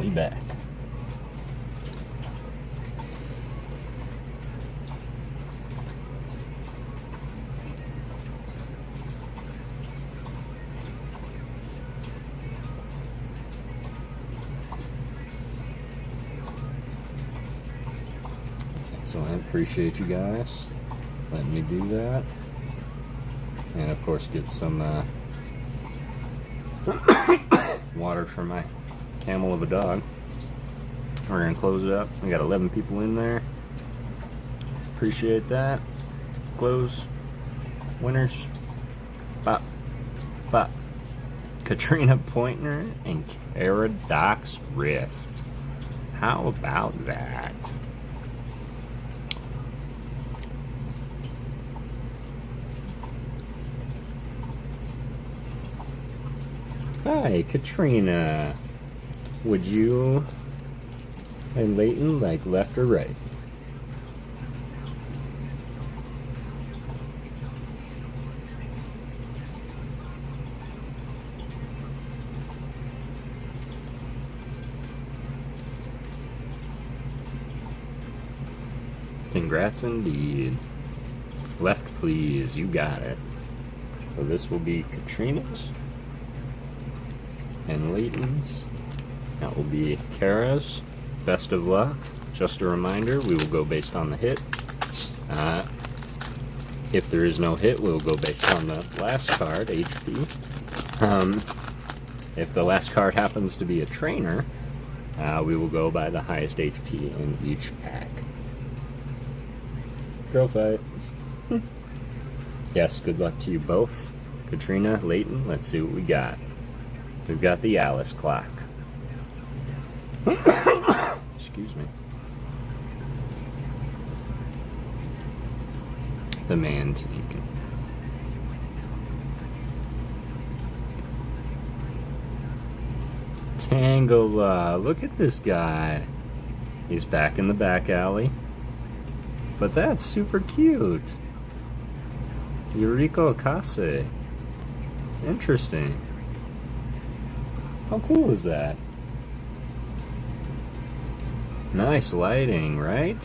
We back. So I appreciate you guys letting me do that. And of course get some water for my camel of a dog. We're gonna close it up. We got 11 people in there. Appreciate that. Close. Winners. Bop. Bop. Katrina Pointner and Paradox Rift. How about that? Hi, Katrina. Would you and Leighton like left or right? Congrats indeed. Left please, you got it. So this will be Katrina's and Leighton's. That will be Kara's. Best of luck. Just a reminder, we will go based on the hit. If there is no hit, we'll go based on the last card, HP. If the last card happens to be a trainer, we will go by the highest HP in each pack. Girl fight. Yes, good luck to you both. Katrina, Leighton, let's see what we got. We've got the Alice clock. Excuse me. The Mantegan. Tangela, look at this guy. He's back in the back alley. But that's super cute. Yuriko Akase. Interesting. How cool is that? Nice lighting, right?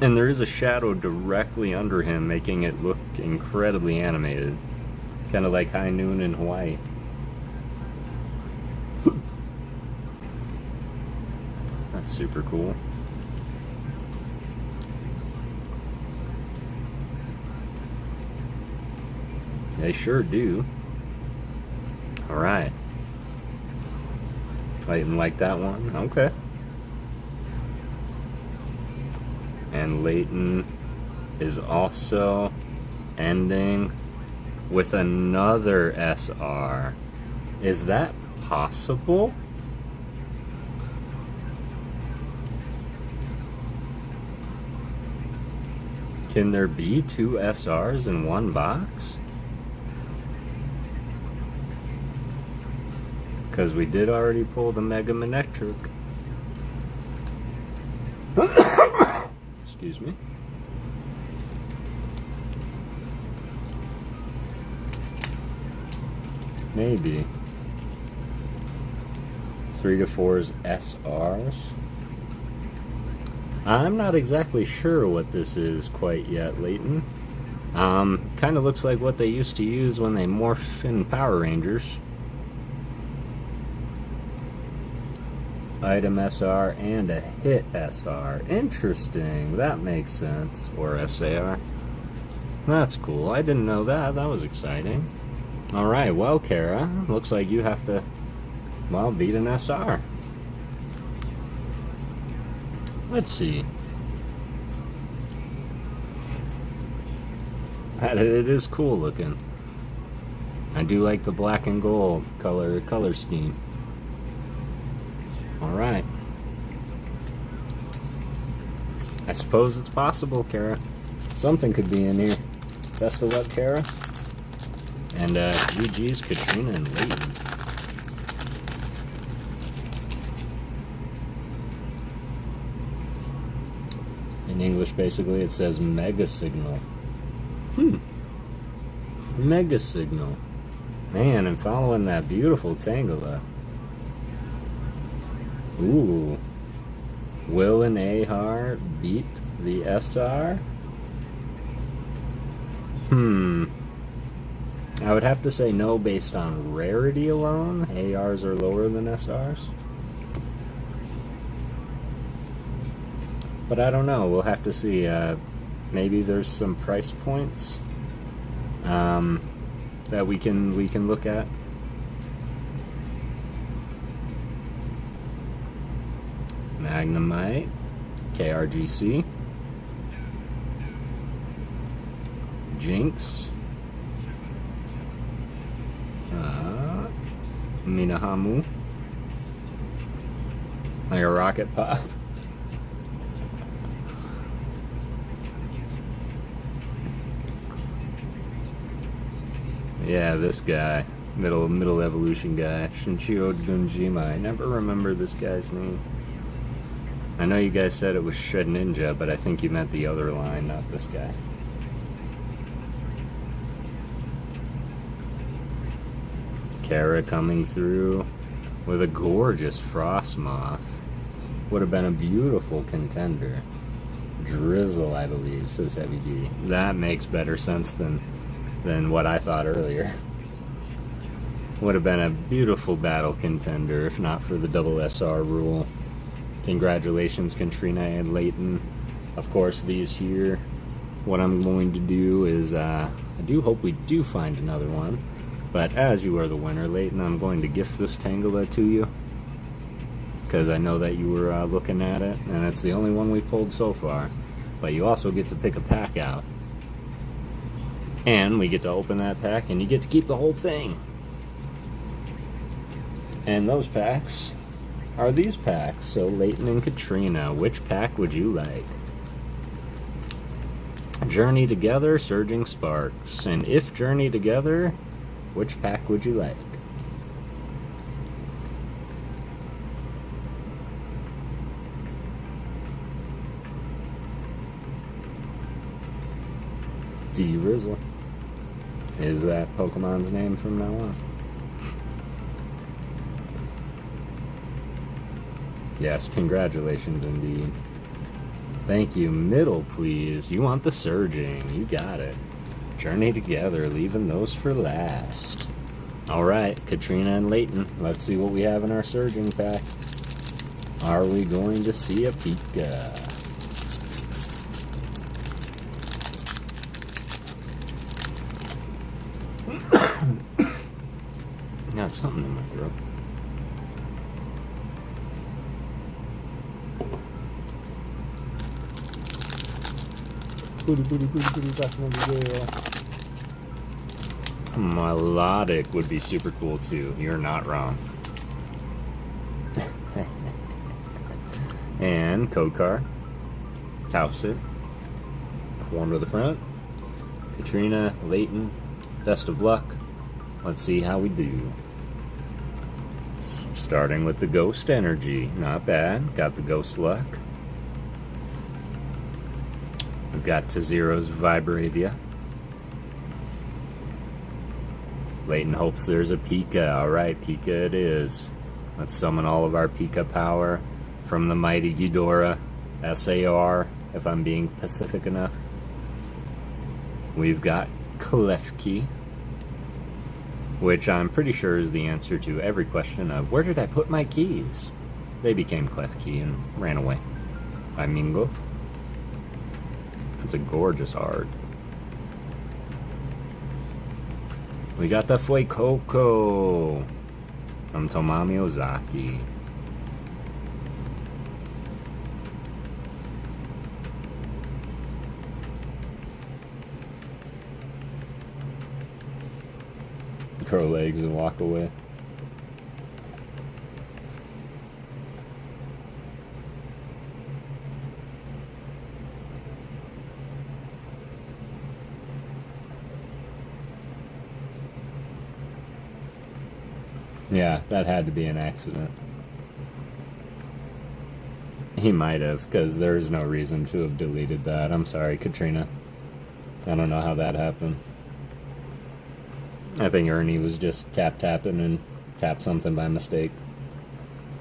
And there is a shadow directly under him, making it look incredibly animated. Kind of like High Noon in Hawaii. That's super cool. They sure do. Alright. I didn't like that one. Okay. And Leighton is also ending with another SR. Is that possible? Can there be 2 SRs in one box? Because we did already pull the Mega Manectric. Excuse me. Maybe. 3 to 4's SRs. I'm not exactly sure what this is quite yet, Leighton. Kind of looks like what they used to use when they morphed in Power Rangers. Item SR and a hit SR. Interesting. That makes sense. Or SAR. That's cool. I didn't know that. That was exciting. Alright, well, Kara, looks like you have to, well, beat an SR. Let's see. It is cool looking. I do like the black and gold color scheme. Alright. I suppose it's possible, Kara. Something could be in here. Best of luck, Kara. And GG's Katrina and Leighton. In English, basically, it says Mega Signal. Mega Signal. Man, I'm following that beautiful Tangela. Ooh. Will an AR beat the SR? I would have to say no based on rarity alone. ARs are lower than SRs. But I don't know. We'll have to see. Maybe there's some price points that we can look at. Magnemite, KRGC, Jinx, Minahamu, like a rocket pop. Yeah, this guy, middle evolution guy, Shinshio Gunjima. I never remember this guy's name. I know you guys said it was Shed Ninja, but I think you meant the other line, not this guy. Kara coming through with a gorgeous Frostmoth. Would have been a beautiful contender. Drizzle, I believe, says Heavy D. That makes better sense than what I thought earlier. Would have been a beautiful battle contender if not for the double SR rule. Congratulations, Katrina and Layton. Of course, these here, what I'm going to do is, I do hope we do find another one. But as you are the winner, Layton, I'm going to gift this Tangela to you. Because I know that you were looking at it, and it's the only one we pulled so far. But you also get to pick a pack out. And we get to open that pack, and you get to keep the whole thing. And those packs are these packs. So Layton and Katrina, which pack would you like? Journey Together, Surging Sparks. And if Journey Together, which pack would you like? D-Rizzle. Is that Pokemon's name from now on? Yes, congratulations indeed. Thank you. Middle, please. You want the Surging. You got it. Journey Together, leaving those for last. Alright, Katrina and Layton. Let's see what we have in our Surging pack. Are we going to see a Pika? Got something in my throat. Melodic would be super cool too. You're not wrong. And code card. Tausit. Warm to the front. Katrina, Layton, best of luck. Let's see how we do. Starting with the Ghost Energy. Not bad. Got the Ghost Luck. We've got Tzero's Vibravia. Layton hopes there's a Pika. Alright, Pika it is. Let's summon all of our Pika power from the mighty Eudora. SAR, if I'm being Pacific enough. We've got Klefki, which I'm pretty sure is the answer to every question of where did I put my keys? They became Klefki and ran away. By Mingo. It's a gorgeous art. We got the Fuecoco from Tomami Ozaki. Curl legs and walk away. Yeah, that had to be an accident. He might have, because there's no reason to have deleted that. I'm sorry, Katrina. I don't know how that happened. I think Ernie was just tapping and tapped something by mistake.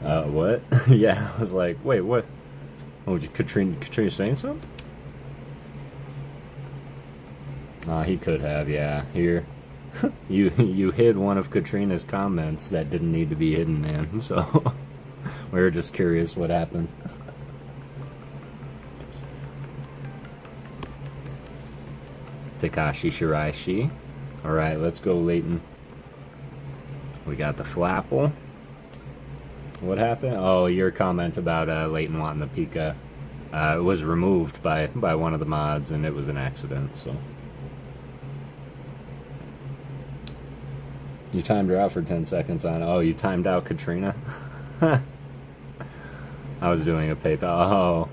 What? Yeah, I was like, wait, what? Oh, Katrina saying something? He could have, yeah. Here, you hid one of Katrina's comments that didn't need to be hidden, man. So we were just curious what happened. Takashi Shiraishi. Alright, let's go, Leighton. We got the Flapple. What happened? Oh, your comment about Leighton wanting the Pika. It was removed by one of the mods, and it was an accident, so. You timed her out for 10 seconds on... Oh, you timed out Katrina? I was doing a PayPal.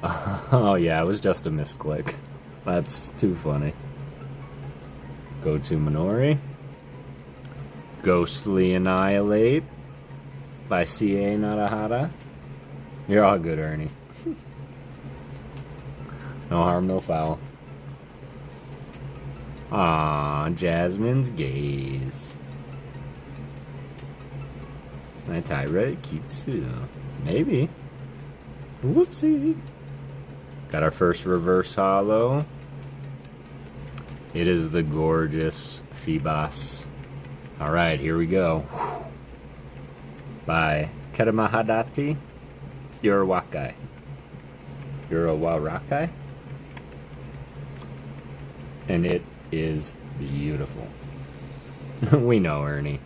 Oh, yeah, it was just a misclick. That's too funny. Go to Minori. Ghostly Annihilate by C.A. Narahara. You're all good, Ernie. No harm, no foul. Aw, Jasmine's Gaze. My Tyra Kitsu. Maybe. Whoopsie. Got our first reverse holo. It is the gorgeous Phoebos. Alright, here we go. By Ketamahadati Yurawakai. Yurawarakai? And it is beautiful. We know, Ernie.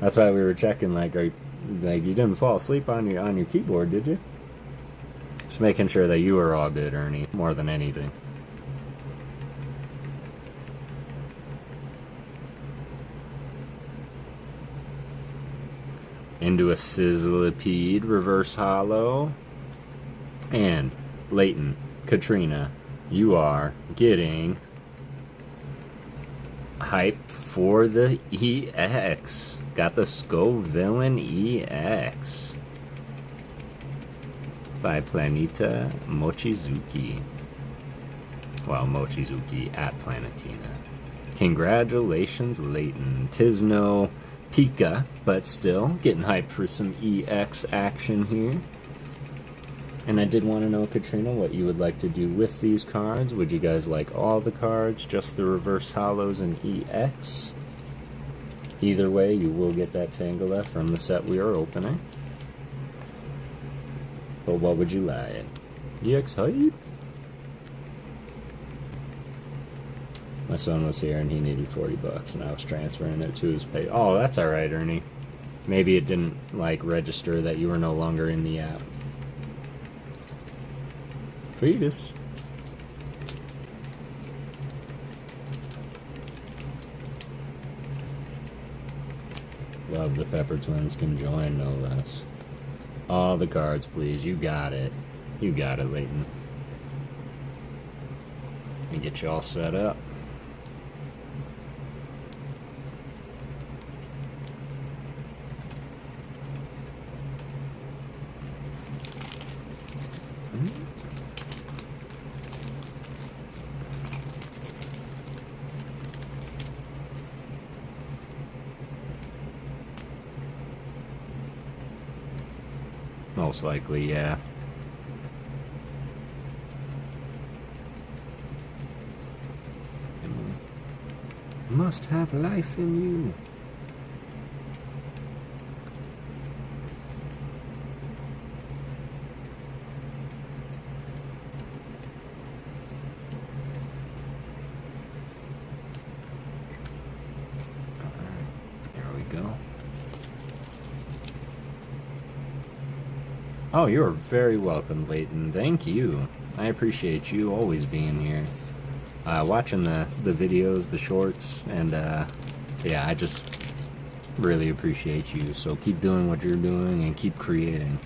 That's why we were checking, like you didn't fall asleep on your keyboard, did you? Just making sure that you were all good, Ernie, more than anything. Into a Sizzlipede reverse holo. And Leighton, Katrina, you are getting hype for the EX. Got the Scovillain EX by Planeta Mochizuki. Well, Mochizuki at Planetina. Congratulations, Leighton. Tis no Pika, but still getting hyped for some EX action here. And I did want to know, Katrina, what you would like to do with these cards. Would you guys like all the cards, just the reverse holos and EX? Either way, you will get that Tangela from the set we are opening. But what would you like? EX hype? My son was here and he needed $40 and I was transferring it to his pay. Oh, that's alright, Ernie. Maybe it didn't, like, register that you were no longer in the app. Fetus. Love the Pepper Twins can join, no less. All the cards, please. You got it. You got it, Leighton. Let me get you all set up. Most likely, yeah. Must have life in you. There we go. Oh, you're very welcome, Leighton. Thank you. I appreciate you always being here. Watching the videos, the shorts, and yeah, I just really appreciate you. So keep doing what you're doing and keep creating.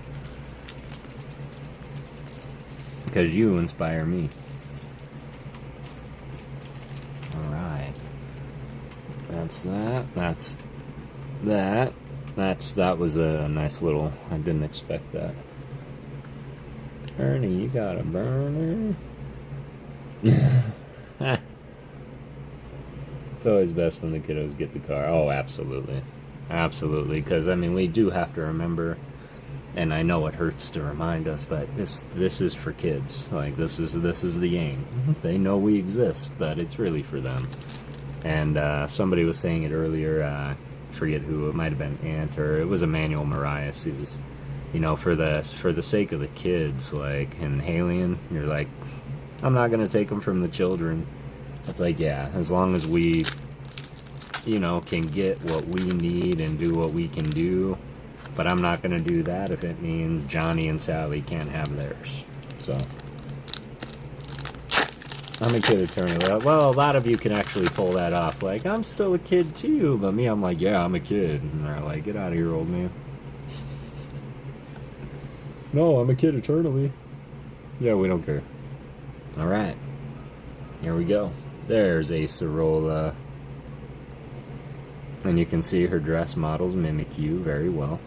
Because you inspire me. Alright. That's that. That's that. That was a nice little... I didn't expect that. Ernie, you got a burner? It's always best when the kiddos get the car. Oh, absolutely. absolutely. Because, I mean, we do have to remember, and I know it hurts to remind us, but this is for kids. Like, this is the game. They know we exist, but it's really for them. And somebody was saying it earlier, I forget who, it might have been Ant, or it was Emmanuel Marias. He was, you know, for the sake of the kids, like, in Halion, you're like, I'm not going to take them from the children. It's like, yeah, as long as we, you know, can get what we need and do what we can do, but I'm not going to do that if it means Johnny and Sally can't have theirs. So, I'm a kid eternally. Well, a lot of you can actually pull that off. Like, I'm still a kid too, but me, I'm like, yeah, I'm a kid. And they're like, get out of here, old man. No, I'm a kid eternally. Yeah, we don't care. Alright. Here we go. There's a Acerola. And you can see her dress models Mimikyu very well.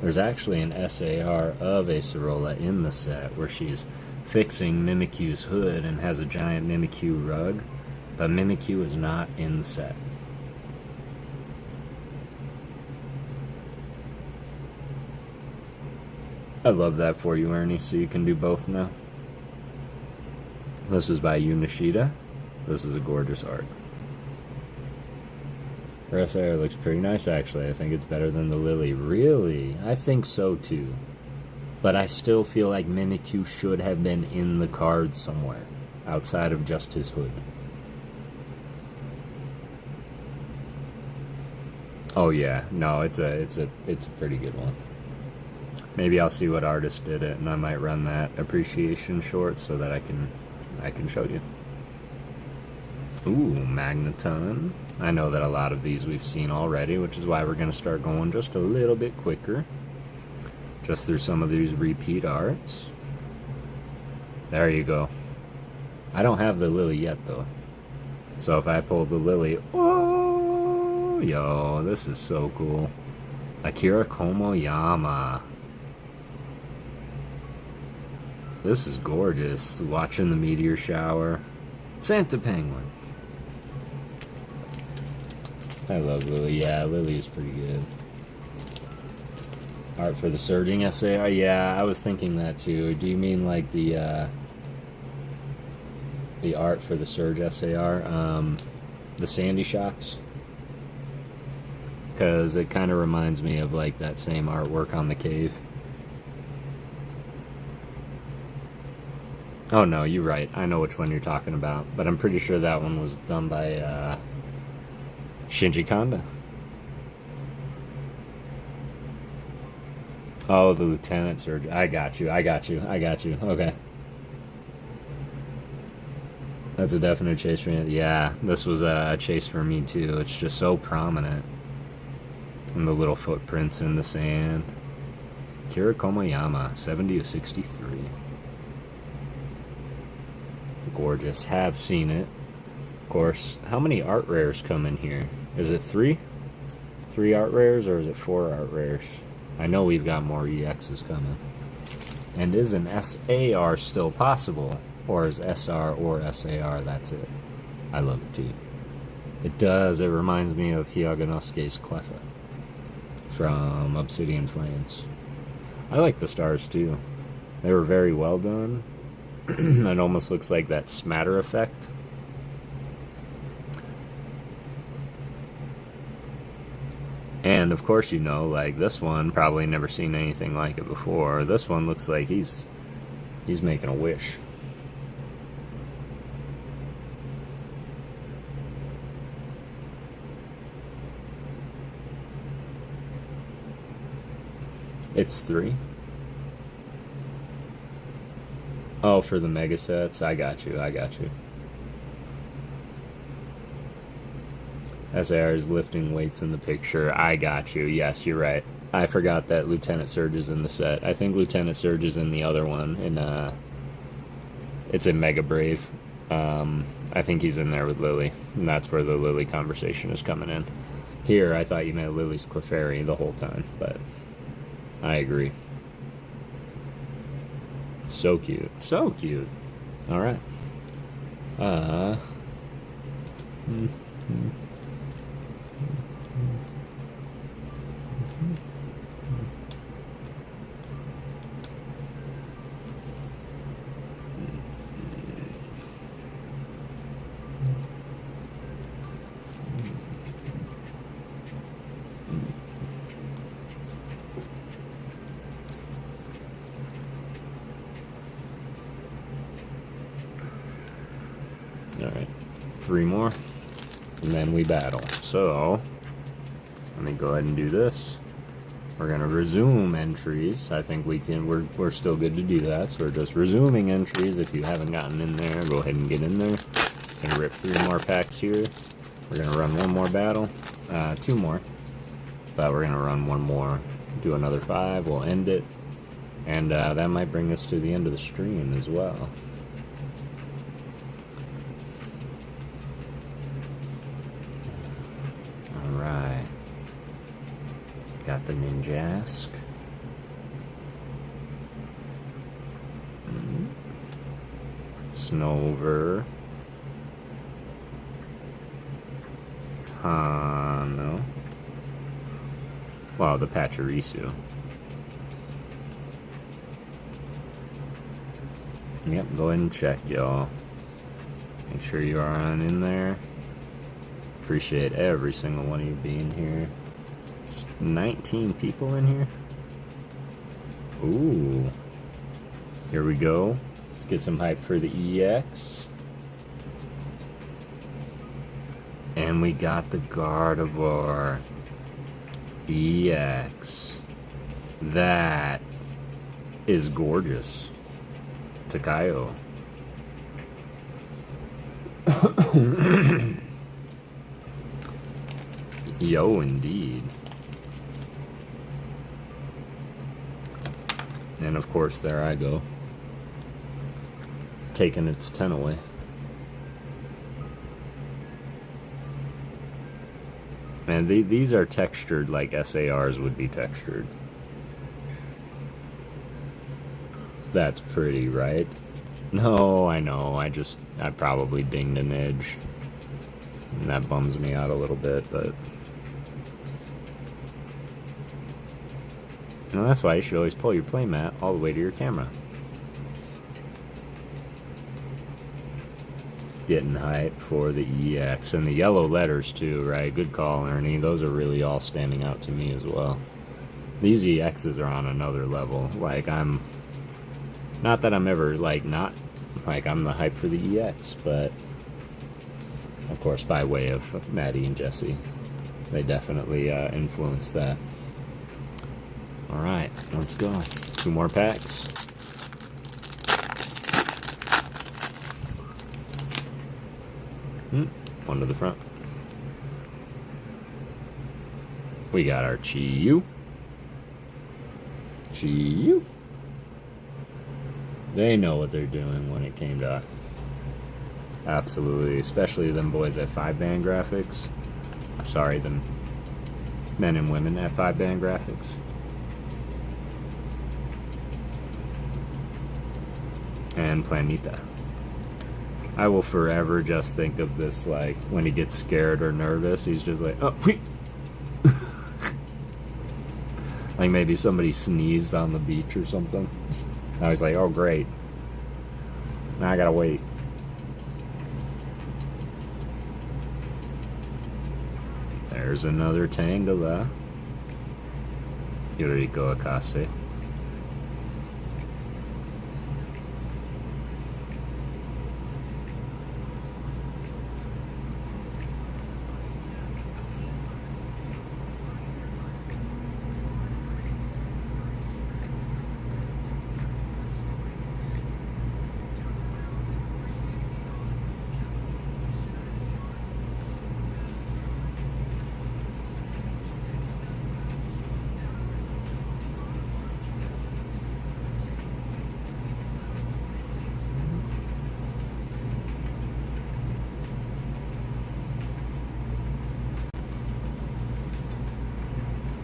There's actually an SAR of Acerola in the set where she's fixing Mimikyu's hood and has a giant Mimikyu rug, but Mimikyu is not in the set. I love that for you, Ernie, so you can do both now. This is by Yu Nishida. This is a gorgeous art. Her SAR looks pretty nice, actually. I think it's better than the Lily. Really? I think so, too. But I still feel like Mimikyu should have been in the card somewhere, outside of just his hood. Oh yeah, no, it's a pretty good one. Maybe I'll see what artist did it, and I might run that appreciation short so that I can show you. Ooh, Magneton. I know that a lot of these we've seen already, which is why we're going to start going just a little bit quicker. Just through some of these repeat arts. There you go. I don't have the Lily yet, though. So if I pull the Lily... Oh, yo, this is so cool. Akira Komoyama. This is gorgeous. Watching the meteor shower. Santa Penguin. I love Lily. Yeah, Lily is pretty good. Art for the Surging SAR? Yeah, I was thinking that too. Do you mean like the art for the Surge SAR? The Sandy Shocks? Because it kind of reminds me of like that same artwork on the cave. Oh no, you're right. I know which one you're talking about. But I'm pretty sure that one was done by Shinji Kanda. Oh, the Lieutenant Surge. I got you. Okay. That's a definite chase for me. Yeah, this was a chase for me too. It's just so prominent. And the little footprints in the sand. Kira Komoyama, 70 of 63. Gorgeous. Have seen it. Of course, how many art rares come in here? Is it 3? 3 art rares, or is it 4 art rares? I know we've got more EXs coming. And is an SAR still possible? Or is SR or SAR, that's it? I love it too. It does, it reminds me of Hyaganosuke's Cleffa from Obsidian Flames. I like the stars too. They were very well done. It almost looks like that smatter effect. And of course, you know, like this one, probably never seen anything like it before. This one looks like he's making a wish. It's 3. Oh, for the mega sets? I got you. SAR is lifting weights in the picture. I got you. Yes, you're right. I forgot that Lieutenant Surge is in the set. I think Lieutenant Surge is in the other one. It's in Mega Brave. I think he's in there with Lily. And that's where the Lily conversation is coming in. Here, I thought you meant Lily's Clefairy the whole time, but I agree. So cute. So cute. Alright. 3 more, and then we battle. So, let me go ahead and do this. We're gonna resume entries. I think we can, we're still good to do that, so we're just resuming entries. If you haven't gotten in there, go ahead and get in there. Gonna rip 3 more packs here. We're gonna run 1 more battle, 2 more, but we're gonna run 1 more, do another 5, we'll end it, and that might bring us to the end of the stream as well. Alright. Got the Ninjask. Snover. Tano. Wow, the Pachirisu. Yep, go ahead and check, y'all. Make sure you are on in there. Appreciate every single one of you being here. 19 people in here. Ooh. Here we go. Let's get some hype for the EX. And we got the Gardevoir EX. That is gorgeous. Takayo. Yo, indeed. And of course, there I go. Taking its 10 away. And these are textured like SARs would be textured. That's pretty, right? No, I know. I probably dinged an edge. And that bums me out a little bit, but... You know, that's why you should always pull your playmat all the way to your camera. Getting hype for the EX. And the yellow letters too, right? Good call, Ernie. Those are really all standing out to me as well. These EXs are on another level. Like, I'm... Not that I'm ever, like, not... Like, I'm the hype for the EX, but... Of course, by way of Maddie and Jesse. They definitely influenced that. Alright, let's go. 2 more packs. One to the front. We got our Chi-Yu. Chi-Yu. They know what they're doing when it came to... Absolutely, especially them boys at 5-band graphics. Sorry, them men and women at 5-band graphics. And Planeta. I will forever just think of this, like, when he gets scared or nervous, he's just like, oh, wheat. Like maybe somebody sneezed on the beach or something. Now he's like, oh, great. Now I gotta wait. There's another Tangela. Yuriko Akase.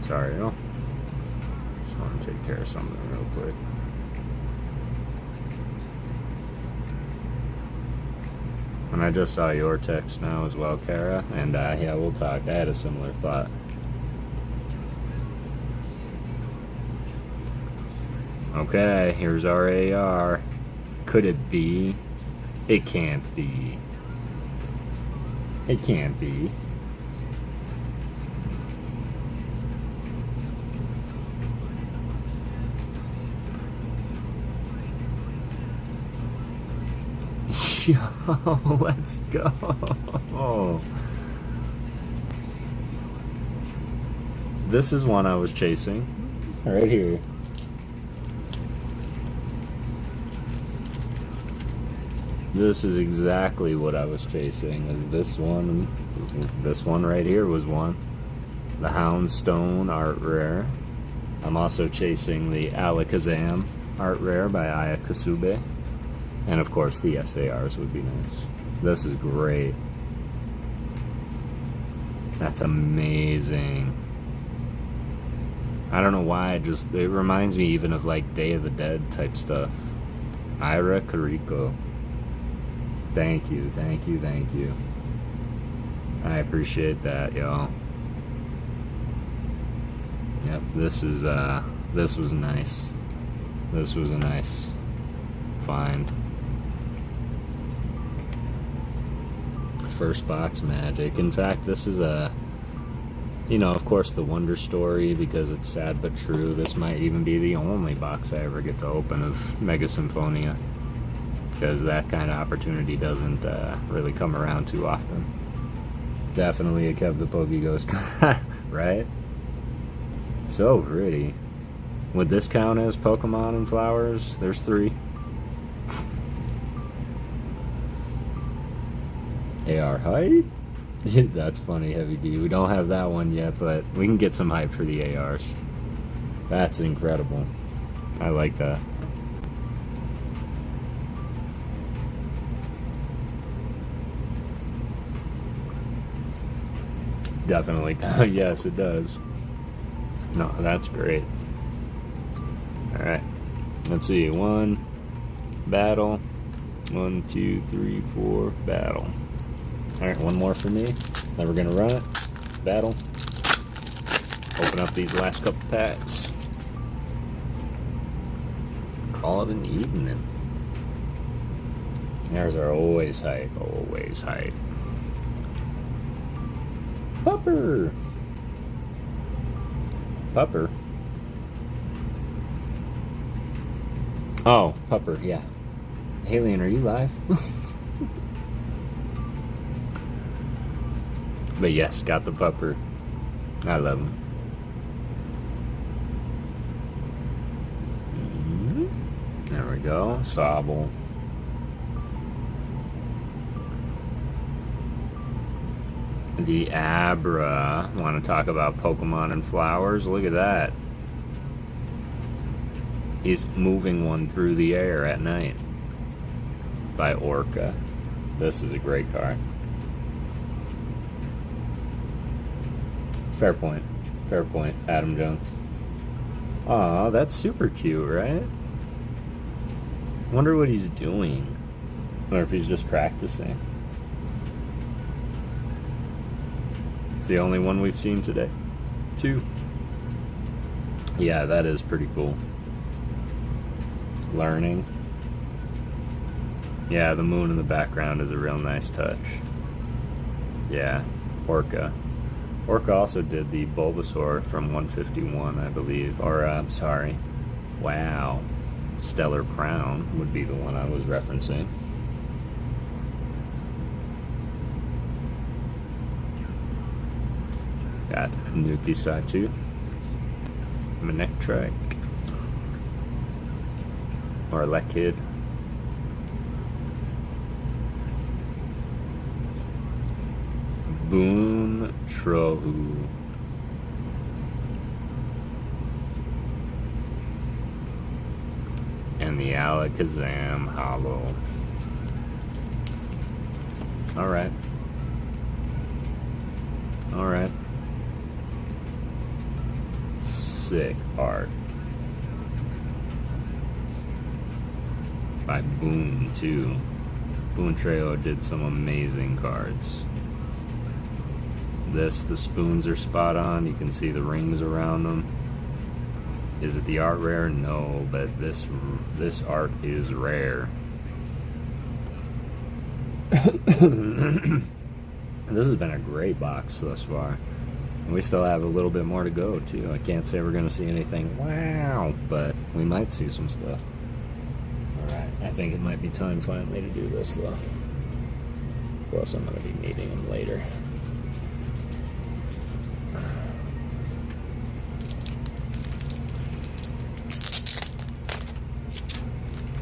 Sorry, y'all. Just want to take care of something real quick. And I just saw your text now as well, Kara, and yeah, we'll talk. I had a similar thought. Okay, here's our AR. Could it be? It can't be. It can't be. Yo, let's go. This is one I was chasing. Right here. This is exactly what I was chasing. Is this one? This one right here was one. The Houndstone art rare. I'm also chasing the Alakazam art rare by Aya Kasube. And of course the SARs would be nice. This is great. That's amazing. I don't know why, it reminds me even of like Day of the Dead type stuff. Ira Kariko. Thank you, thank you, thank you. I appreciate that, y'all. Yep, this was nice. This was a nice find. First box magic. In fact, this is of course the Wonder Story, because it's sad but true. This might even be the only box I ever get to open of Mega Symphonia, because that kind of opportunity doesn't really come around too often. Definitely a Kev the PokéGhost, right? So pretty. Would this count as Pokemon and flowers? There's 3. AR hype? That's funny, Heavy D. We don't have that one yet, but we can get some hype for the ARs. That's incredible. I like that. Definitely. Yes, it does. No, that's great. Alright. Let's see. 1, battle. 1, 2, 3, 4, battle. Alright, one more for me. Then we're gonna run it. Battle. Open up these last couple packs. Call it an evening. There's our always hype. Always hype. Pupper! Pupper? Oh, Pupper, yeah. Alien, are you live? But yes, got the Pupper. I love him. There we go. Sobble. The Abra. Want to talk about Pokemon and flowers? Look at that. He's moving one through the air at night. By Orca. This is a great card. Fair point. Fair point, Adam Jones. Aw, that's super cute, right? Wonder what he's doing. Or if he's just practicing. It's the only one we've seen today. 2. Yeah, that is pretty cool. Learning. Yeah, the moon in the background is a real nice touch. Yeah, Orca. Orca also did the Bulbasaur from 151, I believe. Or, I'm sorry. Wow. Stellar Crown would be the one I was referencing. Got Nuki Satu. Manectric. Or Lekid. Boon Trohu. And the Alakazam Hollow. Alright. Alright. Sick art. By Boon, too. Boon Trejo did some amazing cards. The spoons are spot on. You can see the rings around them. Is it the art rare? No, but this art is rare. This has been a great box thus far. And we still have a little bit more to go, too. I can't say we're going to see anything wow, but we might see some stuff. Alright. I think it might be time finally to do this, though. Plus, I'm going to be needing him later.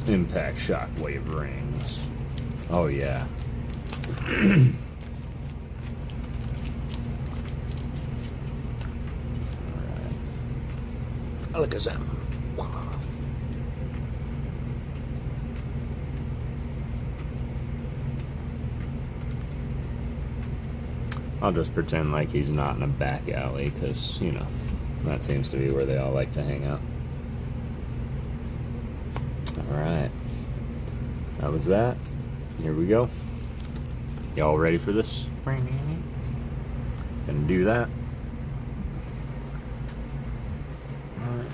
Impact Shockwave Rings. Oh, yeah. Alright. Look at them. I'll just pretend like he's not in a back alley, because, you know, that seems to be where they all like to hang out. Alright. That was that. Here we go. Y'all ready for this? Gonna do that. Alright.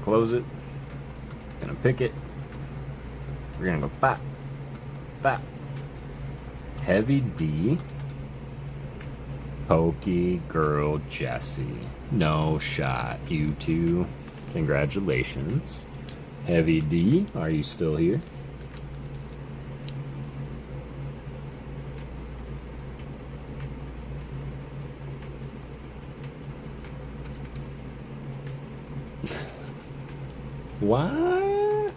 Close it. Gonna pick it. We're gonna go pop. Pop. Heavy D. PokéGirl Jessie. No shot, you two. Congratulations. Heavy D, are you still here? What?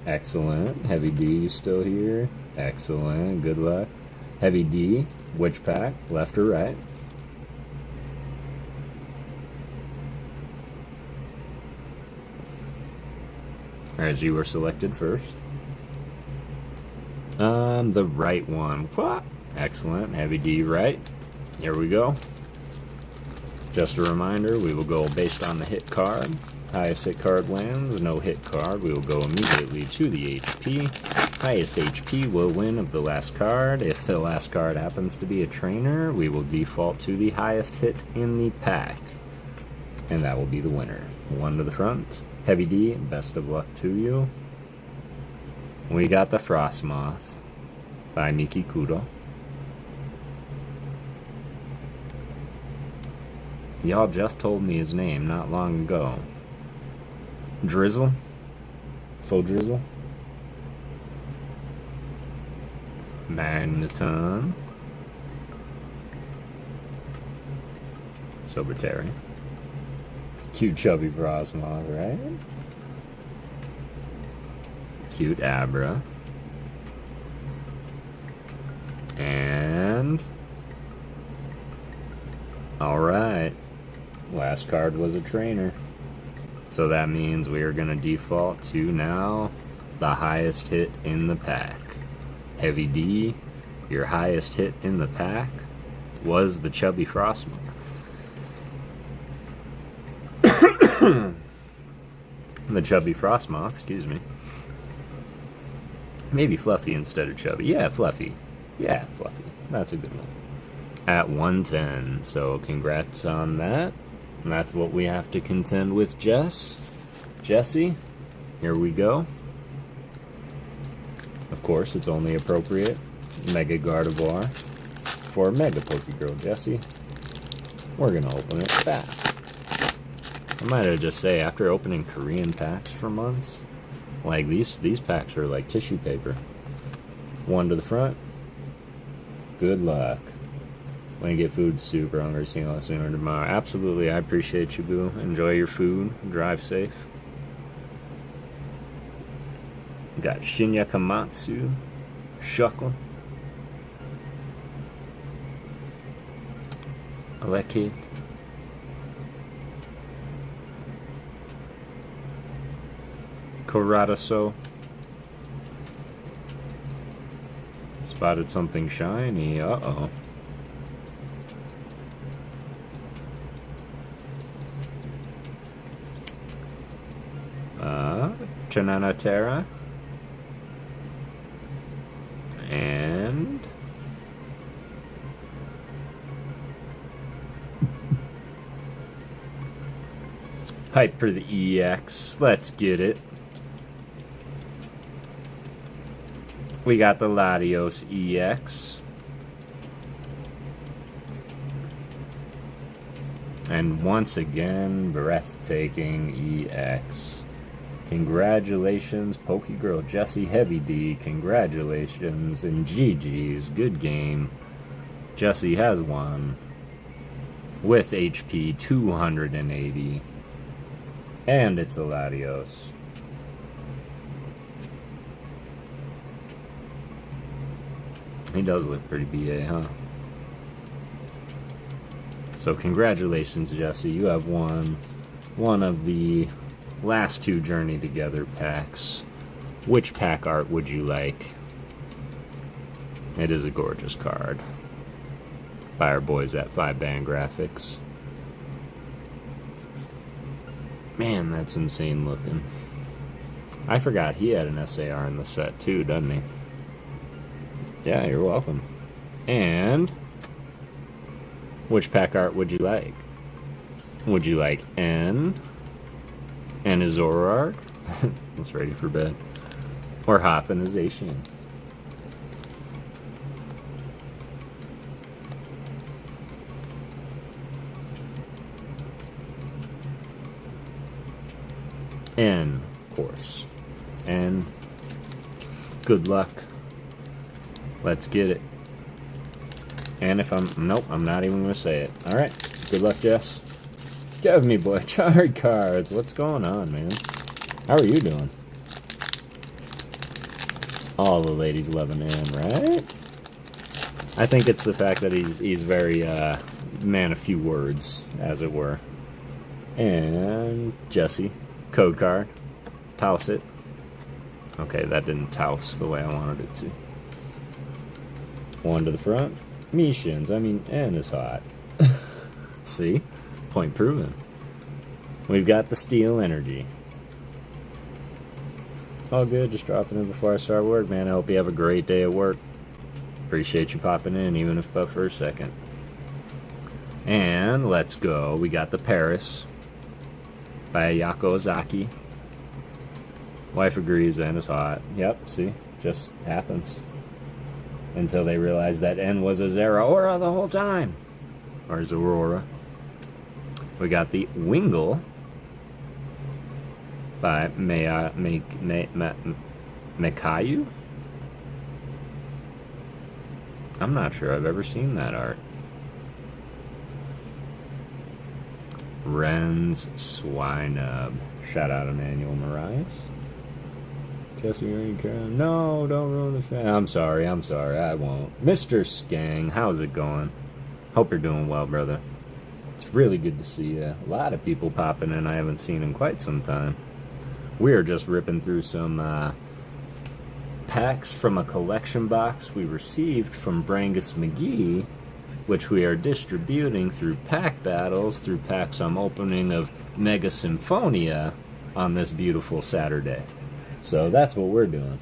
Excellent. Heavy D, you still here? Excellent. Good luck. Heavy D, which pack? Left or right? As you were selected first. The right one. What? Excellent. Heavy D right. Here we go. Just a reminder, we will go based on the hit card. Highest hit card lands, no hit card. We will go immediately to the HP. Highest HP will win of the last card. If the last card happens to be a trainer, we will default to the highest hit in the pack. And that will be the winner. One to the front. Heavy D, best of luck to you. We got the Frostmoth by Miki Kudo. Y'all just told me his name not long ago. Drizzle? Full Drizzle? Magneton. Sobertary. Cute chubby Frostmoth, right? Cute Abra. And... alright. Last card was a trainer. So that means we are going to default to now the highest hit in the pack. Heavy D, your highest hit in the pack was the chubby Frostmoth. The chubby Frostmoth, excuse me. Maybe Fluffy instead of chubby. Yeah, Fluffy. Yeah, Fluffy. That's a good one. At 110, so congrats on that. And that's what we have to contend with, Jessie. Here we go. Of course, it's only appropriate. Mega Gardevoir for Mega PokéGirl Jessie. We're gonna open it fast. I might have just say, after opening Korean packs for months, like these packs are like tissue paper. One to the front. Good luck. When you get food, super hungry, see you all sooner tomorrow. Absolutely, I appreciate you, boo. Enjoy your food. Drive safe. Got Shinya Kamatsu. Shuckle. Aleki. Karadaso. Spotted something shiny. Uh-oh. Chananatera. And hype for the EX. Let's get it. We got the Latios EX. And once again, breathtaking EX. Congratulations, PokéGirl Jessie Heavy D. Congratulations, and GG's. Good game. Jessie has won. With HP 280. And it's a Latios. He does look pretty BA, huh? So congratulations, Jesse. You have won one of the last 2 Journey Together packs. Which pack art would you like? It is a gorgeous card. By our boys at 5-Band Graphics. Man, that's insane looking. I forgot he had an SAR in the set too, doesn't he? Yeah, you're welcome. And which pack art would you like? Would you like N and his Zoroark? It's ready for bed. Or Hop and his Zacian? N, of course. N. Good luck. Let's get it. And if nope, I'm not even going to say it. Alright, good luck, Jess. Give me, boy. Chart cards. What's going on, man? How are you doing? All the ladies loving him, right? I think it's the fact that he's very, man of few words, as it were. And Jesse. Code card. Toss it. Okay, that didn't toss the way I wanted it to. 1 to the front. Mishins. I mean, N is hot. See? Point proven. We've got the Steel Energy. All good. Just dropping in before I start work, man. I hope you have a great day at work. Appreciate you popping in, even if but for a second. And let's go. We got the Paris by Ayako Ozaki. Wife agrees, N is hot. Yep, see? Just happens. Until they realize that N was a Zeraora the whole time. Or Zeraora. We got the Wingull by Mekayu? I'm not sure I've ever seen that art. Ren's Swinub. Shout out Emmanuel Marias. Jesse, are you caring? No, don't ruin the fan. I'm sorry, I won't. Mr. Skang, how's it going? Hope you're doing well, brother. It's really good to see you. A lot of people popping in I haven't seen in quite some time. We are just ripping through some packs from a collection box we received from Brangus McGee, which we are distributing through pack battles, through packs I'm opening of Mega Symphonia on this beautiful Saturday. So that's what we're doing.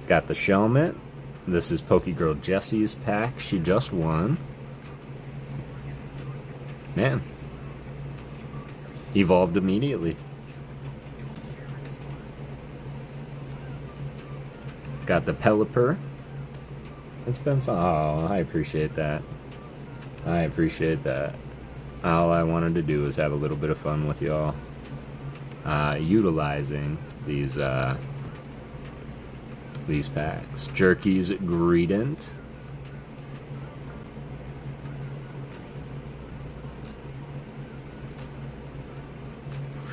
Got the Shelmet. This is PokéGirl Jessie's pack. She just won. Man. Evolved immediately. Got the Pelipper. It's been fun. Oh, I appreciate that. I appreciate that. All I wanted to do was have a little bit of fun with y'all. Utilizing these packs. Jerky's Greedent.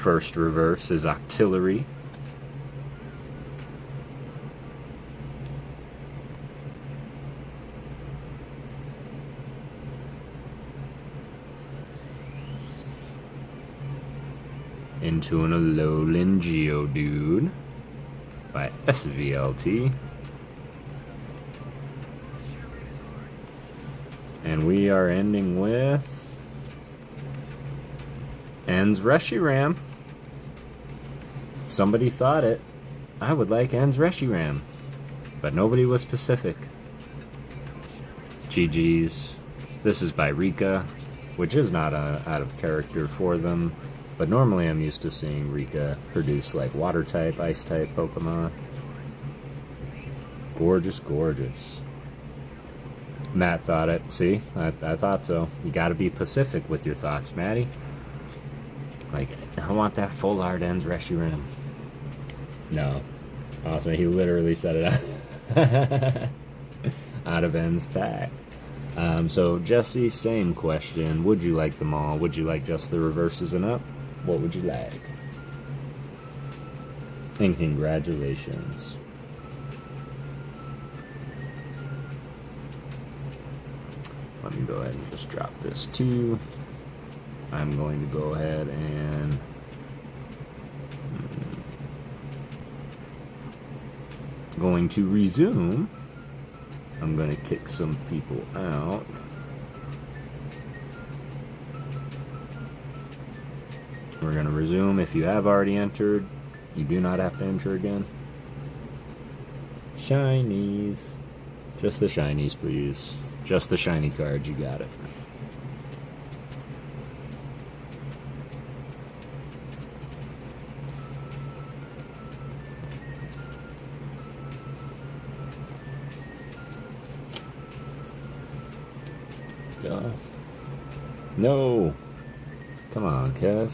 First reverse is Octillery. Into an Alolan Geodude by SVLT. And we are ending with N's Reshiram. Somebody thought it. I would like N's Reshiram, but nobody was specific. GG's. This is by Rika, which is not out of character for them. But normally I'm used to seeing Rika produce like water type, ice type Pokemon. Gorgeous, gorgeous. Matt thought it. See? I thought so. You gotta be Pacific with your thoughts, Matty. Like, I want that full art ends Reshiram. No. Also, he literally said it out, out of ends pack. So, Jesse, same question. Would you like them all? Would you like just the reverses and up? What would you like? And congratulations. Let me go ahead and just drop this too. I'm going to go ahead and going to resume. I'm going to kick some people out. We're going to resume. If you have already entered, you do not have to enter again. Shinies. Just the shinies, please. Just the shiny cards, you got it. Go. No! Come on, Kev.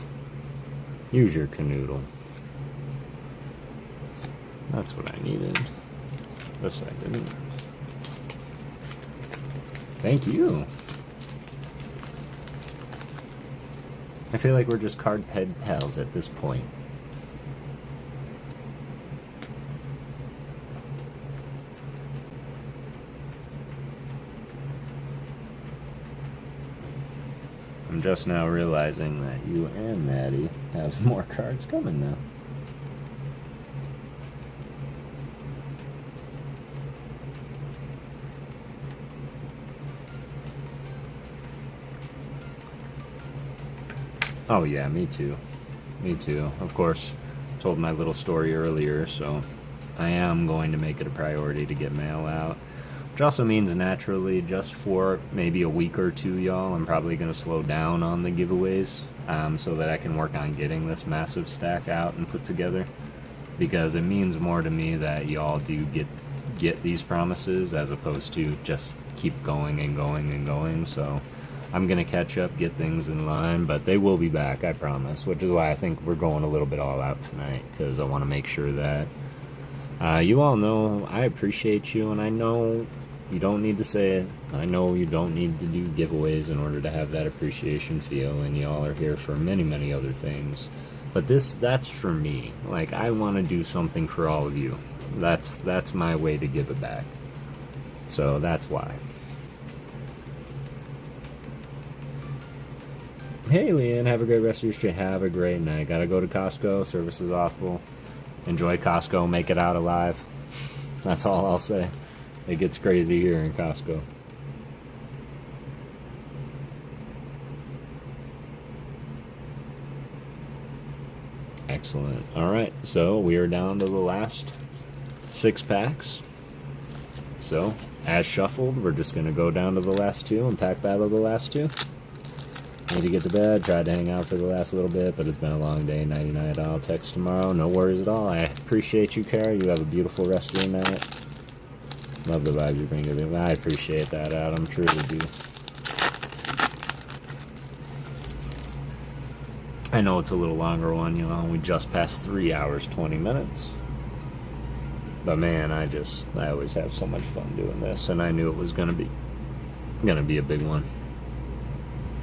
Use your canoodle. That's what I needed. This I didn't. Thank you. I feel like we're just card pals at this point. I'm just now realizing that you and Maddie have more cards coming now. Oh yeah, me too. Me too. Of course, told my little story earlier, so I am going to make it a priority to get mail out. Which also means naturally, just for maybe a week or two, y'all, I'm probably going to slow down on the giveaways so that I can work on getting this massive stack out and put together. Because it means more to me that y'all do get these promises as opposed to just keep going and going and going. So I'm going to catch up, get things in line, but they will be back, I promise. Which is why I think we're going a little bit all out tonight, because I want to make sure that you all know I appreciate you, and I know you don't need to say it. I know you don't need to do giveaways in order to have that appreciation feel, and y'all are here for many, many other things. But that's for me. Like, I want to do something for all of you. That's my way to give it back. So that's why. Hey, Leanne, have a great rest of your stream. Have a great night. Gotta go to Costco. Service is awful. Enjoy Costco. Make it out alive. That's all I'll say. It gets crazy here in Costco. Excellent. Alright, so we are down to the last 6 packs. So, as shuffled, we're just going to go down to the last 2 and pack battle the last 2. Need to get to bed, tried to hang out for the last little bit, but it's been a long day. Nighty night. I'll text tomorrow. No worries at all. I appreciate you, Kara. You have a beautiful rest of your night. Love the vibes you bring to me. I appreciate that, Adam. Truly do. I know it's a little longer one, you know. We just passed 3 hours, 20 minutes. But man, I always have so much fun doing this, and I knew it was gonna be a big one.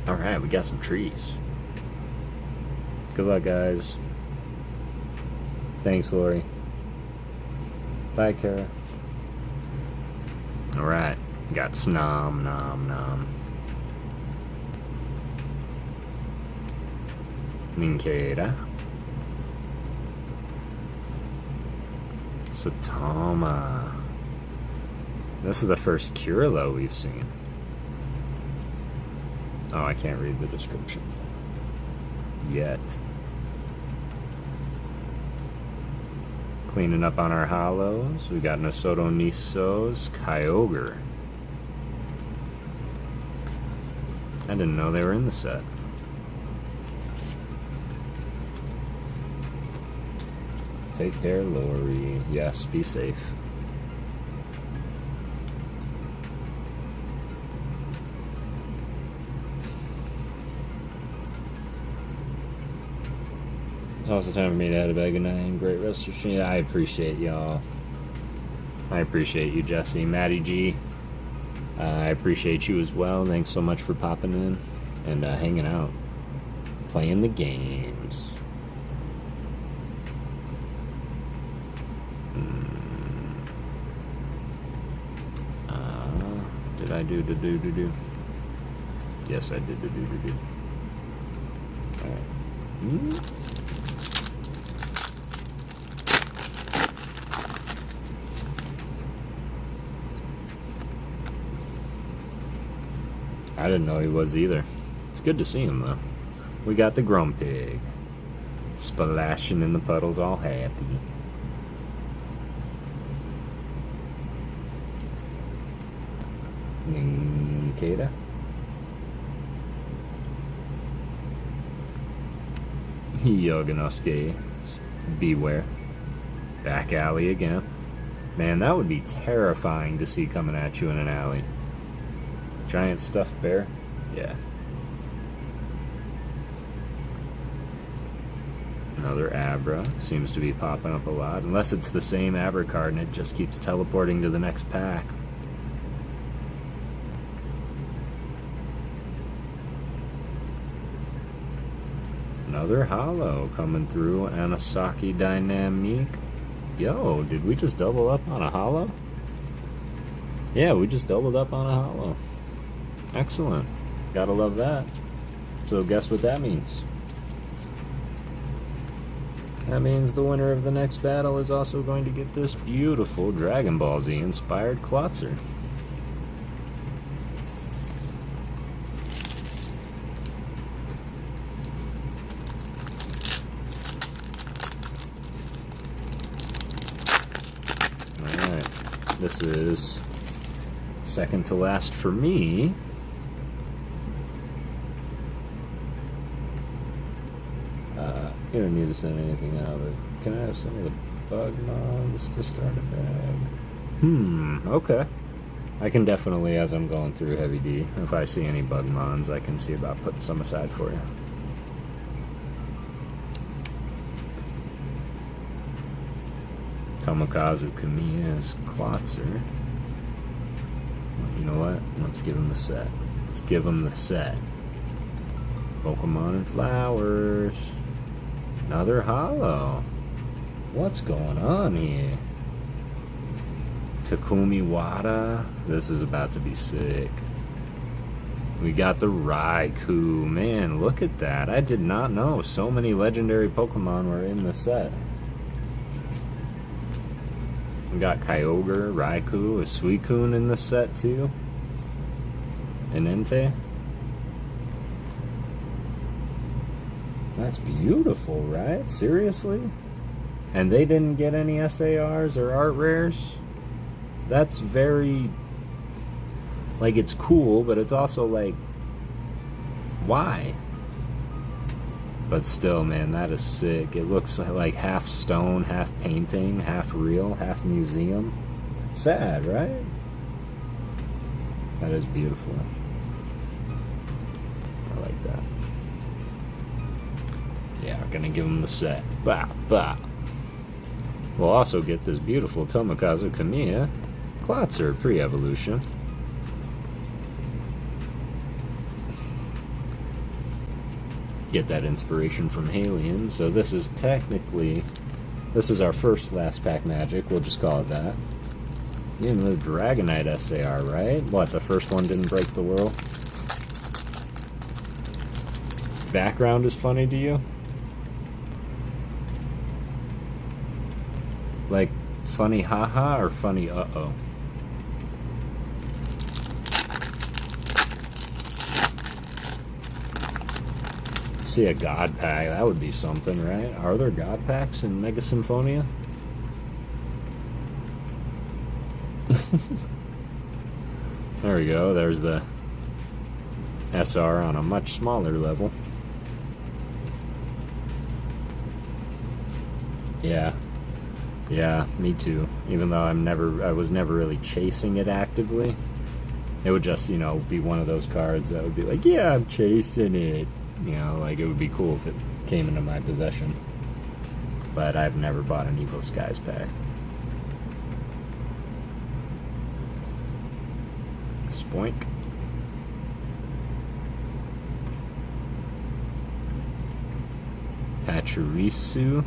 Alright, we got some trees. Good luck, guys. Thanks, Lori. Bye, Kara. Alright, got Snom, Nom, Nom. Minkeda. Satoma. This is the first Kirilo we've seen. Oh, I can't read the description yet. Cleaning up on our hollows. We got Nasoto Nisos, Kyogre. I didn't know they were in the set. Take care, Lori. Yes, be safe. Also time for me to add a bag of 9. Great restoration. I appreciate y'all. I appreciate you, Jesse. Maddie G. I appreciate you as well. Thanks so much for popping in and hanging out. Playing the games. Did I do? Yes, I did do. Alright. I didn't know he was either. It's good to see him though. We got the Grumpig. Splashing in the puddles, all happy. Ninkata. Yoganosuke. Beware. Back alley again. Man, that would be terrifying to see coming at you in an alley. Giant stuffed bear? Yeah. Another Abra. Seems to be popping up a lot. Unless it's the same Abra card and it just keeps teleporting to the next pack. Another holo coming through. Anasaki Dynamique. Yo, did we just double up on a holo? Yeah, we just doubled up on a holo. Excellent. Gotta love that. So guess what that means? That means the winner of the next battle is also going to get this beautiful Dragon Ball Z inspired Klotzer. Alright, this is second to last for me. You don't need to send anything out, but can I have some of the bug mons to start a bag? Okay. I can definitely, as I'm going through Heavy D, if I see any bug mons, I can see about putting some aside for you. Tomokazu Kamiya's Klotzer. You know what? Let's give him the set. Let's give him the set. Pokemon and Flowers. Another holo. What's going on here? Takumi Wada. This is about to be sick. We got the Raikou. Man, look at that. I did not know so many legendary Pokemon were in the set. We got Kyogre, Raikou, a Suicune in the set too. And Entei. That's beautiful, right? Seriously? And they didn't get any SARs or art rares? That's very... like, it's cool, but it's also like... why? But still, man, that is sick. It looks like half stone, half painting, half real, half museum. Sad, right? That is beautiful. I like that. Yeah, we're gonna give him the set. Bah, bah. We'll also get this beautiful Tomokazu Kamiya Klotzer pre-evolution. Get that inspiration from Halion. So this is technically, this is our first last pack magic. We'll just call it that. Even the Dragonite SAR, right? What, the first one didn't break the world? Background is funny to you? Like, funny haha or funny uh-oh? See a God Pack, that would be something, right? Are there God Packs in Mega Symphonia? There we go, there's the SR on a much smaller level. Yeah, me too. Even though I was never really chasing it actively. It would just, you know, be one of those cards that would be like, yeah, I'm chasing it. You know, like, it would be cool if it came into my possession. but I've never bought an Evo Skies pack. Spoink. Pachirisu.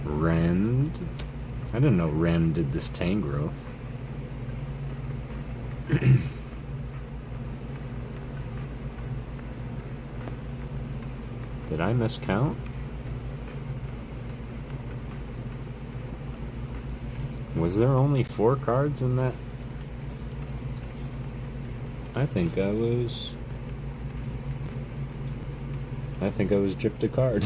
Rend. I didn't know Rend did this Tangrowth. Did I miscount? Was there only 4 cards in that? I think I was gypped a card.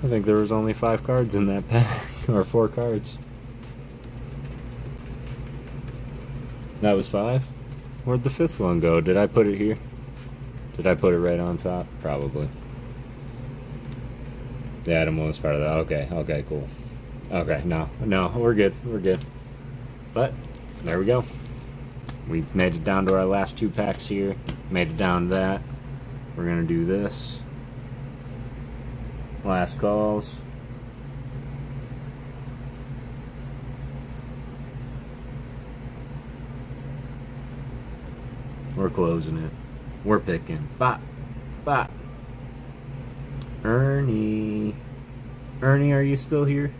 I think there was only 5 cards in that pack, or 4 cards. That was 5? Where'd the 5th one go? Did I put it here? Did I put it right on top? Probably. The item was part of that. Okay, cool. Okay, no, we're good. But, there we go. We made it down to our last 2 packs here. Made it down to that. We're gonna do this. Last calls. We're closing it. We're picking. Bop. Bop. Ernie, are you still here?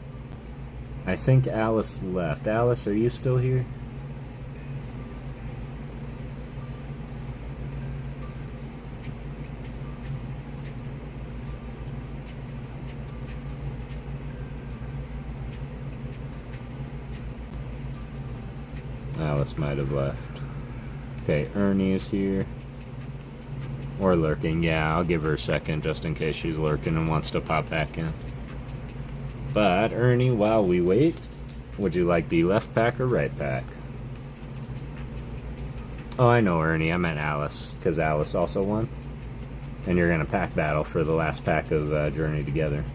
I think Alice left. Alice, are you still here? Alice might have left. Okay, Ernie is here. Or lurking. Yeah, I'll give her a second just in case she's lurking and wants to pop back in. But, Ernie, while we wait, would you like the left pack or right pack? Oh, I know, Ernie. I meant Alice, because Alice also won. And you're going to pack battle for the last pack of Journey Together.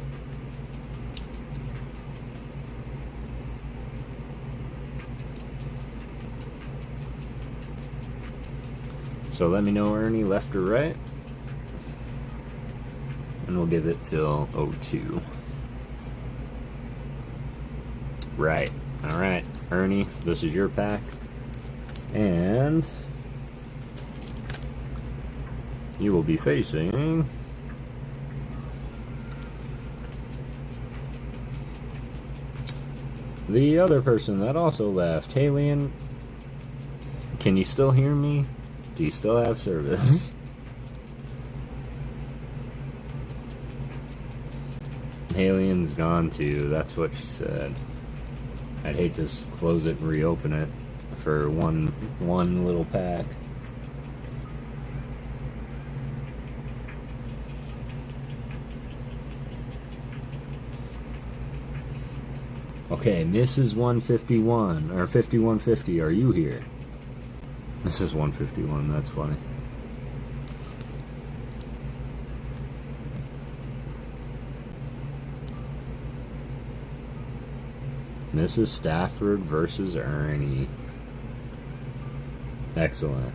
So let me know, Ernie, left or right. And we'll give it till 02. Right. Alright, Ernie, this is your pack. And you will be facing the other person that also left. Halian, can you still hear me? Do you still have service? Alien's gone too, that's what she said. I'd hate to close it and reopen it for one little pack. Okay, Mrs. 151, or 5150, are you here? This is 151, that's funny. Mrs. Stafford versus Ernie. Excellent.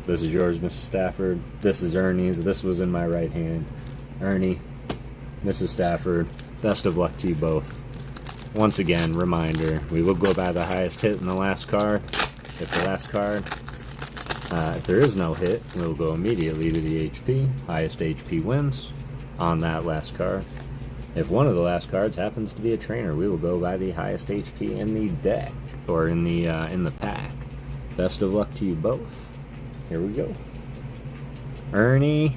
This is yours, Mrs. Stafford. This is Ernie's. This was in my right hand. Ernie, Mrs. Stafford, best of luck to you both. Once again, reminder, we will go by the highest hit in the last card. If the last card, if there is no hit, we'll go immediately to the HP. Highest HP wins on that last card. If one of the last cards happens to be a trainer, we will go by the highest HP in the deck, or in the pack. Best of luck to you both. Here we go. Ernie.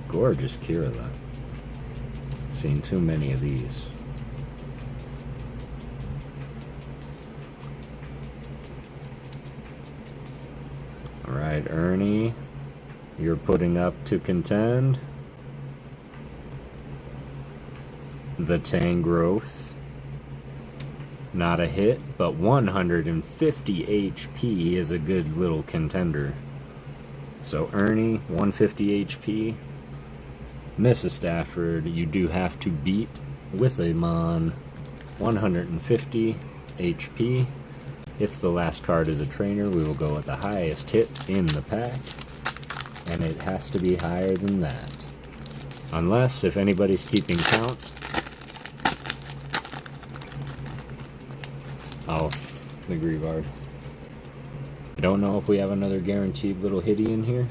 Gorgeous Kirilla. Seen too many of these. Alright, Ernie, you're putting up to contend the Tangrowth. Not a hit, but 150 HP is a good little contender. So Ernie, 150 HP. Mrs. Stafford, you do have to beat with a Mon 150 HP. If the last card is a trainer, we will go with the highest hit in the pack, and it has to be higher than that. Unless, if anybody's keeping count, oh, the Greavard. I don't know if we have another guaranteed little hitty in here.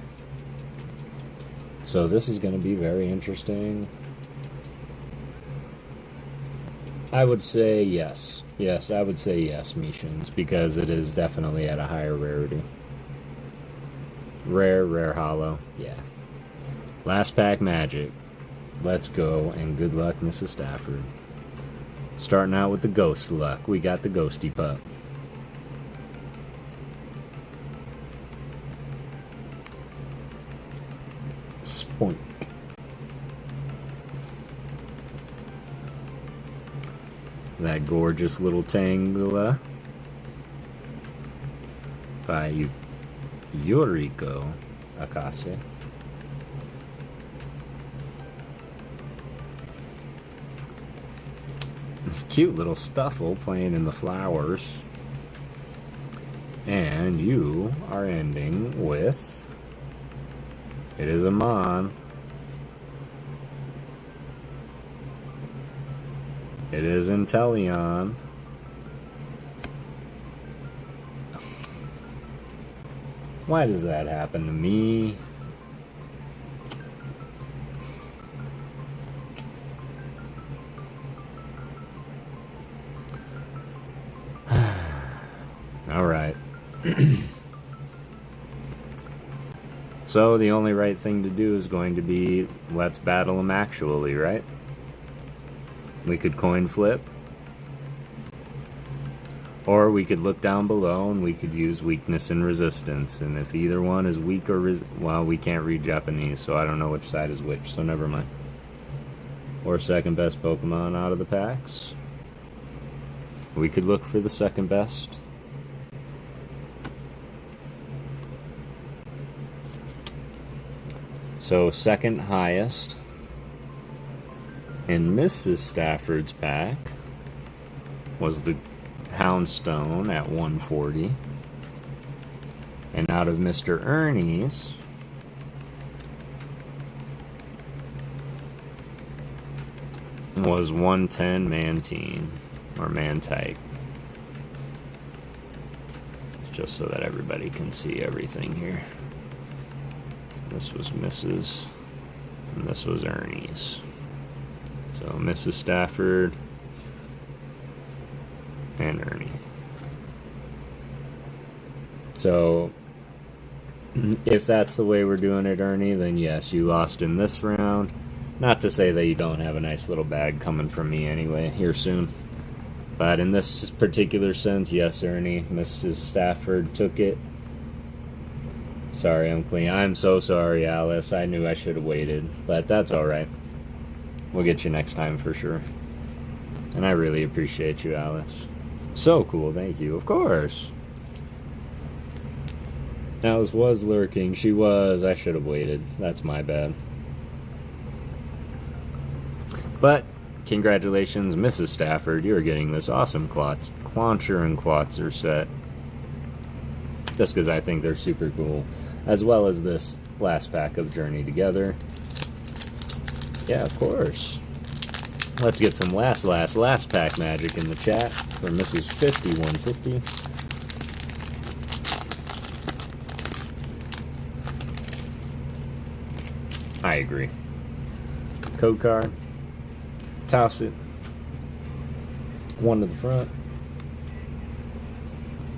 So this is going to be very interesting. I would say yes. Yes, I would say yes, Mishins, because it is definitely at a higher rarity. Rare holo. Yeah. Last pack magic. Let's go, and good luck, Mrs. Stafford. Starting out with the ghost luck. We got the ghosty pup. Spoink. That gorgeous little Tangela by Yuriko Akase. This cute little Stuffle playing in the flowers. And you are ending with, it is a Mon. It is Inteleon. Why does that happen to me? All right. So the only right thing to do is going to be, let's battle them actually, right? We could coin flip. Or we could look down below and we could use weakness and resistance. And if either one is weak or well, we can't read Japanese, so I don't know which side is which, so never mind. Or second best Pokemon out of the packs. We could look for the second best. So second highest in Mrs. Stafford's pack was the Houndstone at 140. And out of Mr. Ernie's was 110 Mantine, or Mantike. Just so that everybody can see everything here. This was Mrs. and this was Ernie's. So Mrs. Stafford and Ernie. So if that's the way we're doing it, Ernie, then yes, you lost in this round. Not to say that you don't have a nice little bag coming from me anyway here soon. But in this particular sense, yes, Ernie, Mrs. Stafford took it. Sorry, I'm clean. I'm so sorry, Alice. I knew I should have waited, but that's alright. We'll get you next time for sure. And I really appreciate you, Alice. So cool, thank you. Of course. Alice was lurking. She was. I should have waited. That's my bad. But, congratulations, Mrs. Stafford. You're getting this awesome Clauncher and Klotzer set. Just because I think they're super cool. As well as this last pack of Journey Together. Yeah, of course. Let's get some last pack magic in the chat for Mrs. 5150. I agree. Code card. Toss it. One to the front.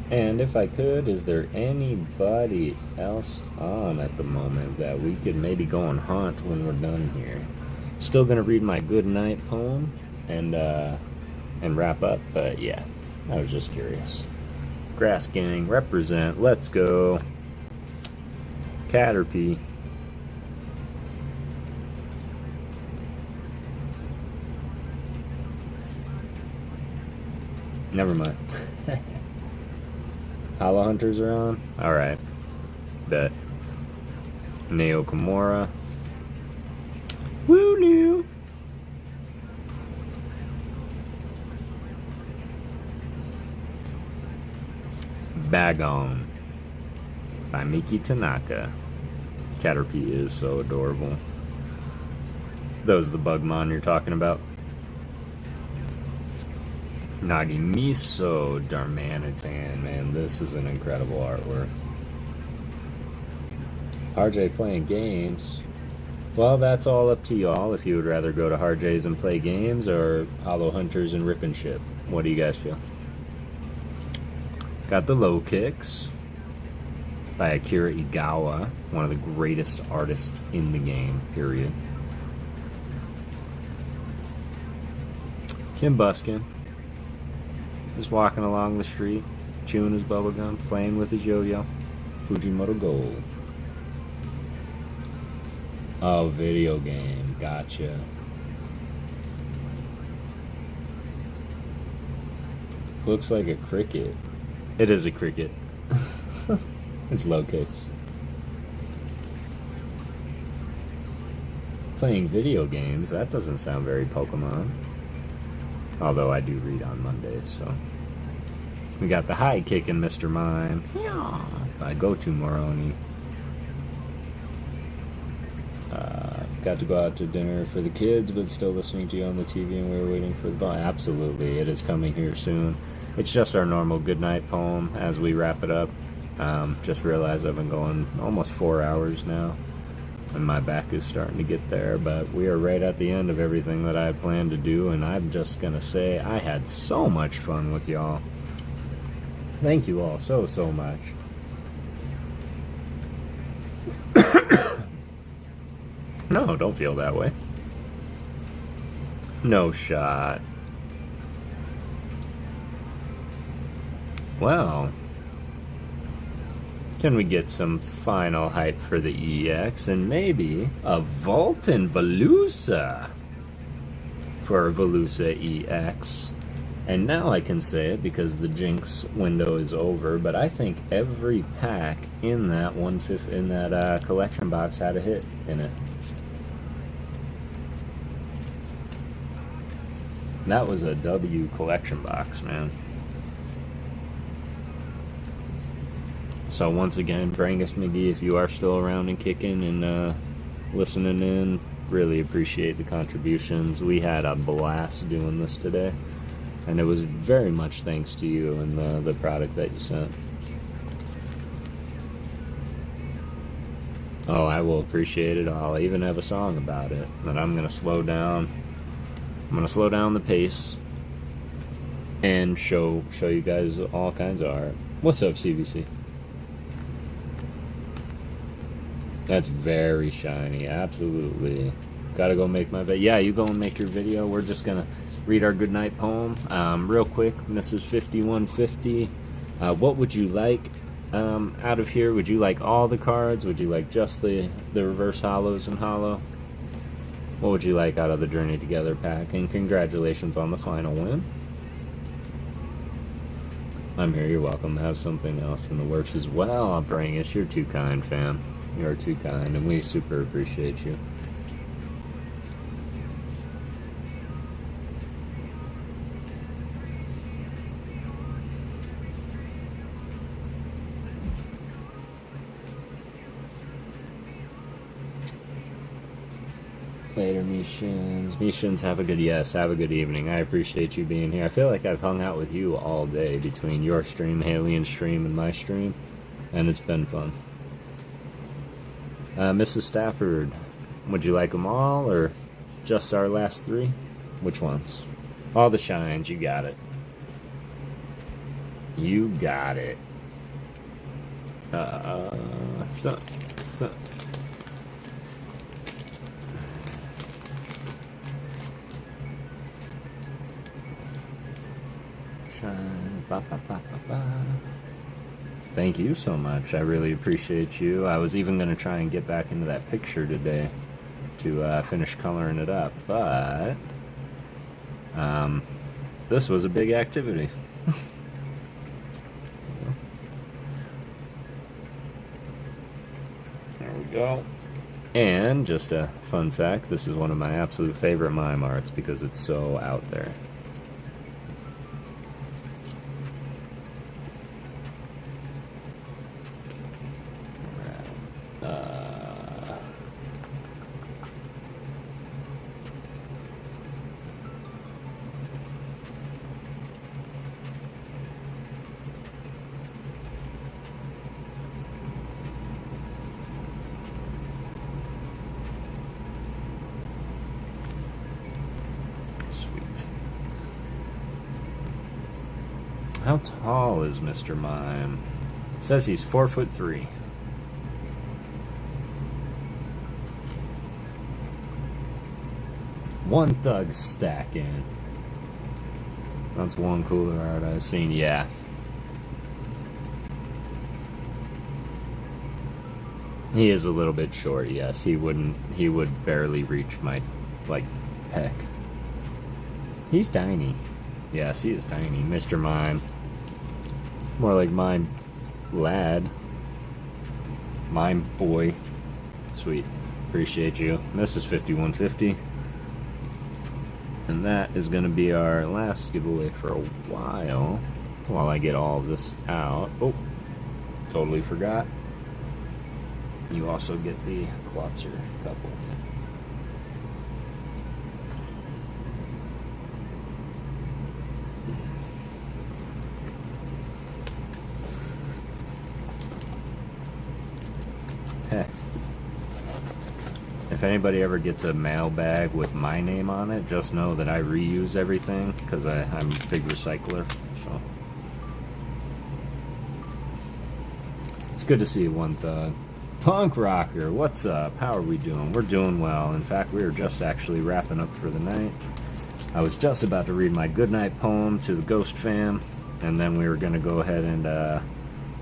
And if I could, is there anybody else on at the moment that we could maybe go and haunt when we're done here? Still gonna read my good night poem and wrap up, but yeah, I was just curious. Grass Gang, represent, let's go. Caterpie. Never mind. Hollow Hunters are on? Alright. Bet. Neo Kimura. Wooloo! Bagon by Miki Tanaka. Caterpie is so adorable. Those are the Bugmon you're talking about. Nagimiso Darmanitan, man, this is an incredible artwork. RJ playing games. Well, that's all up to y'all if you would rather go to RJ's and play games or Hollow Hunters and Rip and Ship. What do you guys feel? Got the Low Kicks by Akira Igawa, one of the greatest artists in the game, period. Kim Buskin. Just walking along the street, chewing his bubblegum, playing with his yo-yo. Fujimoto Gold. Oh, video game. Gotcha. Looks like a cricket. It is a cricket. It's Low Kicks. Playing video games, that doesn't sound very Pokemon. Although I do read on Mondays, so. We got the high kicking Mr. Mime. By Gotu Moroni. Got to go out to dinner for the kids, but still listening to you on the TV, and we were waiting for the ball. Absolutely, it is coming here soon. It's just our normal goodnight poem as we wrap it up. Just realized I've been going almost 4 hours now, and my back is starting to get there, but we are right at the end of everything that I had planned to do, and I'm just gonna say I had so much fun with y'all. Thank you all so much. No, don't feel that way. No shot. Well, can we get some final hype for the EX and maybe a Volton Velusa for Velusa EX? And now I can say it because the Jinx window is over, but I think every pack in that collection box had a hit in it. That was a W collection box, man. So once again, Brangus McGee, if you are still around and kicking and listening in, really appreciate the contributions. We had a blast doing this today, and it was very much thanks to you and the product that you sent. Oh, I will appreciate it. I'll even have a song about it. But I'm gonna slow down. I'm gonna slow down the pace and show you guys all kinds of art. What's up, CBC? That's very shiny, absolutely. Gotta go make my video. Yeah, you go and make your video. We're just gonna read our goodnight poem. Real quick, Mrs. 5150. What would you like out of here? Would you like all the cards? Would you like just the reverse hollows and hollow? What would you like out of the Journey Together pack? And congratulations on the final win. I'm here, you're welcome. Have something else in the works as well. Brangus, you're too kind, fam. You're too kind, and we super appreciate you. Later, Mishins. Mishins, have a good evening. I appreciate you being here. I feel like I've hung out with you all day between your stream, Halien's stream, and my stream, and it's been fun. Mrs. Stafford, would you like them all, or just our last three? Which ones? All the shines, you got it. You got it. Thank you so much. I really appreciate you. I was even going to try and get back into that picture today to finish coloring it up, but this was a big activity. There we go. And just a fun fact, this is one of my absolute favorite mime arts because it's so out there. How tall is Mr. Mime? It says he's 4'3". One Thug stacking. That's one cooler art I've seen, yeah. He is a little bit short, yes. He would barely reach my, like, peck. He's tiny. Yes, he is tiny. Mr. Mime. More like Mime Lad. Mime Boy. Sweet. Appreciate you. This is 5150. And that is going to be our last giveaway for a while I get all of this out. Oh, totally forgot. You also get the Klotzer couple. If anybody ever gets a mailbag with my name on it, just know that I reuse everything because I'm a big recycler. So it's good to see One Thug. Punk Rocker, what's up? How are we doing? We're doing well. In fact, we were just actually wrapping up for the night. I was just about to read my goodnight poem to the Ghost fam, and then we were going to go ahead and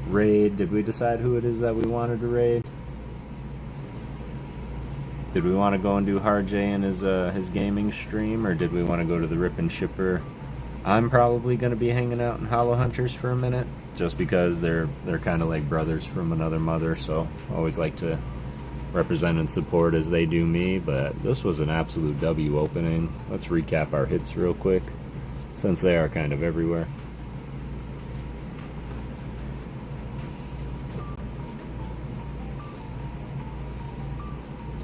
raid. Did we decide who it is that we wanted to raid? Did we want to go and do Hard J and his gaming stream, or did we want to go to the Rip and Shipper? I'm probably going to be hanging out in Hollow Hunters for a minute, just because they're kind of like brothers from another mother, so I always like to represent and support as they do me. But this was an absolute W opening. Let's recap our hits real quick, since they are kind of everywhere.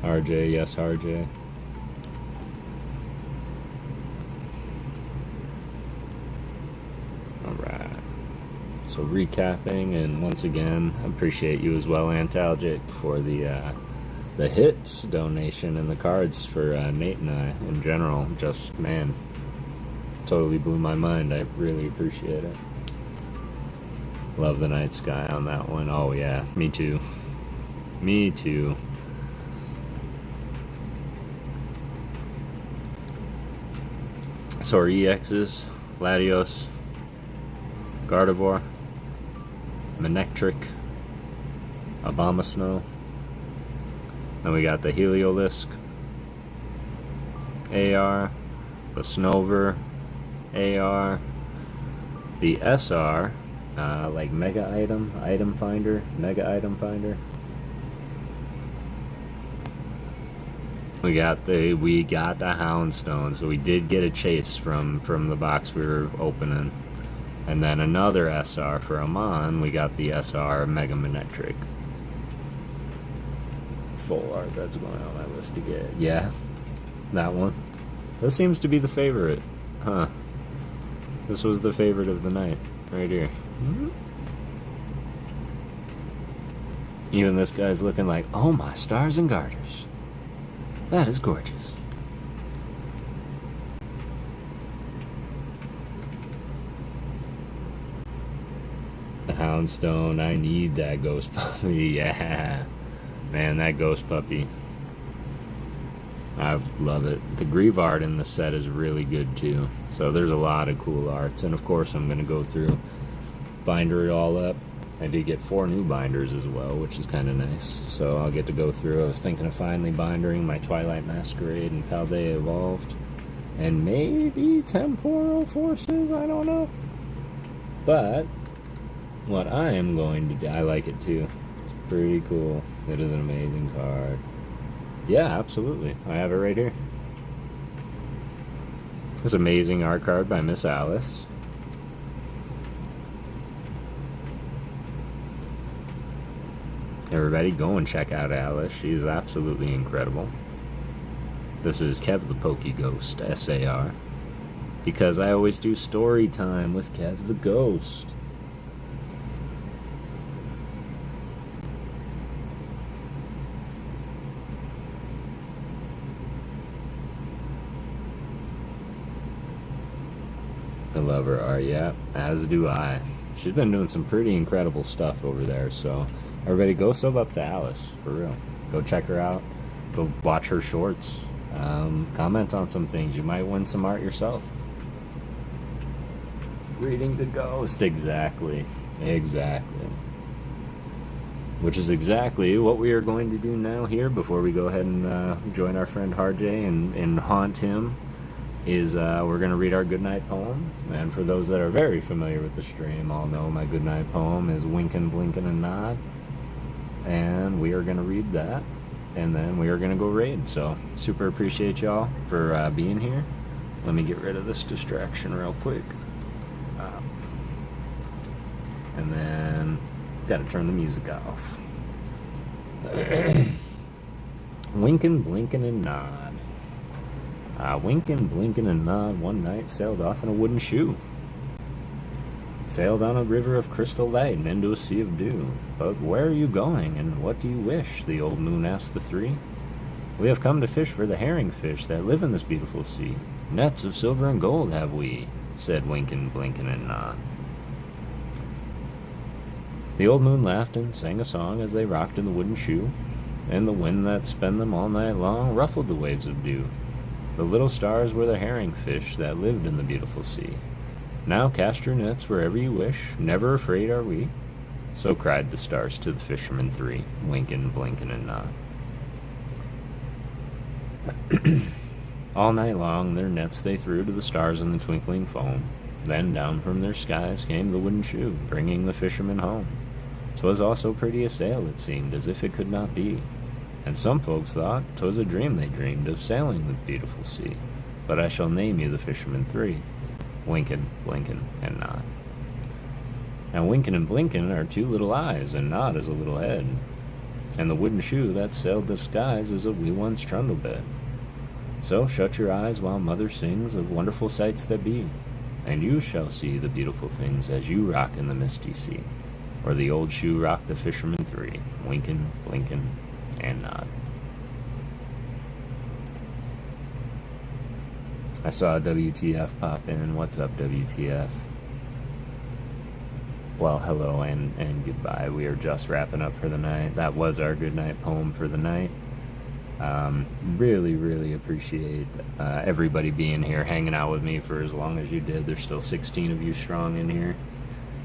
RJ, yes, RJ. Alright. So recapping, and once again, I appreciate you as well, Antalgic, for the hits donation and the cards for Nate and I in general. Just, man, totally blew my mind. I really appreciate it. Love the night sky on that one. Oh yeah, me too. Me too. So our EXs, Latios, Gardevoir, Manectric, Abomasnow. Then we got the Heliolisk, AR, the Snover, AR, the SR, like Mega Item Finder, Mega Item Finder. We got the Houndstone, so we did get a chase from the box we were opening. And then another SR for Amon, we got the SR Mega Manectric. Full art that's going on my list to get. Yeah, that one. This seems to be the favorite. Huh. This was the favorite of the night, right here. Even this guy's looking like, oh my stars and garters. That is gorgeous. The Houndstone, I need that ghost puppy. Yeah. Man, that ghost puppy. I love it. The Grieve art in the set is really good too. So there's a lot of cool arts. And of course I'm going to go through, binder it all up. I did get 4 new binders as well, which is kind of nice. So I'll get to go through. I was thinking of finally bindering my Twilight Masquerade and Paldea Evolved. And maybe Temporal Forces, I don't know. But what I am going to do, I like it too. It's pretty cool. It is an amazing card. Yeah, absolutely. I have it right here. This amazing art card by Miss Alice. Everybody go and check out Alice. She's absolutely incredible. This is Kev the PokéGhost, SAR. Because I always do story time with Kev the Ghost. I love her art, yeah, as do I. She's been doing some pretty incredible stuff over there, so everybody go sub up to Alice, for real. Go check her out, go watch her shorts, comment on some things, you might win some art yourself. Reading the Ghost, exactly. Which is exactly what we are going to do now here before we go ahead and join our friend Harjay and haunt him. We're going to read our goodnight poem, and for those that are very familiar with the stream, all know my goodnight poem is Winkin', Blinkin', and Nod, and we are going to read that, and then we are going to go raid. So super appreciate y'all for being here. Let me get rid of this distraction real quick, and then got to turn the music off. Winkin', Blinkin', and Nod. Winkin', Blinkin', and Nod one night sailed off in a wooden shoe. Sailed on a river of crystal light and into a sea of dew. But where are you going, and what do you wish? The old moon asked the three. We have come to fish for the herring fish that live in this beautiful sea. Nets of silver and gold have we, said Winkin', Blinkin', and Nod. The old moon laughed and sang a song as they rocked in the wooden shoe, and the wind that spun them all night long ruffled the waves of dew. The little stars were the herring fish that lived in the beautiful sea. Now cast your nets wherever you wish, never afraid are we. So cried the stars to the fishermen three, Winkin', Blinkin', and Nod. All night long their nets they threw to the stars in the twinkling foam. Then down from their skies came the wooden shoe, bringing the fishermen home. 'Twas all so pretty a sail it seemed, as if it could not be. And some folks thought 'twas a dream they dreamed of sailing the beautiful sea. But I shall name you the fishermen three, Winkin', Blinkin', and Nod. And Winkin' and Blinkin' are two little eyes, and Nod is a little head. And the wooden shoe that sailed the skies is a wee one's trundle bed. So shut your eyes while mother sings of wonderful sights that be, and you shall see the beautiful things as you rock in the misty sea, where the old shoe rocked the fishermen three, Winkin', Blinkin', and Nod. I saw WTF pop in. What's up, WTF? Well, hello and goodbye. We are just wrapping up for the night. That was our goodnight poem for the night. Really appreciate everybody being here, hanging out with me for as long as you did. There's still 16 of you strong in here,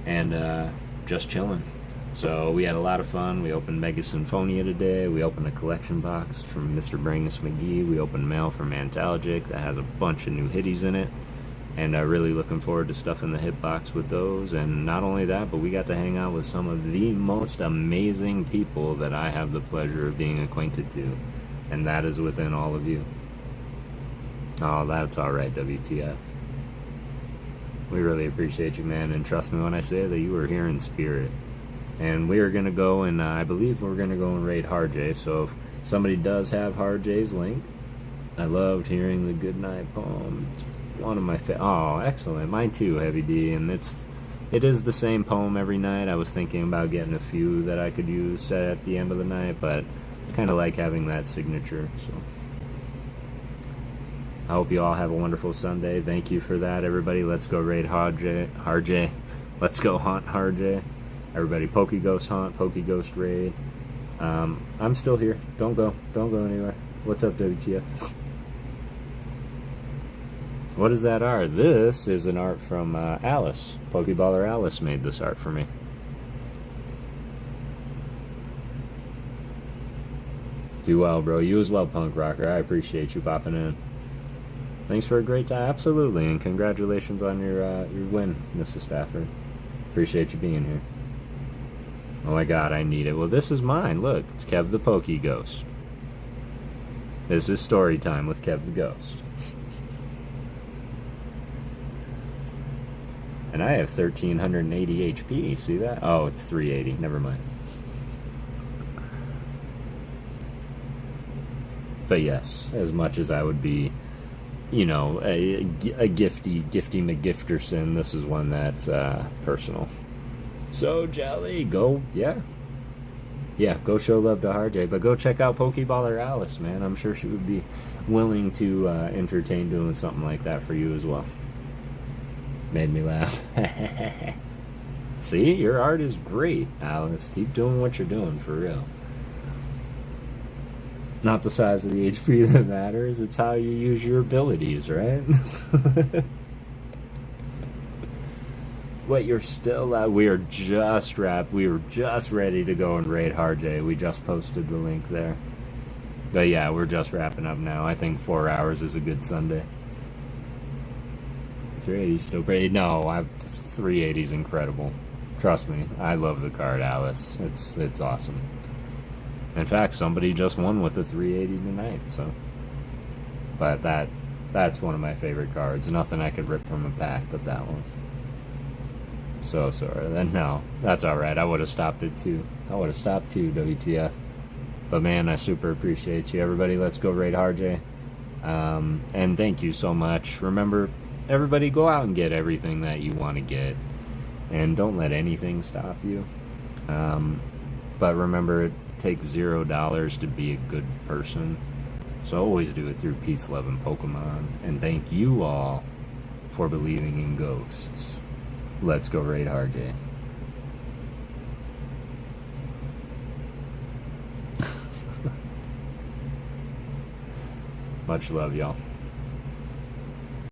and just chilling. So we had a lot of fun. We opened Mega Symphonia today. We opened a collection box from Mr. Brangus McGee. We opened Mail From Antalgic that has a bunch of new hitties in it, and really looking forward to stuffing the hitbox with those. And not only that, but we got to hang out with some of the most amazing people that I have the pleasure of being acquainted to, and that is within all of you. Oh, that's alright, WTF. We really appreciate you, man, and trust me when I say that you were here in spirit. And we are going to go, and I believe we're going to go and raid Harjay, so if somebody does have Harjay's link, I loved hearing the goodnight poem. It's one of my oh, excellent. Mine too, Heavy D, and it is the same poem every night. I was thinking about getting a few that I could use at the end of the night, but I kind of like having that signature, so I hope you all have a wonderful Sunday. Thank you for that, everybody. Let's go raid Harjay. Let's go haunt Harjay. Everybody, PokéGhost haunt, PokéGhost raid. I'm still here. Don't go anywhere. What's up, WTF? What is that art? This is an art from Alice. Pokeballer Alice made this art for me. Do well, bro. You as well, Punk Rocker. I appreciate you popping in. Thanks for a great time. Absolutely, and congratulations on your win, Mrs. Stafford. Appreciate you being here. Oh my god, I need it. Well, this is mine. Look, it's Kev the PokéGhost. This is story time with Kev the Ghost. And I have 1380 HP, see that? Oh, it's 380, never mind. But yes, as much as I would be, you know, a gifty McGifterson, this is one that's personal. So, Jelly, go, yeah, go show love to RJ, but go check out Pokeballer Alice, man. I'm sure she would be willing to entertain doing something like that for you as well. Made me laugh. See, your art is great, Alice. Keep doing what you're doing, for real. Not the size of the HP that matters, it's how you use your abilities, right? Wait, you're still out. We were just ready to go and raid Harjay. We just posted the link there. But yeah, we're just wrapping up now. I think 4 hours is a good Sunday. 380 still pretty. No, 380 is incredible. Trust me, I love the card, Alice. It's awesome. In fact, somebody just won with a 380 tonight, so. But that's one of my favorite cards. Nothing I could rip from a pack but that one. So sorry. Then no, that's alright. I would have stopped it too. WTF. But man, I super appreciate you. Everybody, let's go raid RJ. And thank you so much. Remember, everybody go out and get everything that you want to get. And don't let anything stop you. But remember, it takes $0 to be a good person. So always do it through peace, love, and Pokemon. And thank you all for believing in ghosts. Let's go raid RJ. Much love, y'all.